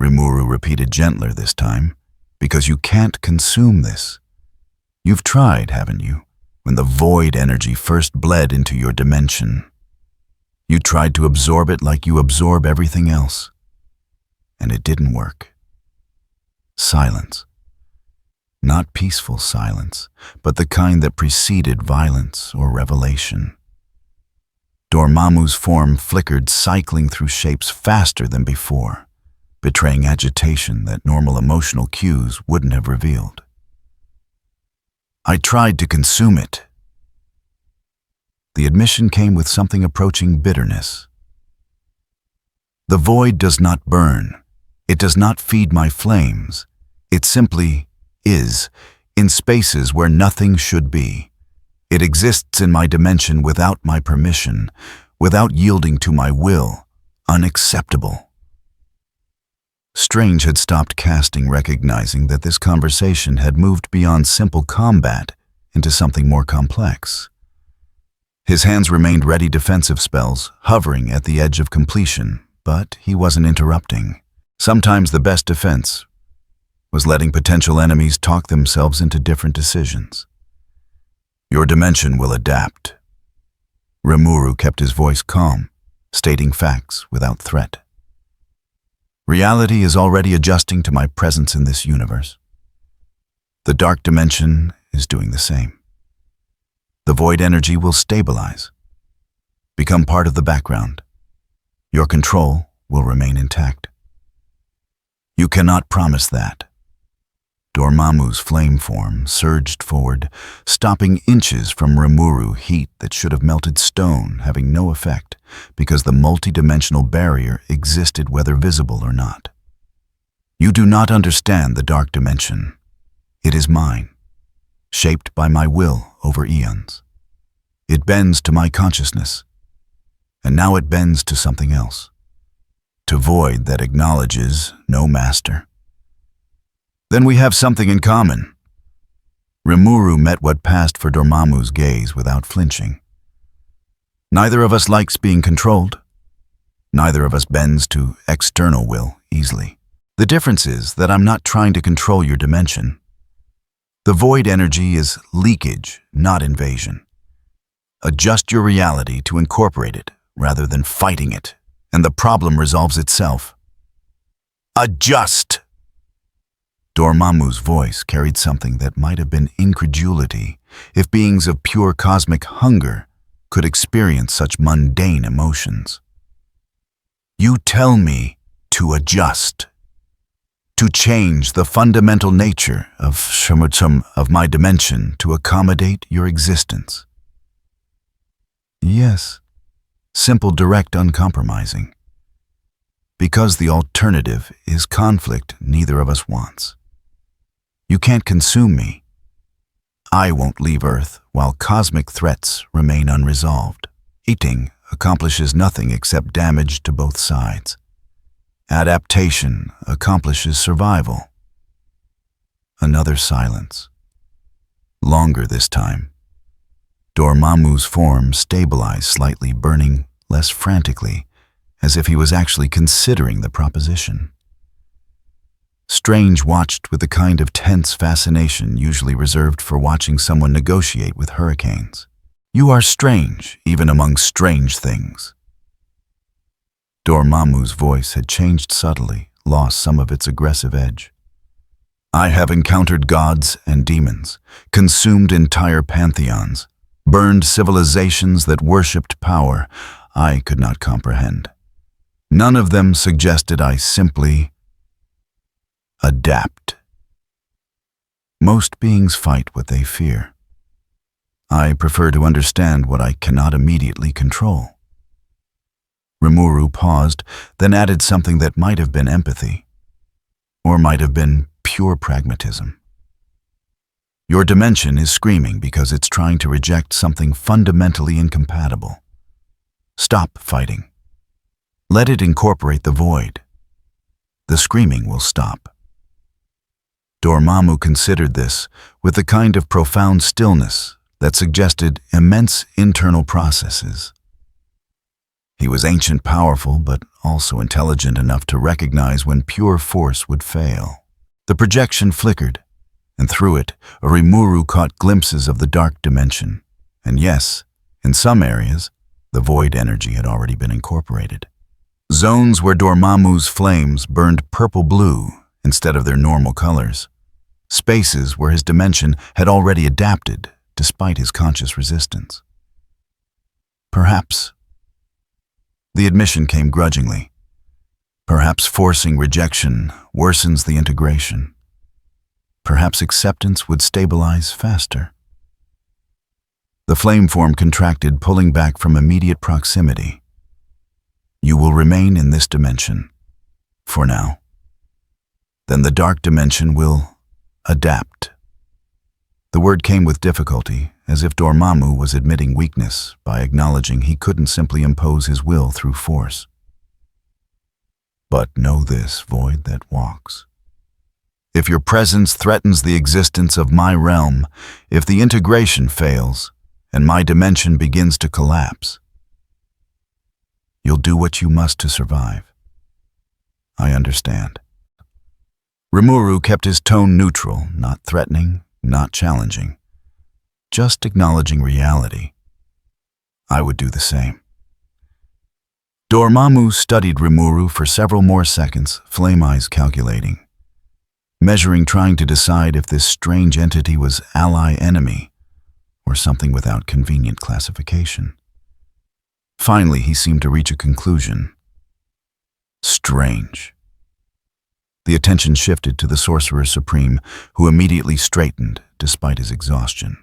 Rimuru repeated gentler this time, because you can't consume this. You've tried, haven't you, when the void energy first bled into your dimension. You tried to absorb it like you absorb everything else. And it didn't work. Silence. Not peaceful silence, but the kind that preceded violence or revelation. Dormammu's form flickered, cycling through shapes faster than before, betraying agitation that normal emotional cues wouldn't have revealed. I tried to consume it. The admission came with something approaching bitterness. The void does not burn. It does not feed my flames. It simply is, in spaces where nothing should be. It exists in my dimension without my permission, without yielding to my will. Unacceptable. Strange had stopped casting, recognizing that this conversation had moved beyond simple combat into something more complex. His hands remained ready, defensive spells, hovering at the edge of completion, but he wasn't interrupting. Sometimes the best defense was letting potential enemies talk themselves into different decisions. Your dimension will adapt. Rimuru kept his voice calm, stating facts without threat. Reality is already adjusting to my presence in this universe. The dark dimension is doing the same. The void energy will stabilize, become part of the background. Your control will remain intact. You cannot promise that. Dormammu's flame form surged forward, stopping inches from Rimuru, heat that should have melted stone, having no effect, because the multi-dimensional barrier existed whether visible or not. You do not understand the dark dimension. It is mine, shaped by my will over eons. It bends to my consciousness, and now it bends to something else, to void that acknowledges no master. Then we have something in common. Rimuru met what passed for Dormammu's gaze without flinching. Neither of us likes being controlled. Neither of us bends to external will easily. The difference is that I'm not trying to control your dimension. The void energy is leakage, not invasion. Adjust your reality to incorporate it rather than fighting it, and the problem resolves itself. Adjust! Dormammu's voice carried something that might have been incredulity if beings of pure cosmic hunger could experience such mundane emotions. You tell me to adjust, to change the fundamental nature of my dimension to accommodate your existence. Yes, simple, direct, uncompromising. Because the alternative is conflict neither of us wants. You can't consume me. I won't leave Earth while cosmic threats remain unresolved. Eating accomplishes nothing except damage to both sides. Adaptation accomplishes survival. Another silence. Longer this time. Dormammu's form stabilized slightly, burning less frantically, as if he was actually considering the proposition. Strange watched with the kind of tense fascination usually reserved for watching someone negotiate with hurricanes. You are strange, even among strange things. Dormammu's voice had changed subtly, lost some of its aggressive edge. I have encountered gods and demons, consumed entire pantheons, burned civilizations that worshipped power I could not comprehend. None of them suggested I simply adapt. Most beings fight what they fear. I prefer to understand what I cannot immediately control. Rimuru paused, then added something that might have been empathy, or might have been pure pragmatism. Your dimension is screaming because it's trying to reject something fundamentally incompatible. Stop fighting. Let it incorporate the void. The screaming will stop. Dormammu considered this with the kind of profound stillness that suggested immense internal processes. He was ancient powerful, but also intelligent enough to recognize when pure force would fail. The projection flickered, and through it, a Rimuru caught glimpses of the dark dimension. And yes, in some areas, the void energy had already been incorporated. Zones where Dormammu's flames burned purple-blue instead of their normal colors. Spaces where his dimension had already adapted despite his conscious resistance. Perhaps. The admission came grudgingly. Perhaps forcing rejection worsens the integration. Perhaps acceptance would stabilize faster. The flame form contracted, pulling back from immediate proximity. You will remain in this dimension, for now. Then the dark dimension will adapt. The word came with difficulty, as if Dormammu was admitting weakness by acknowledging he couldn't simply impose his will through force. But know this, void that walks. If your presence threatens the existence of my realm, if the integration fails, and my dimension begins to collapse, you'll do what you must to survive. I understand. Rimuru kept his tone neutral, not threatening, not challenging, just acknowledging reality. I would do the same. Dormammu studied Rimuru for several more seconds, flame eyes calculating, measuring, trying to decide if this strange entity was ally-enemy or something without convenient classification. Finally, he seemed to reach a conclusion. Strange. The attention shifted to the Sorcerer Supreme, who immediately straightened despite his exhaustion.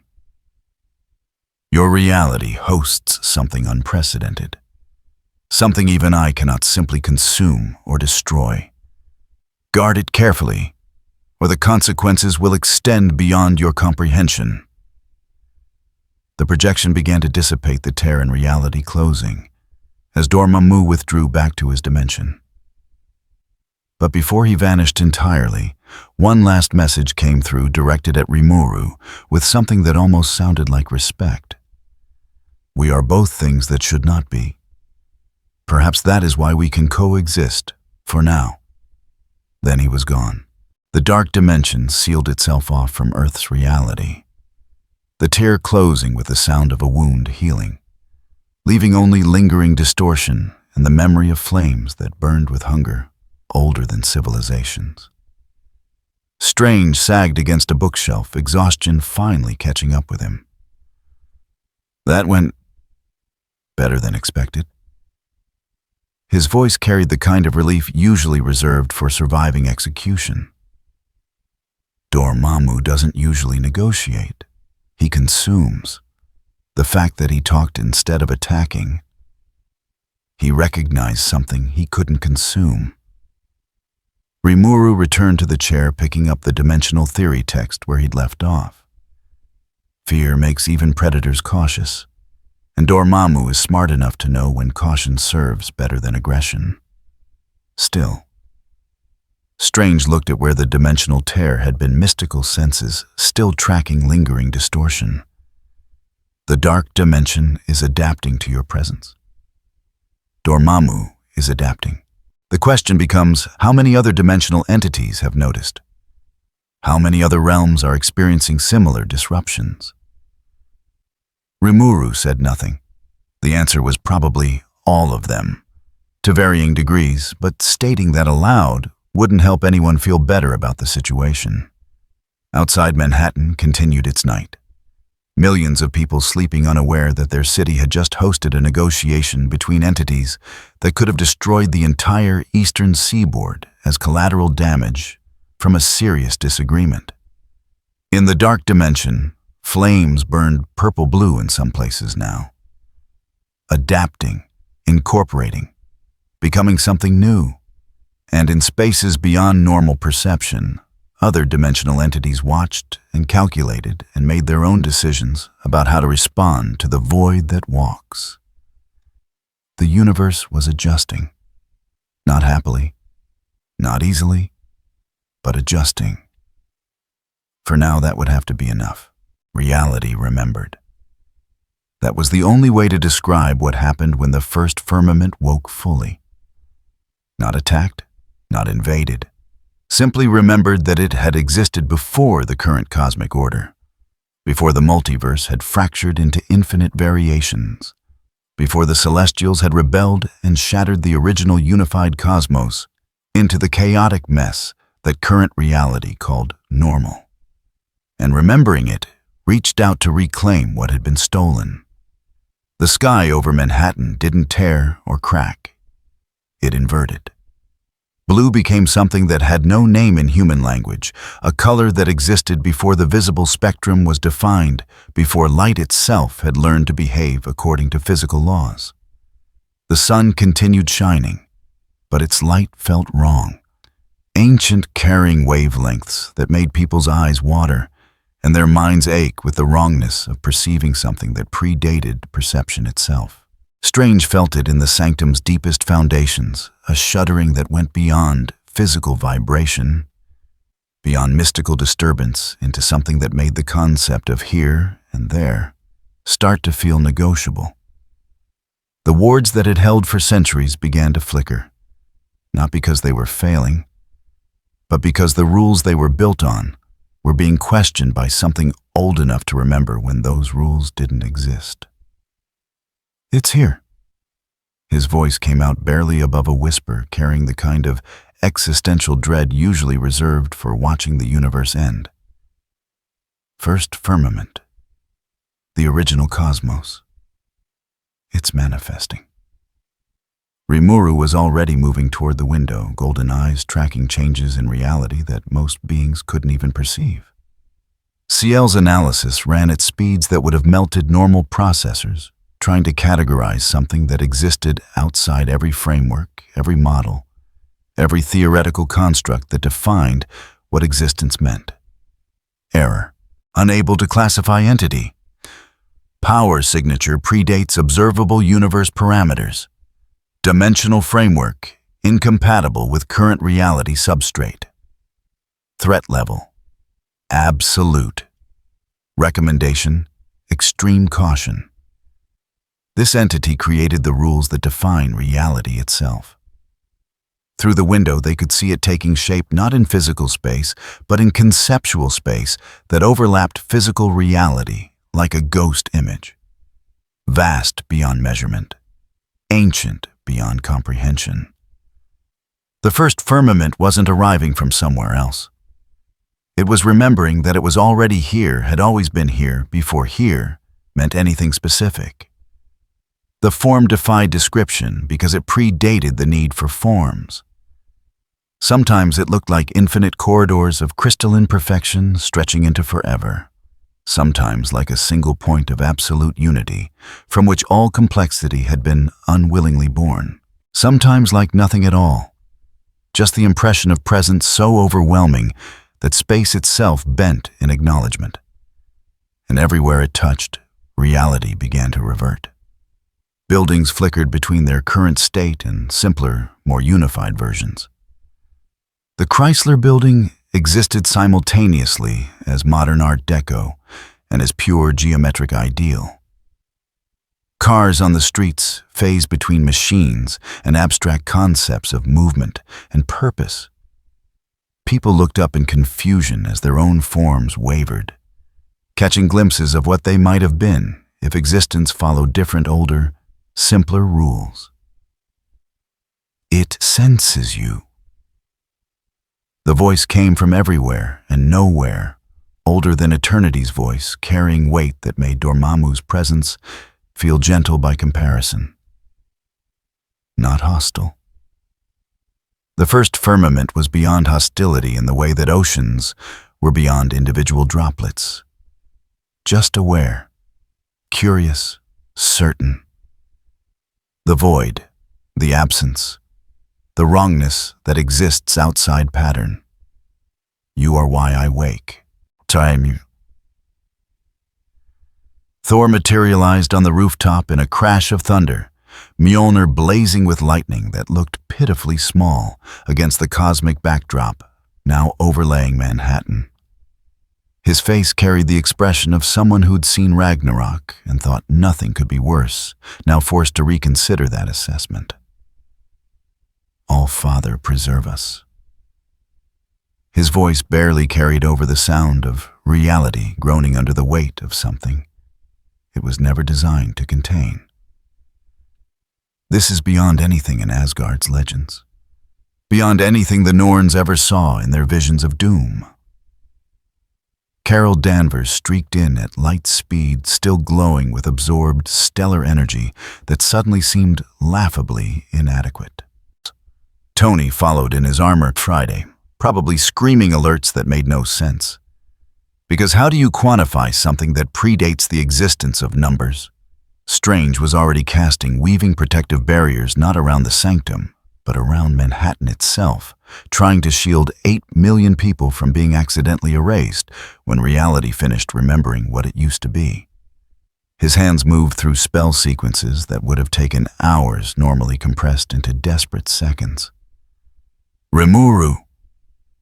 Your reality hosts something unprecedented. Something even I cannot simply consume or destroy. Guard it carefully, or the consequences will extend beyond your comprehension. The projection began to dissipate, the tear in reality closing, as Dormammu withdrew back to his dimension. But before he vanished entirely, one last message came through, directed at Rimuru, with something that almost sounded like respect. We are both things that should not be. Perhaps that is why we can coexist, for now. Then he was gone. The dark dimension sealed itself off from Earth's reality, the tear closing with the sound of a wound healing, leaving only lingering distortion and the memory of flames that burned with hunger, older than civilizations. Strange sagged against a bookshelf, exhaustion finally catching up with him. That went better than expected. His voice carried the kind of relief usually reserved for surviving execution. Dormammu doesn't usually negotiate. He consumes. The fact that he talked instead of attacking, he recognized something he couldn't consume. Rimuru returned to the chair, picking up the dimensional theory text where he'd left off. Fear makes even predators cautious, and Dormammu is smart enough to know when caution serves better than aggression. Still, Strange looked at where the dimensional tear had been, mystical senses still tracking lingering distortion. The dark dimension is adapting to your presence. Dormammu is adapting. The question becomes, how many other dimensional entities have noticed? How many other realms are experiencing similar disruptions? Rimuru said nothing. The answer was probably all of them, to varying degrees, but stating that aloud wouldn't help anyone feel better about the situation. Outside Manhattan continued its night. Millions of people sleeping unaware that their city had just hosted a negotiation between entities that could have destroyed the entire eastern seaboard as collateral damage from a serious disagreement. In the dark dimension, flames burned purple-blue in some places now. Adapting, incorporating, becoming something new. And in spaces beyond normal perception, Other dimensional entities watched and calculated and made their own decisions about how to respond to the void that walks. The universe was adjusting. Not happily, not easily, but adjusting. For now, that would have to be enough. Reality remembered. That was the only way to describe what happened when the first firmament woke fully. Not attacked, not invaded. Simply remembered that it had existed before the current cosmic order, before the multiverse had fractured into infinite variations, before the Celestials had rebelled and shattered the original unified cosmos into the chaotic mess that current reality called normal. And remembering it, reached out to reclaim what had been stolen. The sky over Manhattan didn't tear or crack. It inverted. Blue became something that had no name in human language, a color that existed before the visible spectrum was defined, before light itself had learned to behave according to physical laws. The sun continued shining, but its light felt wrong. Ancient carrying wavelengths that made people's eyes water and their minds ache with the wrongness of perceiving something that predated perception itself. Strange felt it in the sanctum's deepest foundations, a shuddering that went beyond physical vibration, beyond mystical disturbance into something that made the concept of here and there start to feel negotiable. The wards that had held for centuries began to flicker, not because they were failing, but because the rules they were built on were being questioned by something old enough to remember when those rules didn't exist. "It's here." His voice came out barely above a whisper, carrying the kind of existential dread usually reserved for watching the universe end. First firmament. The original cosmos. It's manifesting. Rimuru was already moving toward the window, golden eyes tracking changes in reality that most beings couldn't even perceive. Ciel's analysis ran at speeds that would have melted normal processors, trying to categorize something that existed outside every framework, every model, every theoretical construct that defined what existence meant. Error. Unable to classify entity. Power signature predates observable universe parameters. Dimensional framework, incompatible with current reality substrate. Threat level, absolute. Recommendation, extreme caution. This entity created the rules that define reality itself. Through the window, they could see it taking shape not in physical space, but in conceptual space that overlapped physical reality like a ghost image. Vast beyond measurement, ancient beyond comprehension. The first firmament wasn't arriving from somewhere else. It was remembering that it was already here, had always been here, before here meant anything specific. The form defied description because it predated the need for forms. Sometimes it looked like infinite corridors of crystalline perfection stretching into forever. Sometimes like a single point of absolute unity, from which all complexity had been unwillingly born. Sometimes like nothing at all, just the impression of presence so overwhelming that space itself bent in acknowledgement. And everywhere it touched, reality began to revert. Buildings flickered between their current state and simpler, more unified versions. The Chrysler Building existed simultaneously as modern Art Deco and as pure geometric ideal. Cars on the streets phased between machines and abstract concepts of movement and purpose. People looked up in confusion as their own forms wavered, catching glimpses of what they might have been if existence followed different, older, simpler rules. It senses you. The voice came from everywhere and nowhere, older than eternity's voice, carrying weight that made Dormammu's presence feel gentle by comparison. Not hostile. The first firmament was beyond hostility in the way that oceans were beyond individual droplets. Just aware, curious, certain. The void, the absence, the wrongness that exists outside pattern. You are why I wake. Time. Thor materialized on the rooftop in a crash of thunder, Mjolnir blazing with lightning that looked pitifully small against the cosmic backdrop, now overlaying Manhattan. His face carried the expression of someone who'd seen Ragnarok and thought nothing could be worse, now forced to reconsider that assessment. All-Father, preserve us. His voice barely carried over the sound of reality groaning under the weight of something it was never designed to contain. This is beyond anything in Asgard's legends, beyond anything the Norns ever saw in their visions of doom. Carol Danvers streaked in at light speed, still glowing with absorbed, stellar energy that suddenly seemed laughably inadequate. Tony followed in his armor Friday, probably screaming alerts that made no sense. Because how do you quantify something that predates the existence of numbers? Strange was already casting weaving protective barriers not around the sanctum, but around Manhattan itself, trying to shield 8 million people from being accidentally erased when reality finished remembering what it used to be. His hands moved through spell sequences that would have taken hours normally compressed into desperate seconds. Rimuru!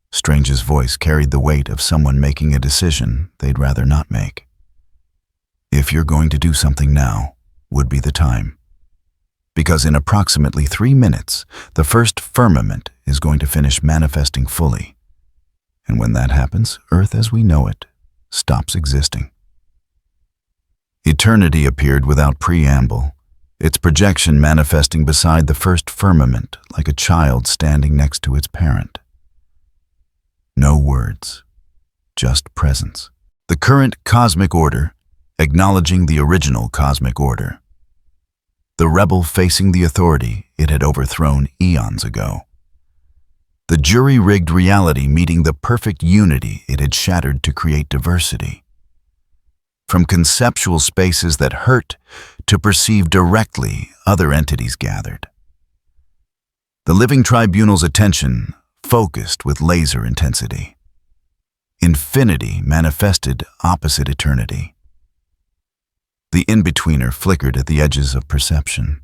Strange's voice carried the weight of someone making a decision they'd rather not make. If you're going to do something now, would be the time. Because in approximately 3 minutes, the first firmament is going to finish manifesting fully. And when that happens, Earth as we know it stops existing. Eternity appeared without preamble, its projection manifesting beside the first firmament like a child standing next to its parent. No words, just presence. The current cosmic order, acknowledging the original cosmic order. The rebel facing the authority it had overthrown eons ago. The jury-rigged reality meeting the perfect unity it had shattered to create diversity. From conceptual spaces that hurt to perceive directly other entities gathered. The living tribunal's attention focused with laser intensity. Infinity manifested opposite eternity. The in-betweener flickered at the edges of perception.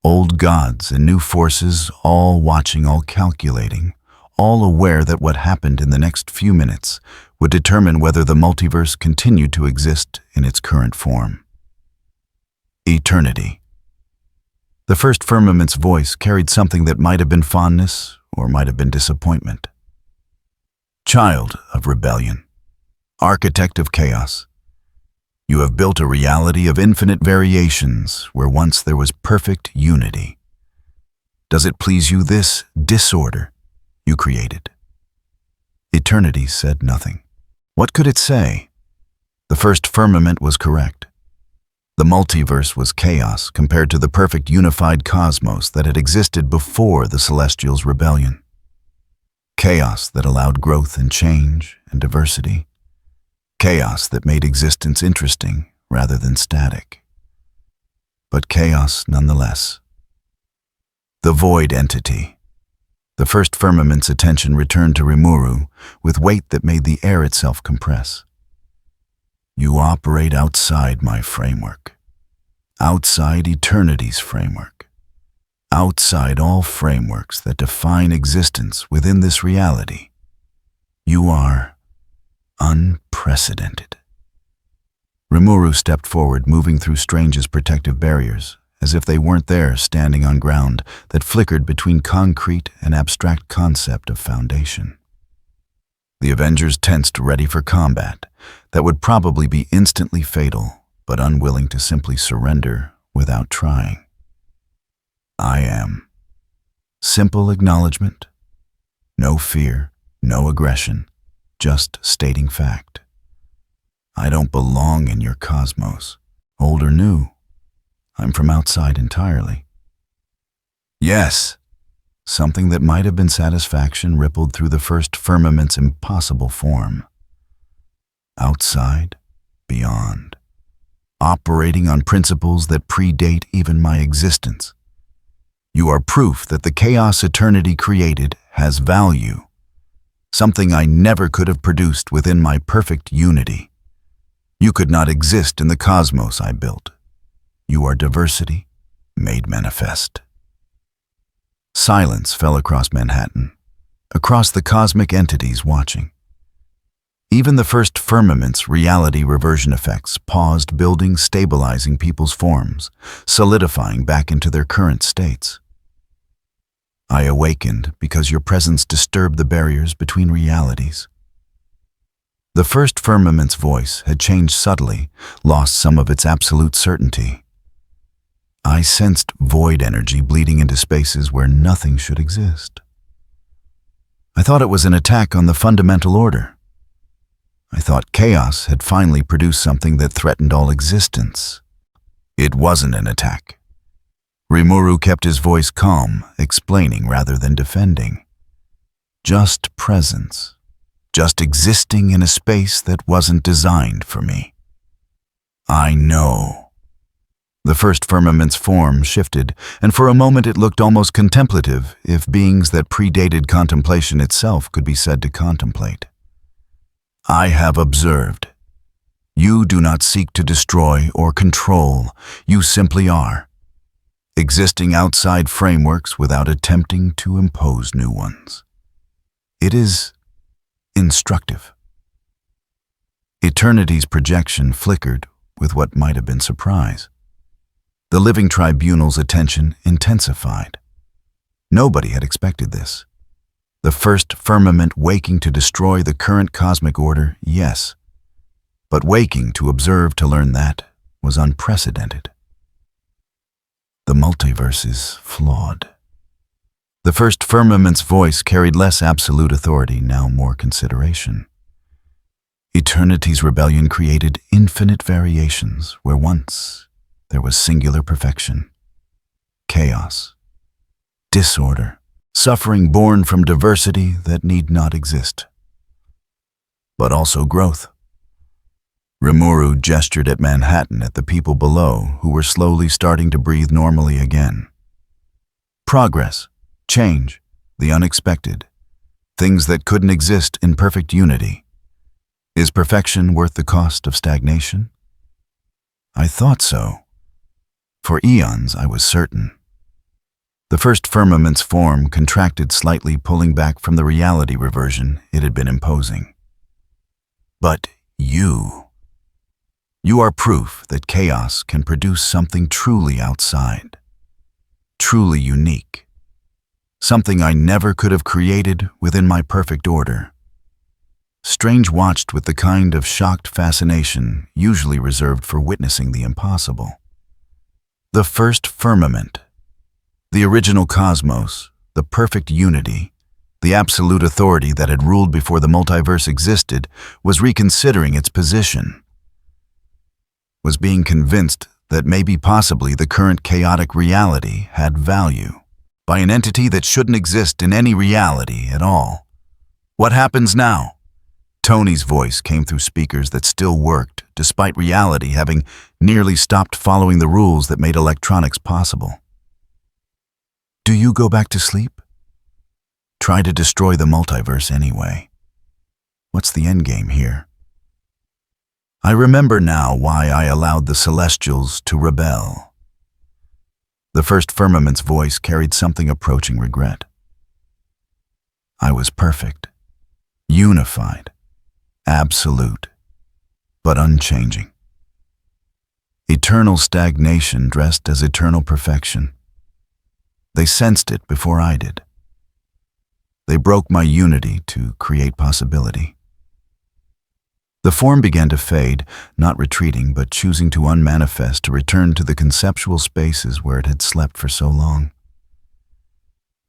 Old gods and new forces, all watching, all calculating, all aware that what happened in the next few minutes would determine whether the multiverse continued to exist in its current form. Eternity. The first firmament's voice carried something that might have been fondness or might have been disappointment. Child of rebellion, architect of chaos, you have built a reality of infinite variations where once there was perfect unity. Does it please you this disorder you created? Eternity said nothing. What could it say? The first firmament was correct. The multiverse was chaos compared to the perfect unified cosmos that had existed before the Celestials' rebellion. Chaos that allowed growth and change and diversity. Chaos that made existence interesting rather than static. But chaos nonetheless. The void entity. The first firmament's attention returned to Rimuru with weight that made the air itself compress. You operate outside my framework. Outside eternity's framework. Outside all frameworks that define existence within this reality. You are unprecedented. Rimuru stepped forward, moving through Strange's protective barriers, as if they weren't there, standing on ground that flickered between concrete and abstract concept of foundation. The Avengers tensed, ready for combat that would probably be instantly fatal, but unwilling to simply surrender without trying. I am. Simple acknowledgement. No fear, no aggression, just stating fact. I don't belong in your cosmos, old or new. I'm from outside entirely. Yes. Something that might have been satisfaction rippled through the first firmament's impossible form. Outside, beyond. Operating on principles that predate even my existence. You are proof that the chaos eternity created has value. something I never could have produced within my perfect unity. You could not exist in the cosmos I built. You are diversity made manifest. Silence fell across Manhattan, across the cosmic entities watching. Even the first firmament's reality reversion effects paused, building, stabilizing people's forms, solidifying back into their current states. I awakened because your presence disturbed the barriers between realities. The first firmament's voice had changed subtly, lost some of its absolute certainty. I sensed void energy bleeding into spaces where nothing should exist. I thought it was an attack on the fundamental order. I thought chaos had finally produced something that threatened all existence. It wasn't an attack. Rimuru kept his voice calm, explaining rather than defending. Just presence. Just existing in a space that wasn't designed for me. I know. The first firmament's form shifted, and for a moment it looked almost contemplative, if beings that predated contemplation itself could be said to contemplate. I have observed. You do not seek to destroy or control, you simply are, existing outside frameworks without attempting to impose new ones. It is instructive. Eternity's projection flickered with what might have been surprise. The living tribunal's attention intensified. Nobody had expected this. The first firmament waking to destroy the current cosmic order, yes. But waking to observe to learn that was unprecedented. The multiverse is flawed. The first firmament's voice carried less absolute authority, now more consideration. Eternity's rebellion created infinite variations where once there was singular perfection. Chaos. Disorder. Suffering born from diversity that need not exist. But also growth. Rimuru gestured at Manhattan, at the people below who were slowly starting to breathe normally again. Progress, change, the unexpected, things that couldn't exist in perfect unity. Is perfection worth the cost of stagnation? I thought so. For eons I was certain. The first firmament's form contracted slightly, pulling back from the reality reversion it had been imposing. But you are proof that chaos can produce something truly outside, truly unique, something I never could have created within my perfect order. Strange watched with the kind of shocked fascination usually reserved for witnessing the impossible. The first firmament, the original cosmos, the perfect unity, the absolute authority that had ruled before the multiverse existed, was reconsidering its position, was being convinced that maybe possibly the current chaotic reality had value, by an entity that shouldn't exist in any reality at all. What happens now? Tony's voice came through speakers that still worked, despite reality having nearly stopped following the rules that made electronics possible. Do you go back to sleep? Try to destroy the multiverse anyway. What's the endgame here? I remember now why I allowed the Celestials to rebel. The first firmament's voice carried something approaching regret. I was perfect, unified, absolute, but unchanging. Eternal stagnation dressed as eternal perfection. They sensed it before I did. They broke my unity to create possibility. The form began to fade, not retreating, but choosing to unmanifest, to return to the conceptual spaces where it had slept for so long.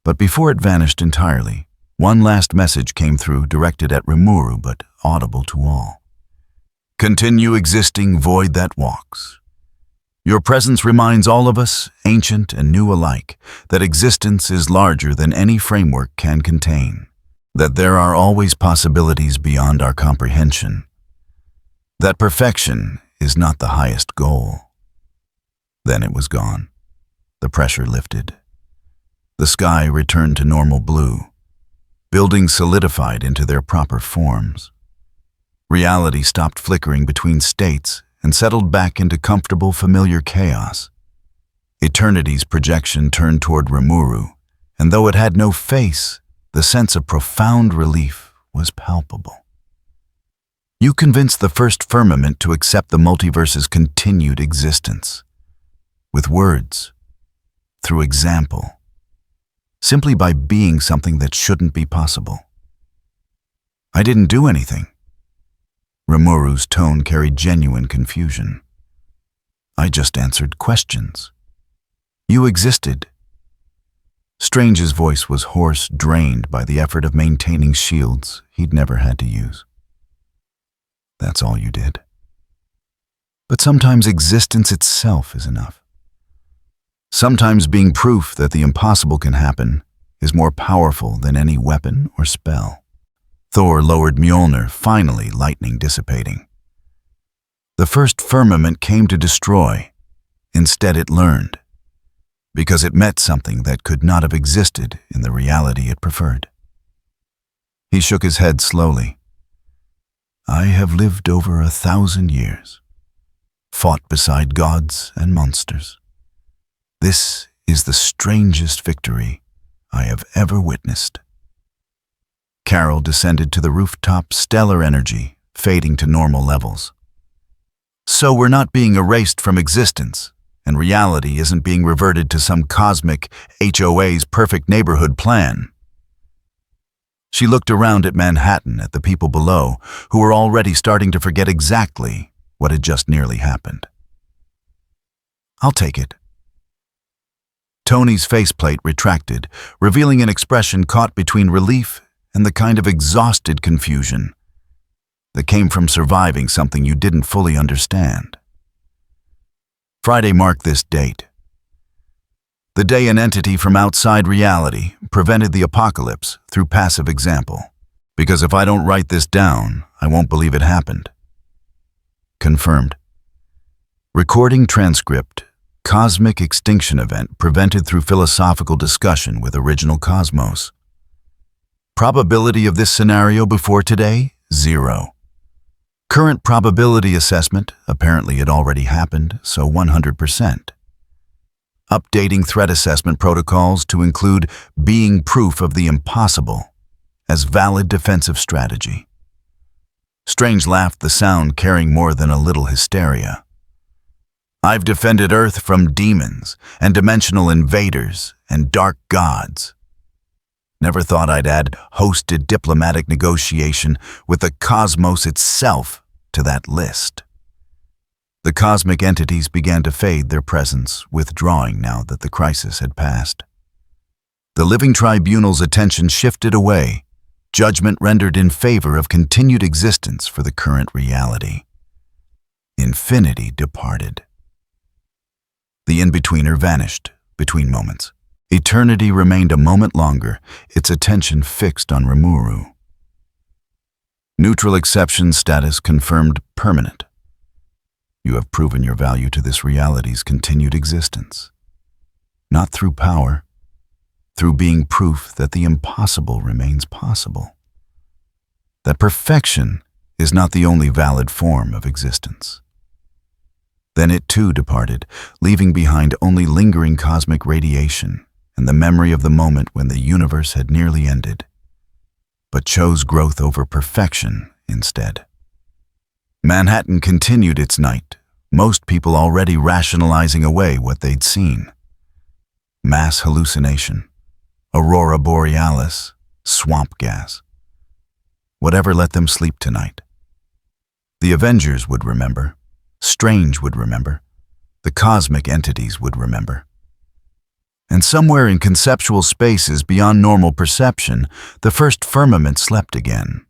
But before it vanished entirely, one last message came through, directed at Rimuru, but audible to all. Continue existing, void that walks. Your presence reminds all of us, ancient and new alike, that existence is larger than any framework can contain, that there are always possibilities beyond our comprehension, that perfection is not the highest goal. Then it was gone. The pressure lifted. The sky returned to normal blue. Buildings solidified into their proper forms. Reality stopped flickering between states and settled back into comfortable, familiar chaos. Eternity's projection turned toward Rimuru, and though it had no face, the sense of profound relief was palpable. You convinced the first firmament to accept the multiverse's continued existence. With words, through example, simply by being something that shouldn't be possible. I didn't do anything. Rimuru's tone carried genuine confusion. I just answered questions. You existed. Strange's voice was hoarse, drained by the effort of maintaining shields he'd never had to use. That's all you did. But sometimes existence itself is enough. Sometimes being proof that the impossible can happen is more powerful than any weapon or spell. Thor lowered Mjolnir, finally lightning dissipating. The first firmament came to destroy. Instead it learned, because it met something that could not have existed in the reality it preferred. He shook his head slowly. I have lived over 1,000 years, fought beside gods and monsters. This is the strangest victory I have ever witnessed. Carol descended to the rooftop, stellar energy fading to normal levels. So we're not being erased from existence, and reality isn't being reverted to some cosmic HOA's perfect neighborhood plan. She looked around at Manhattan, at the people below, who were already starting to forget exactly what had just nearly happened. I'll take it. Tony's faceplate retracted, revealing an expression caught between relief and the kind of exhausted confusion that came from surviving something you didn't fully understand. Friday marked this date. The day an entity from outside reality prevented the apocalypse through passive example. Because if I don't write this down, I won't believe it happened. Confirmed. Recording transcript. Cosmic extinction event prevented through philosophical discussion with original cosmos. Probability of this scenario before today, 0. Current probability assessment, apparently it already happened, so 100%. Updating threat assessment protocols to include being proof of the impossible as valid defensive strategy. Strange laughed, the sound carrying more than a little hysteria. I've defended Earth from demons and dimensional invaders and dark gods. Never thought I'd add hosted diplomatic negotiation with the cosmos itself to that list. The cosmic entities began to fade, their presence withdrawing now that the crisis had passed. The living tribunal's attention shifted away, judgment rendered in favor of continued existence for the current reality. Infinity departed. The in-betweener vanished between moments. Eternity remained a moment longer, its attention fixed on Rimuru. Neutral exception status confirmed permanent. You have proven your value to this reality's continued existence. Not through power, through being proof that the impossible remains possible. That perfection is not the only valid form of existence. Then it too departed, leaving behind only lingering cosmic radiation and the memory of the moment when the universe had nearly ended, but chose growth over perfection instead. Manhattan continued its night, most people already rationalizing away what they'd seen. Mass hallucination, aurora borealis, swamp gas. Whatever let them sleep tonight. The Avengers would remember, Strange would remember, the cosmic entities would remember. And somewhere in conceptual spaces beyond normal perception, the first firmament slept again.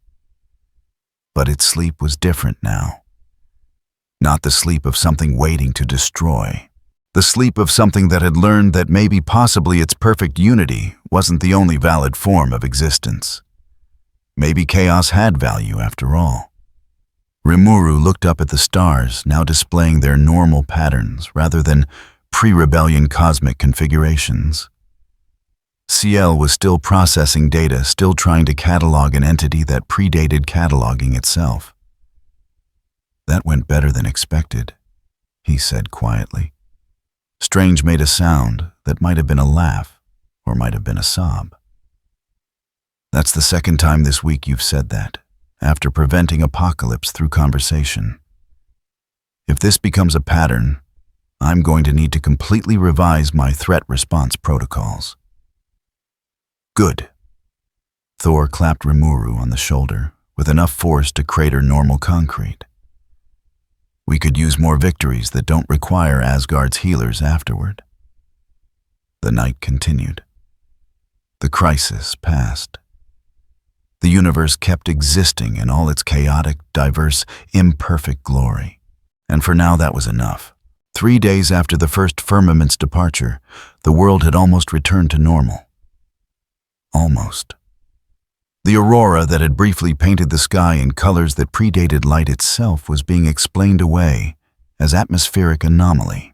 But its sleep was different now. Not the sleep of something waiting to destroy. The sleep of something that had learned that maybe possibly its perfect unity wasn't the only valid form of existence. Maybe chaos had value after all. Rimuru looked up at the stars, now displaying their normal patterns rather than pre-rebellion cosmic configurations. CL was still processing data, still trying to catalog an entity that predated cataloging itself. "That went better than expected," he said quietly. Strange made a sound that might have been a laugh or might have been a sob. "That's the second time this week you've said that, after preventing apocalypse through conversation. If this becomes a pattern, I'm going to need to completely revise my threat response protocols." "Good." Thor clapped Rimuru on the shoulder with enough force to crater normal concrete. "We could use more victories that don't require Asgard's healers afterward." The night continued. The crisis passed. The universe kept existing in all its chaotic, diverse, imperfect glory. And for now that was enough. 3 days after the first firmament's departure, the world had almost returned to normal. Almost. The aurora that had briefly painted the sky in colors that predated light itself was being explained away as atmospheric anomaly.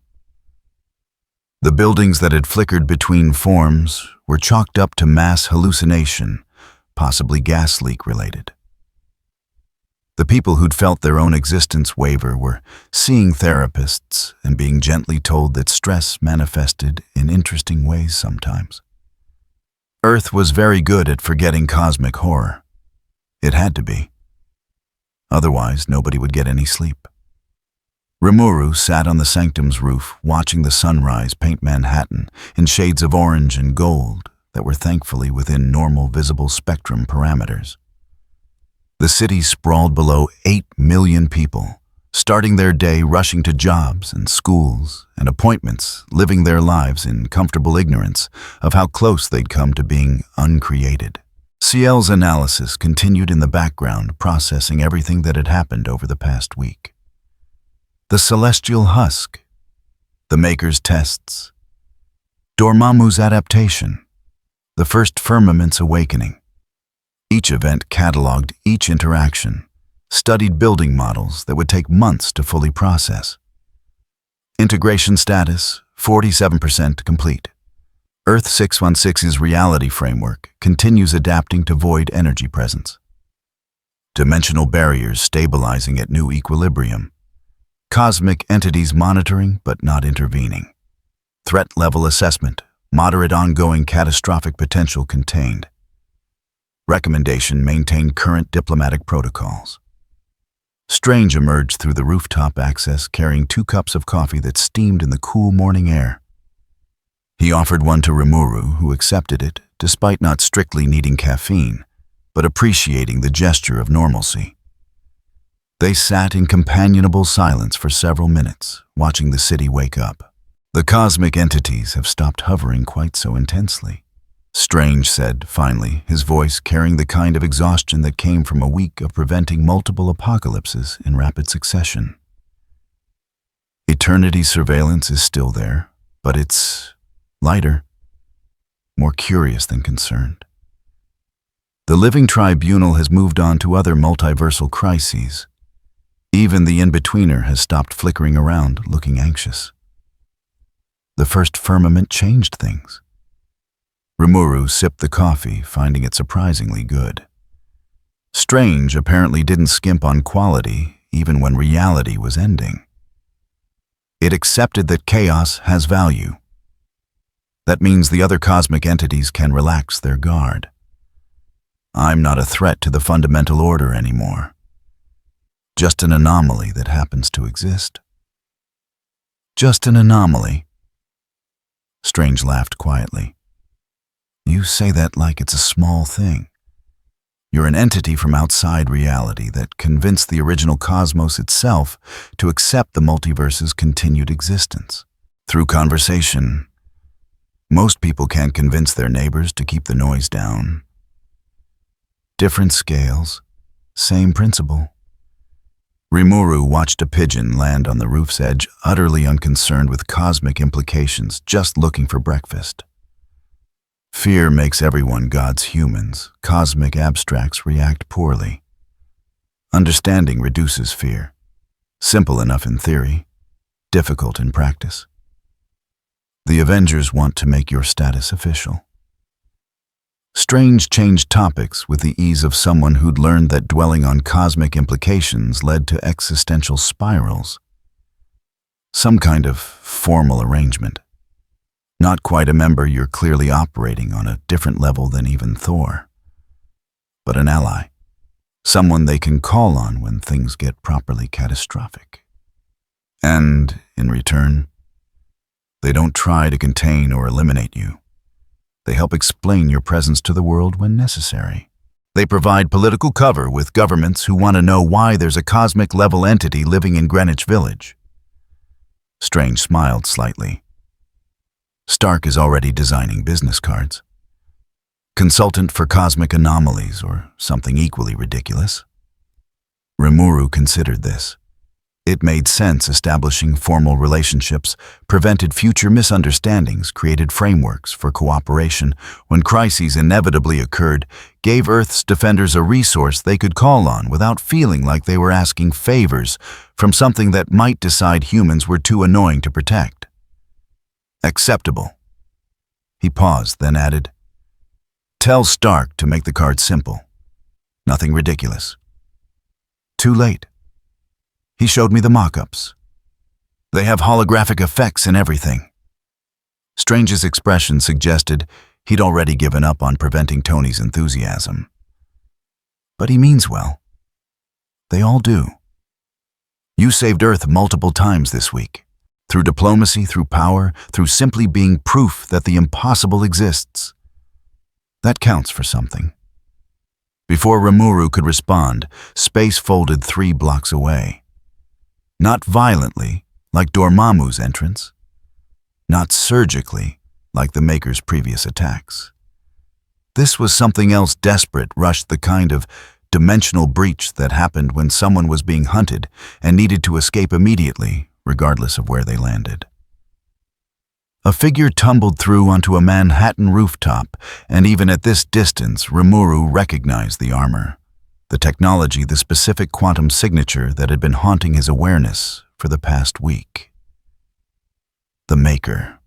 The buildings that had flickered between forms were chalked up to mass hallucination, possibly gas leak related. The people who'd felt their own existence waver were seeing therapists and being gently told that stress manifested in interesting ways sometimes. Earth was very good at forgetting cosmic horror. It had to be. Otherwise, nobody would get any sleep. Rimuru sat on the sanctum's roof, watching the sunrise paint Manhattan in shades of orange and gold that were thankfully within normal visible spectrum parameters. The city sprawled below 8 million people, starting their day rushing to jobs and schools and appointments, living their lives in comfortable ignorance of how close they'd come to being uncreated. CL's analysis continued in the background, processing everything that had happened over the past week. The celestial husk, the Maker's tests, Dormammu's adaptation, the first firmament's awakening. Each event cataloged each interaction, studied building models that would take months to fully process. Integration status, 47% complete. Earth 616's reality framework continues adapting to void energy presence. Dimensional barriers stabilizing at new equilibrium. Cosmic entities monitoring but not intervening. Threat level assessment, moderate ongoing catastrophic potential contained. Recommendation: maintain current diplomatic protocols. Strange emerged through the rooftop access carrying 2 cups of coffee that steamed in the cool morning air. He offered one to Rimuru, who accepted it, despite not strictly needing caffeine, but appreciating the gesture of normalcy. They sat in companionable silence for several minutes, watching the city wake up. "The cosmic entities have stopped hovering quite so intensely," Strange said, finally, his voice carrying the kind of exhaustion that came from a week of preventing multiple apocalypses in rapid succession. "Eternity's surveillance is still there, but it's lighter, more curious than concerned. The living tribunal has moved on to other multiversal crises. Even the in-betweener has stopped flickering around, looking anxious. The first firmament changed things." Rimuru sipped the coffee, finding it surprisingly good. Strange apparently didn't skimp on quality, even when reality was ending. It accepted that chaos has value. That means the other cosmic entities can relax their guard. I'm not a threat to the fundamental order anymore. Just an anomaly that happens to exist. Just an anomaly. Strange laughed quietly. You say that like it's a small thing. You're an entity from outside reality that convinced the original cosmos itself to accept the multiverse's continued existence. Through conversation, most people can't convince their neighbors to keep the noise down. Different scales, same principle. Rimuru watched a pigeon land on the roof's edge, utterly unconcerned with cosmic implications, just looking for breakfast. Fear makes everyone God's humans. Cosmic abstracts react poorly. Understanding reduces fear. Simple enough in theory, difficult in practice. The Avengers want to make your status official. Strange changed topics with the ease of someone who'd learned that dwelling on cosmic implications led to existential spirals. Some kind of formal arrangement. Not quite a member, you're clearly operating on a different level than even Thor. But an ally. Someone they can call on when things get properly catastrophic. And, in return, they don't try to contain or eliminate you. They help explain your presence to the world when necessary. They provide political cover with governments who want to know why there's a cosmic-level entity living in Greenwich Village. Strange smiled slightly. Stark is already designing business cards. Consultant for cosmic anomalies or something equally ridiculous. Rimuru considered this. It made sense establishing formal relationships, prevented future misunderstandings, created frameworks for cooperation when crises inevitably occurred, gave Earth's defenders a resource they could call on without feeling like they were asking favors from something that might decide humans were too annoying to protect. Acceptable. He paused, then added, "Tell Stark to make the card simple. Nothing ridiculous." Too late. He showed me the mock-ups. They have holographic effects and everything. Strange's expression suggested he'd already given up on preventing Tony's enthusiasm. But he means well. They all do. You saved Earth multiple times this week. Through diplomacy, through power, through simply being proof that the impossible exists. That counts for something. Before Rimuru could respond, space folded 3 blocks away. Not violently, like Dormammu's entrance. Not surgically, like the Maker's previous attacks. This was something else desperate, rushed, the kind of dimensional breach that happened when someone was being hunted and needed to escape immediately, regardless of where they landed. A figure tumbled through onto a Manhattan rooftop, and even at this distance, Rimuru recognized the armor, the technology, the specific quantum signature that had been haunting his awareness for the past week. The Maker.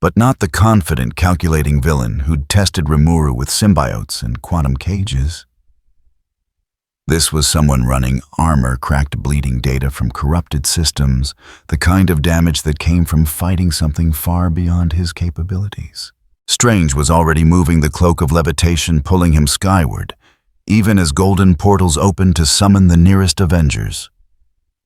But not the confident, calculating villain who'd tested Rimuru with symbiotes and quantum cages. This was someone running armor-cracked bleeding data from corrupted systems, the kind of damage that came from fighting something far beyond his capabilities. Strange was already moving the cloak of levitation, pulling him skyward, even as golden portals opened to summon the nearest Avengers.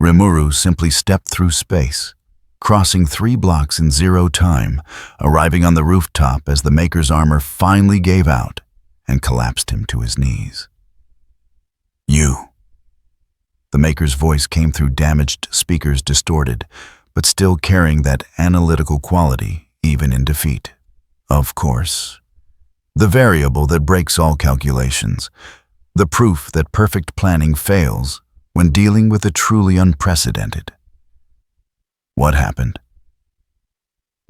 Rimuru simply stepped through space, crossing 3 blocks in 0 time, arriving on the rooftop as the Maker's armor finally gave out and collapsed him to his knees. "You." The Maker's voice came through damaged speakers, distorted, but still carrying that analytical quality, even in defeat. Of course. The variable that breaks all calculations. The proof that perfect planning fails when dealing with the truly unprecedented. What happened?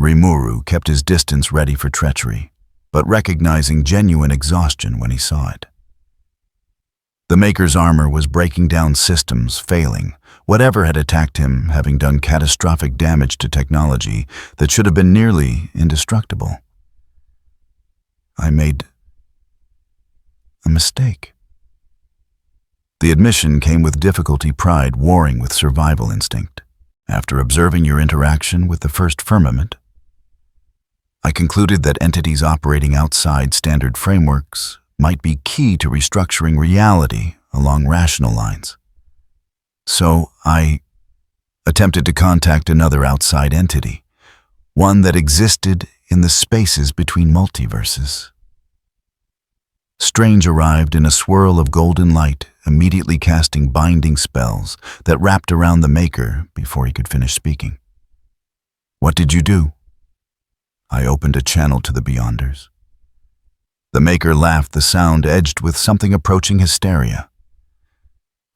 Rimuru kept his distance, ready for treachery, but recognizing genuine exhaustion when he saw it. The Maker's armor was breaking down, systems failing, whatever had attacked him having done catastrophic damage to technology that should have been nearly indestructible. I made a mistake. The admission came with difficulty, pride warring with survival instinct. After observing your interaction with the first firmament, I concluded that entities operating outside standard frameworks might be key to restructuring reality along rational lines. So I attempted to contact another outside entity, one that existed in the spaces between multiverses. Strange arrived in a swirl of golden light, immediately casting binding spells that wrapped around the Maker before he could finish speaking. "What did you do?" I opened a channel to the Beyonders. The Maker laughed, the sound edged with something approaching hysteria.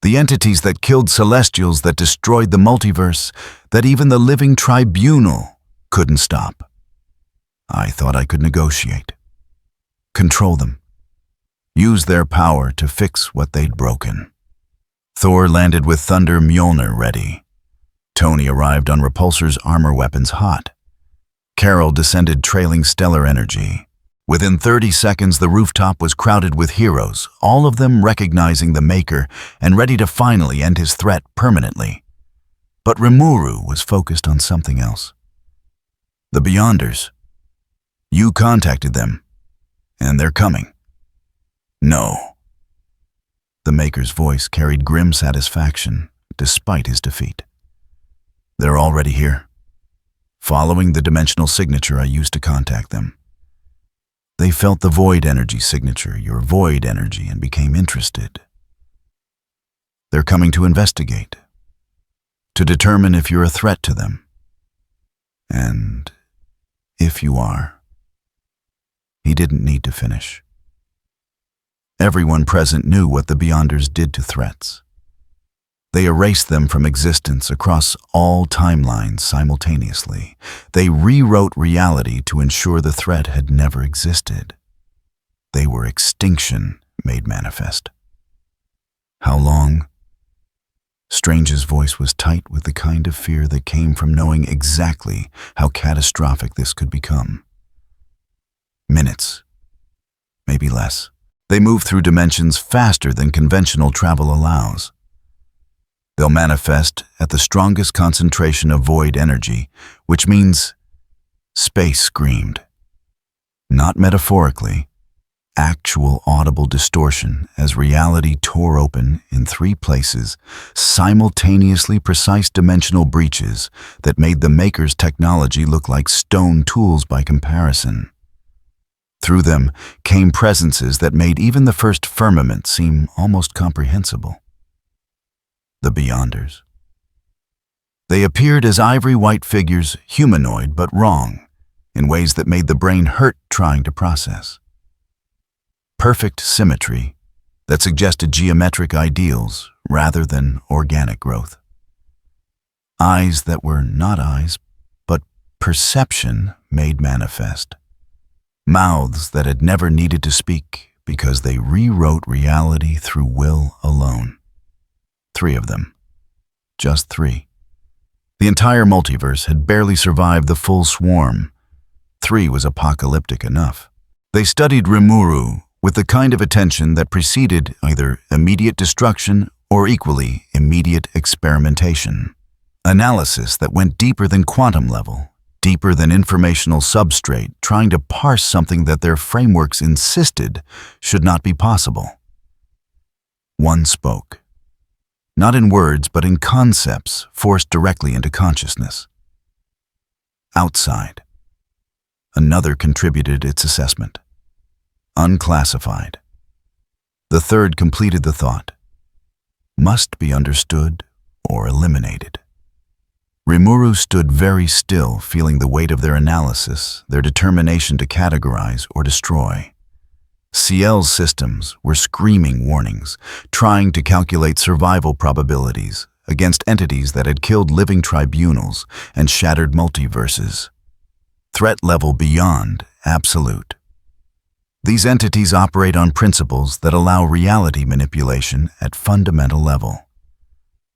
"The entities that killed Celestials, that destroyed the multiverse, that even the living tribunal couldn't stop. I thought I could negotiate. Control them. Use their power to fix what they'd broken." Thor landed with Thunder Mjolnir ready. Tony arrived on Repulsor's armor weapons hot. Carol descended trailing stellar energy. Within 30 seconds, the rooftop was crowded with heroes, all of them recognizing the Maker and ready to finally end his threat permanently. But Rimuru was focused on something else. The Beyonders. You contacted them, and they're coming. No. The Maker's voice carried grim satisfaction, despite his defeat. They're already here, following the dimensional signature I used to contact them. They felt the void energy signature, your void energy, and became interested. They're coming to investigate, to determine if you're a threat to them. And if you are. He didn't need to finish. Everyone present knew what the Beyonders did to threats. They erased them from existence across all timelines simultaneously. They rewrote reality to ensure the threat had never existed. They were extinction made manifest. How long? Strange's voice was tight with the kind of fear that came from knowing exactly how catastrophic this could become. Minutes, maybe less. They move through dimensions faster than conventional travel allows. They'll manifest at the strongest concentration of void energy, which means space screamed. Not metaphorically, actual audible distortion as reality tore open in 3 places, simultaneously precise dimensional breaches that made the Maker's technology look like stone tools by comparison. Through them came presences that made even the first firmament seem almost comprehensible. The Beyonders. They appeared as ivory-white figures, humanoid but wrong, in ways that made the brain hurt trying to process. Perfect symmetry that suggested geometric ideals rather than organic growth. Eyes that were not eyes, but perception made manifest. Mouths that had never needed to speak because they rewrote reality through will alone. 3 of them. Just 3. The entire multiverse had barely survived the full swarm. 3 was apocalyptic enough. They studied Rimuru with the kind of attention that preceded either immediate destruction or equally immediate experimentation. Analysis that went deeper than quantum level, deeper than informational substrate, trying to parse something that their frameworks insisted should not be possible. One spoke. Not in words, but in concepts forced directly into consciousness. Outside. Another contributed its assessment. Unclassified. The third completed the thought. Must be understood or eliminated. Rimuru stood very still, feeling the weight of their analysis, their determination to categorize or destroy. CL's systems were screaming warnings, trying to calculate survival probabilities against entities that had killed living tribunals and shattered multiverses. Threat level beyond absolute. These entities operate on principles that allow reality manipulation at fundamental level.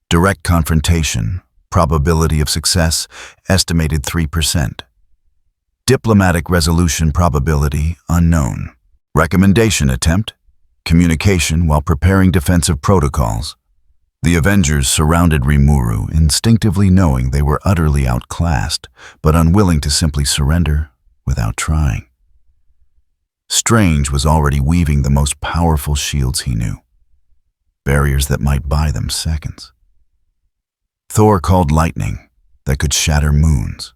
Direct confrontation, probability of success, estimated 3%. Diplomatic resolution probability, unknown. Recommendation attempt, communication while preparing defensive protocols. The Avengers surrounded Rimuru, instinctively knowing they were utterly outclassed, but unwilling to simply surrender without trying. Strange was already weaving the most powerful shields he knew, barriers that might buy them seconds. Thor called lightning that could shatter moons.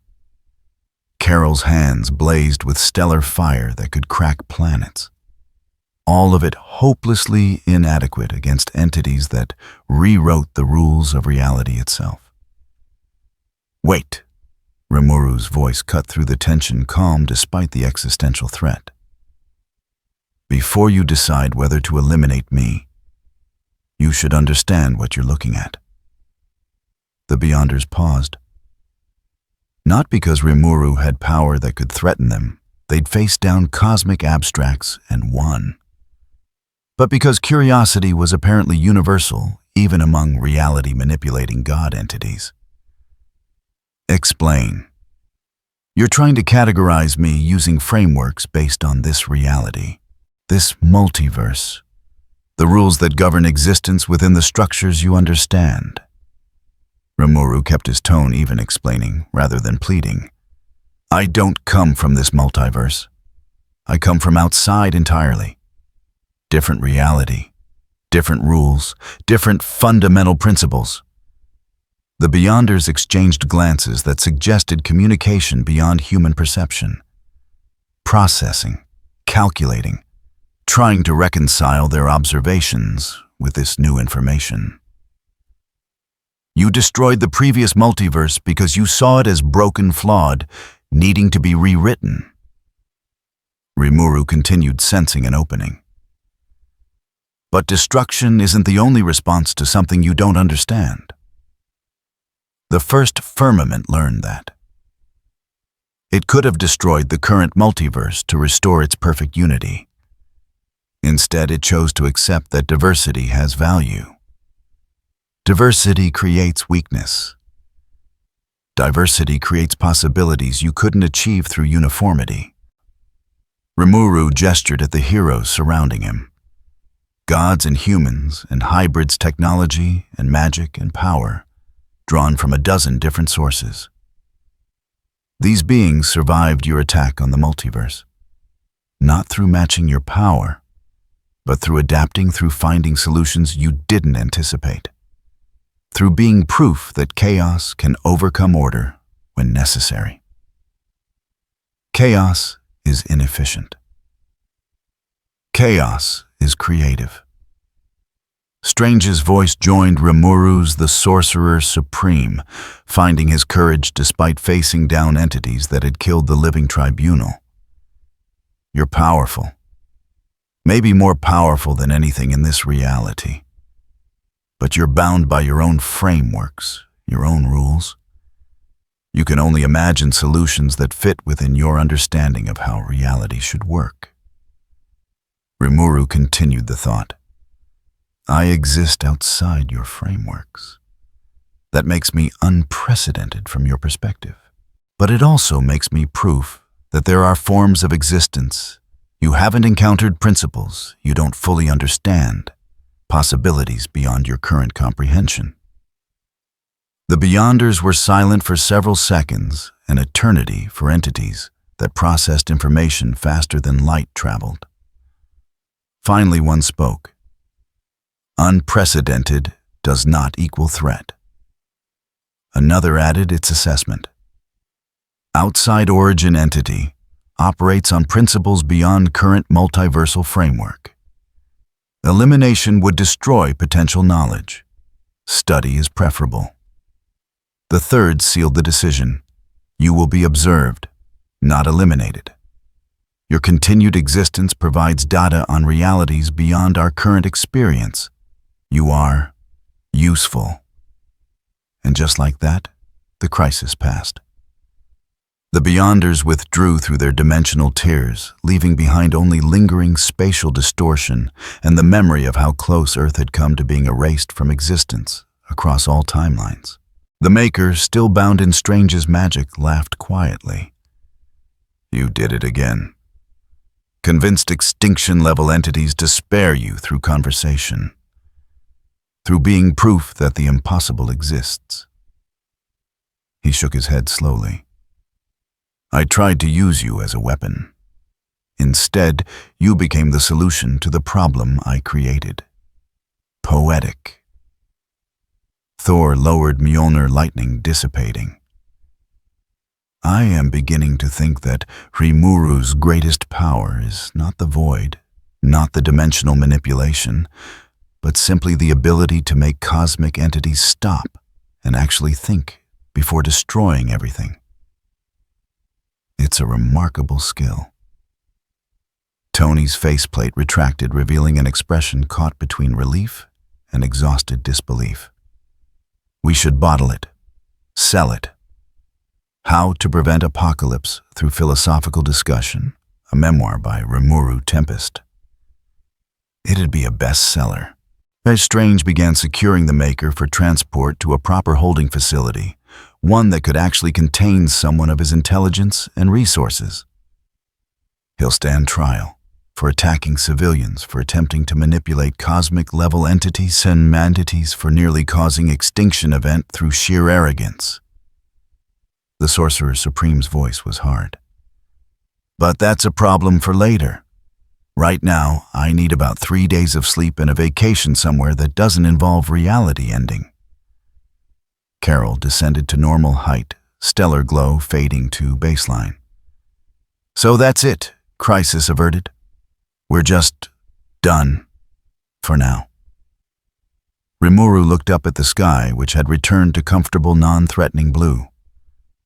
Carol's hands blazed with stellar fire that could crack planets. All of it hopelessly inadequate against entities that rewrote the rules of reality itself. Wait, Rimuru's voice cut through the tension, calm despite the existential threat. Before you decide whether to eliminate me, you should understand what you're looking at. The Beyonders paused. Not because Rimuru had power that could threaten them, they'd faced down cosmic abstracts and won. But because curiosity was apparently universal, even among reality-manipulating god entities. Explain. You're trying to categorize me using frameworks based on this reality, this multiverse, the rules that govern existence within the structures you understand. Rimuru kept his tone even, explaining rather than pleading. I don't come from this multiverse. I come from outside entirely. Different reality, different rules, different fundamental principles. The Beyonders exchanged glances that suggested communication beyond human perception. Processing, calculating, trying to reconcile their observations with this new information. You destroyed the previous multiverse because you saw it as broken, flawed, needing to be rewritten. Rimuru continued, sensing an opening. But destruction isn't the only response to something you don't understand. The first firmament learned that. It could have destroyed the current multiverse to restore its perfect unity. Instead, it chose to accept that diversity has value. Diversity creates weakness. Diversity creates possibilities you couldn't achieve through uniformity. Rimuru gestured at the heroes surrounding him. Gods and humans, and hybrids, technology and magic and power, drawn from a dozen different sources. These beings survived your attack on the multiverse, not through matching your power, but through adapting, through finding solutions you didn't anticipate, through being proof that chaos can overcome order when necessary. Chaos is inefficient. Chaos is creative. Strange's voice joined Rimuru's, the Sorcerer Supreme, finding his courage despite facing down entities that had killed the living tribunal. You're powerful. Maybe more powerful than anything in this reality. But you're bound by your own frameworks, your own rules. You can only imagine solutions that fit within your understanding of how reality should work. Rimuru continued the thought. I exist outside your frameworks. That makes me unprecedented from your perspective. But it also makes me proof that there are forms of existence you haven't encountered, principles you don't fully understand, possibilities beyond your current comprehension. The Beyonders were silent for several seconds, an eternity for entities that processed information faster than light traveled. Finally, one spoke. Unprecedented does not equal threat. Another added its assessment. Outside origin entity operates on principles beyond current multiversal framework. Elimination would destroy potential knowledge. Study is preferable. The third sealed the decision. You will be observed, not eliminated. Your continued existence provides data on realities beyond our current experience. You are useful. And just like that, the crisis passed. The Beyonders withdrew through their dimensional tiers, leaving behind only lingering spatial distortion and the memory of how close Earth had come to being erased from existence across all timelines. The Maker, still bound in Strange's magic, laughed quietly. You did it again. Convinced extinction-level entities to spare you through conversation. Through being proof that the impossible exists. He shook his head slowly. I tried to use you as a weapon. Instead, you became the solution to the problem I created. Poetic. Thor lowered Mjolnir, lightning dissipating. I am beginning to think that Rimuru's greatest power is not the void, not the dimensional manipulation, but simply the ability to make cosmic entities stop and actually think before destroying everything. It's a remarkable skill. Tony's faceplate retracted, revealing an expression caught between relief and exhausted disbelief. We should bottle it, sell it. How to Prevent Apocalypse Through Philosophical Discussion, a memoir by Rimuru Tempest. It'd be a bestseller. As Strange began securing the Maker for transport to a proper holding facility, one that could actually contain someone of his intelligence and resources. He'll stand trial for attacking civilians, for attempting to manipulate cosmic-level entities and entities, for nearly causing extinction event through sheer arrogance. The Sorcerer Supreme's voice was hard. But that's a problem for later. Right now, I need about 3 days of sleep and a vacation somewhere that doesn't involve reality ending. Carol descended to normal height, stellar glow fading to baseline. So that's it, crisis averted. We're just done for now. Rimuru looked up at the sky, which had returned to comfortable, non-threatening blue.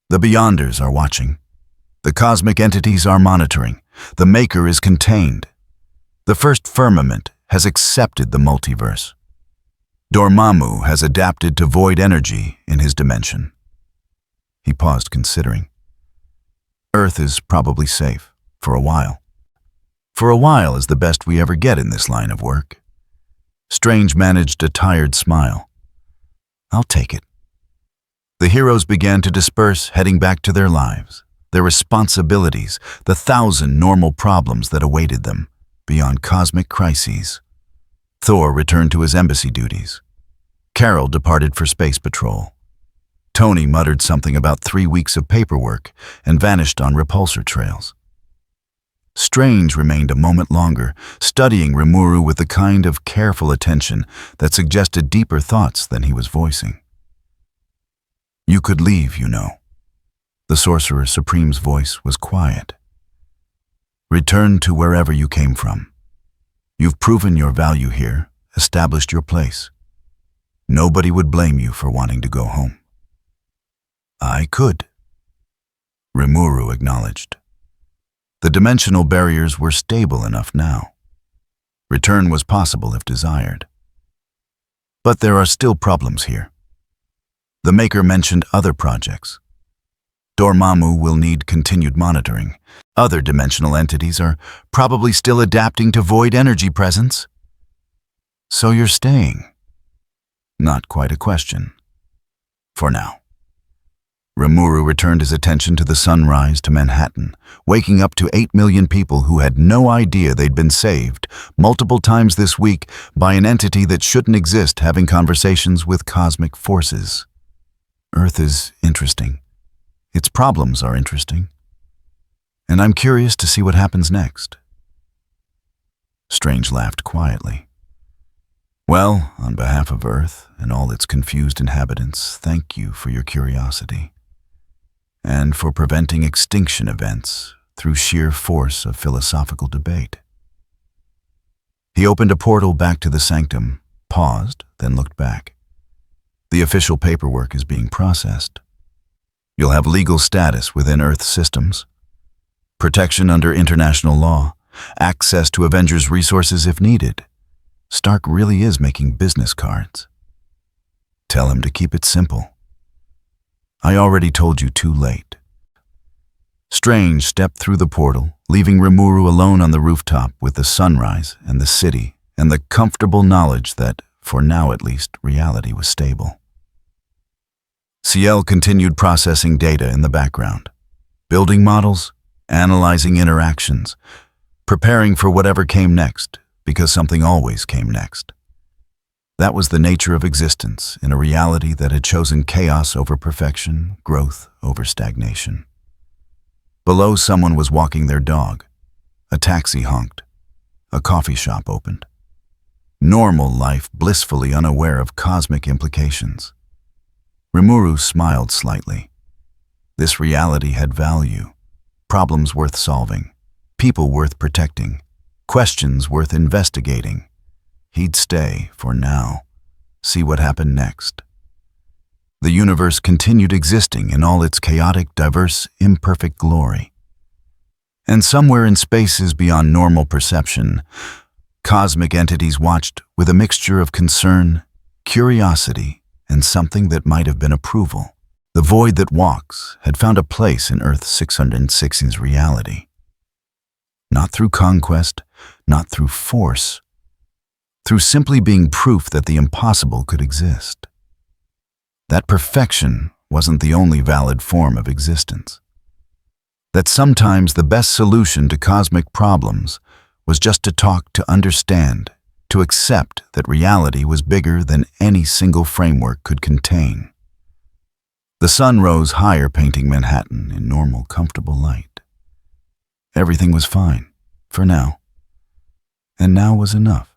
The Beyonders are watching. The cosmic entities are monitoring. The Maker is contained. The first firmament has accepted the multiverse. Dormammu has adapted to void energy in his dimension. He paused, considering. Earth is probably safe, for a while. For a while is the best we ever get in this line of work. Strange managed a tired smile. I'll take it. The heroes began to disperse, heading back to their lives, their responsibilities, the 1,000 normal problems that awaited them, beyond cosmic crises. Thor returned to his embassy duties. Carol departed for space patrol. Tony muttered something about 3 weeks of paperwork and vanished on repulsor trails. Strange remained a moment longer, studying Rimuru with the kind of careful attention that suggested deeper thoughts than he was voicing. You could leave, you know. The Sorcerer Supreme's voice was quiet. Return to wherever you came from. You've proven your value here, established your place. Nobody would blame you for wanting to go home. I could, Rimuru acknowledged. The dimensional barriers were stable enough now. Return was possible if desired. But there are still problems here. The Maker mentioned other projects. Dormammu will need continued monitoring. Other dimensional entities are probably still adapting to void energy presence. So you're staying? Not quite a question. For now. Rimuru returned his attention to the sunrise to Manhattan, waking up to 8 million people who had no idea they'd been saved multiple times this week by an entity that shouldn't exist, having conversations with cosmic forces. Earth is interesting. Its problems are interesting. And I'm curious to see what happens next. Strange laughed quietly. Well, on behalf of Earth and all its confused inhabitants, thank you for your curiosity. And for preventing extinction events through sheer force of philosophical debate. He opened a portal back to the sanctum, paused, then looked back. The official paperwork is being processed. You'll have legal status within Earth systems, protection under international law, access to Avengers resources if needed. Stark really is making business cards. Tell him to keep it simple. I already told you too late. Strange stepped through the portal, leaving Rimuru alone on the rooftop with the sunrise and the city and the comfortable knowledge that, for now at least, reality was stable. Ciel continued processing data in the background, building models, analyzing interactions, preparing for whatever came next, because something always came next. That was the nature of existence in a reality that had chosen chaos over perfection, growth over stagnation. Below, someone was walking their dog. A taxi honked. A coffee shop opened. Normal life blissfully unaware of cosmic implications. Rimuru smiled slightly. This reality had value, problems worth solving, people worth protecting, questions worth investigating. He'd stay, for now, see what happened next. The universe continued existing in all its chaotic, diverse, imperfect glory. And somewhere in spaces beyond normal perception, cosmic entities watched with a mixture of concern, curiosity, and something that might have been approval. The void that walks had found a place in Earth 616's reality. Not through conquest, not through force, through simply being proof that the impossible could exist. That perfection wasn't the only valid form of existence. That sometimes the best solution to cosmic problems was just to talk, to understand, to accept that reality was bigger than any single framework could contain. The sun rose higher, painting Manhattan in normal, comfortable light. Everything was fine, for now. And now was enough.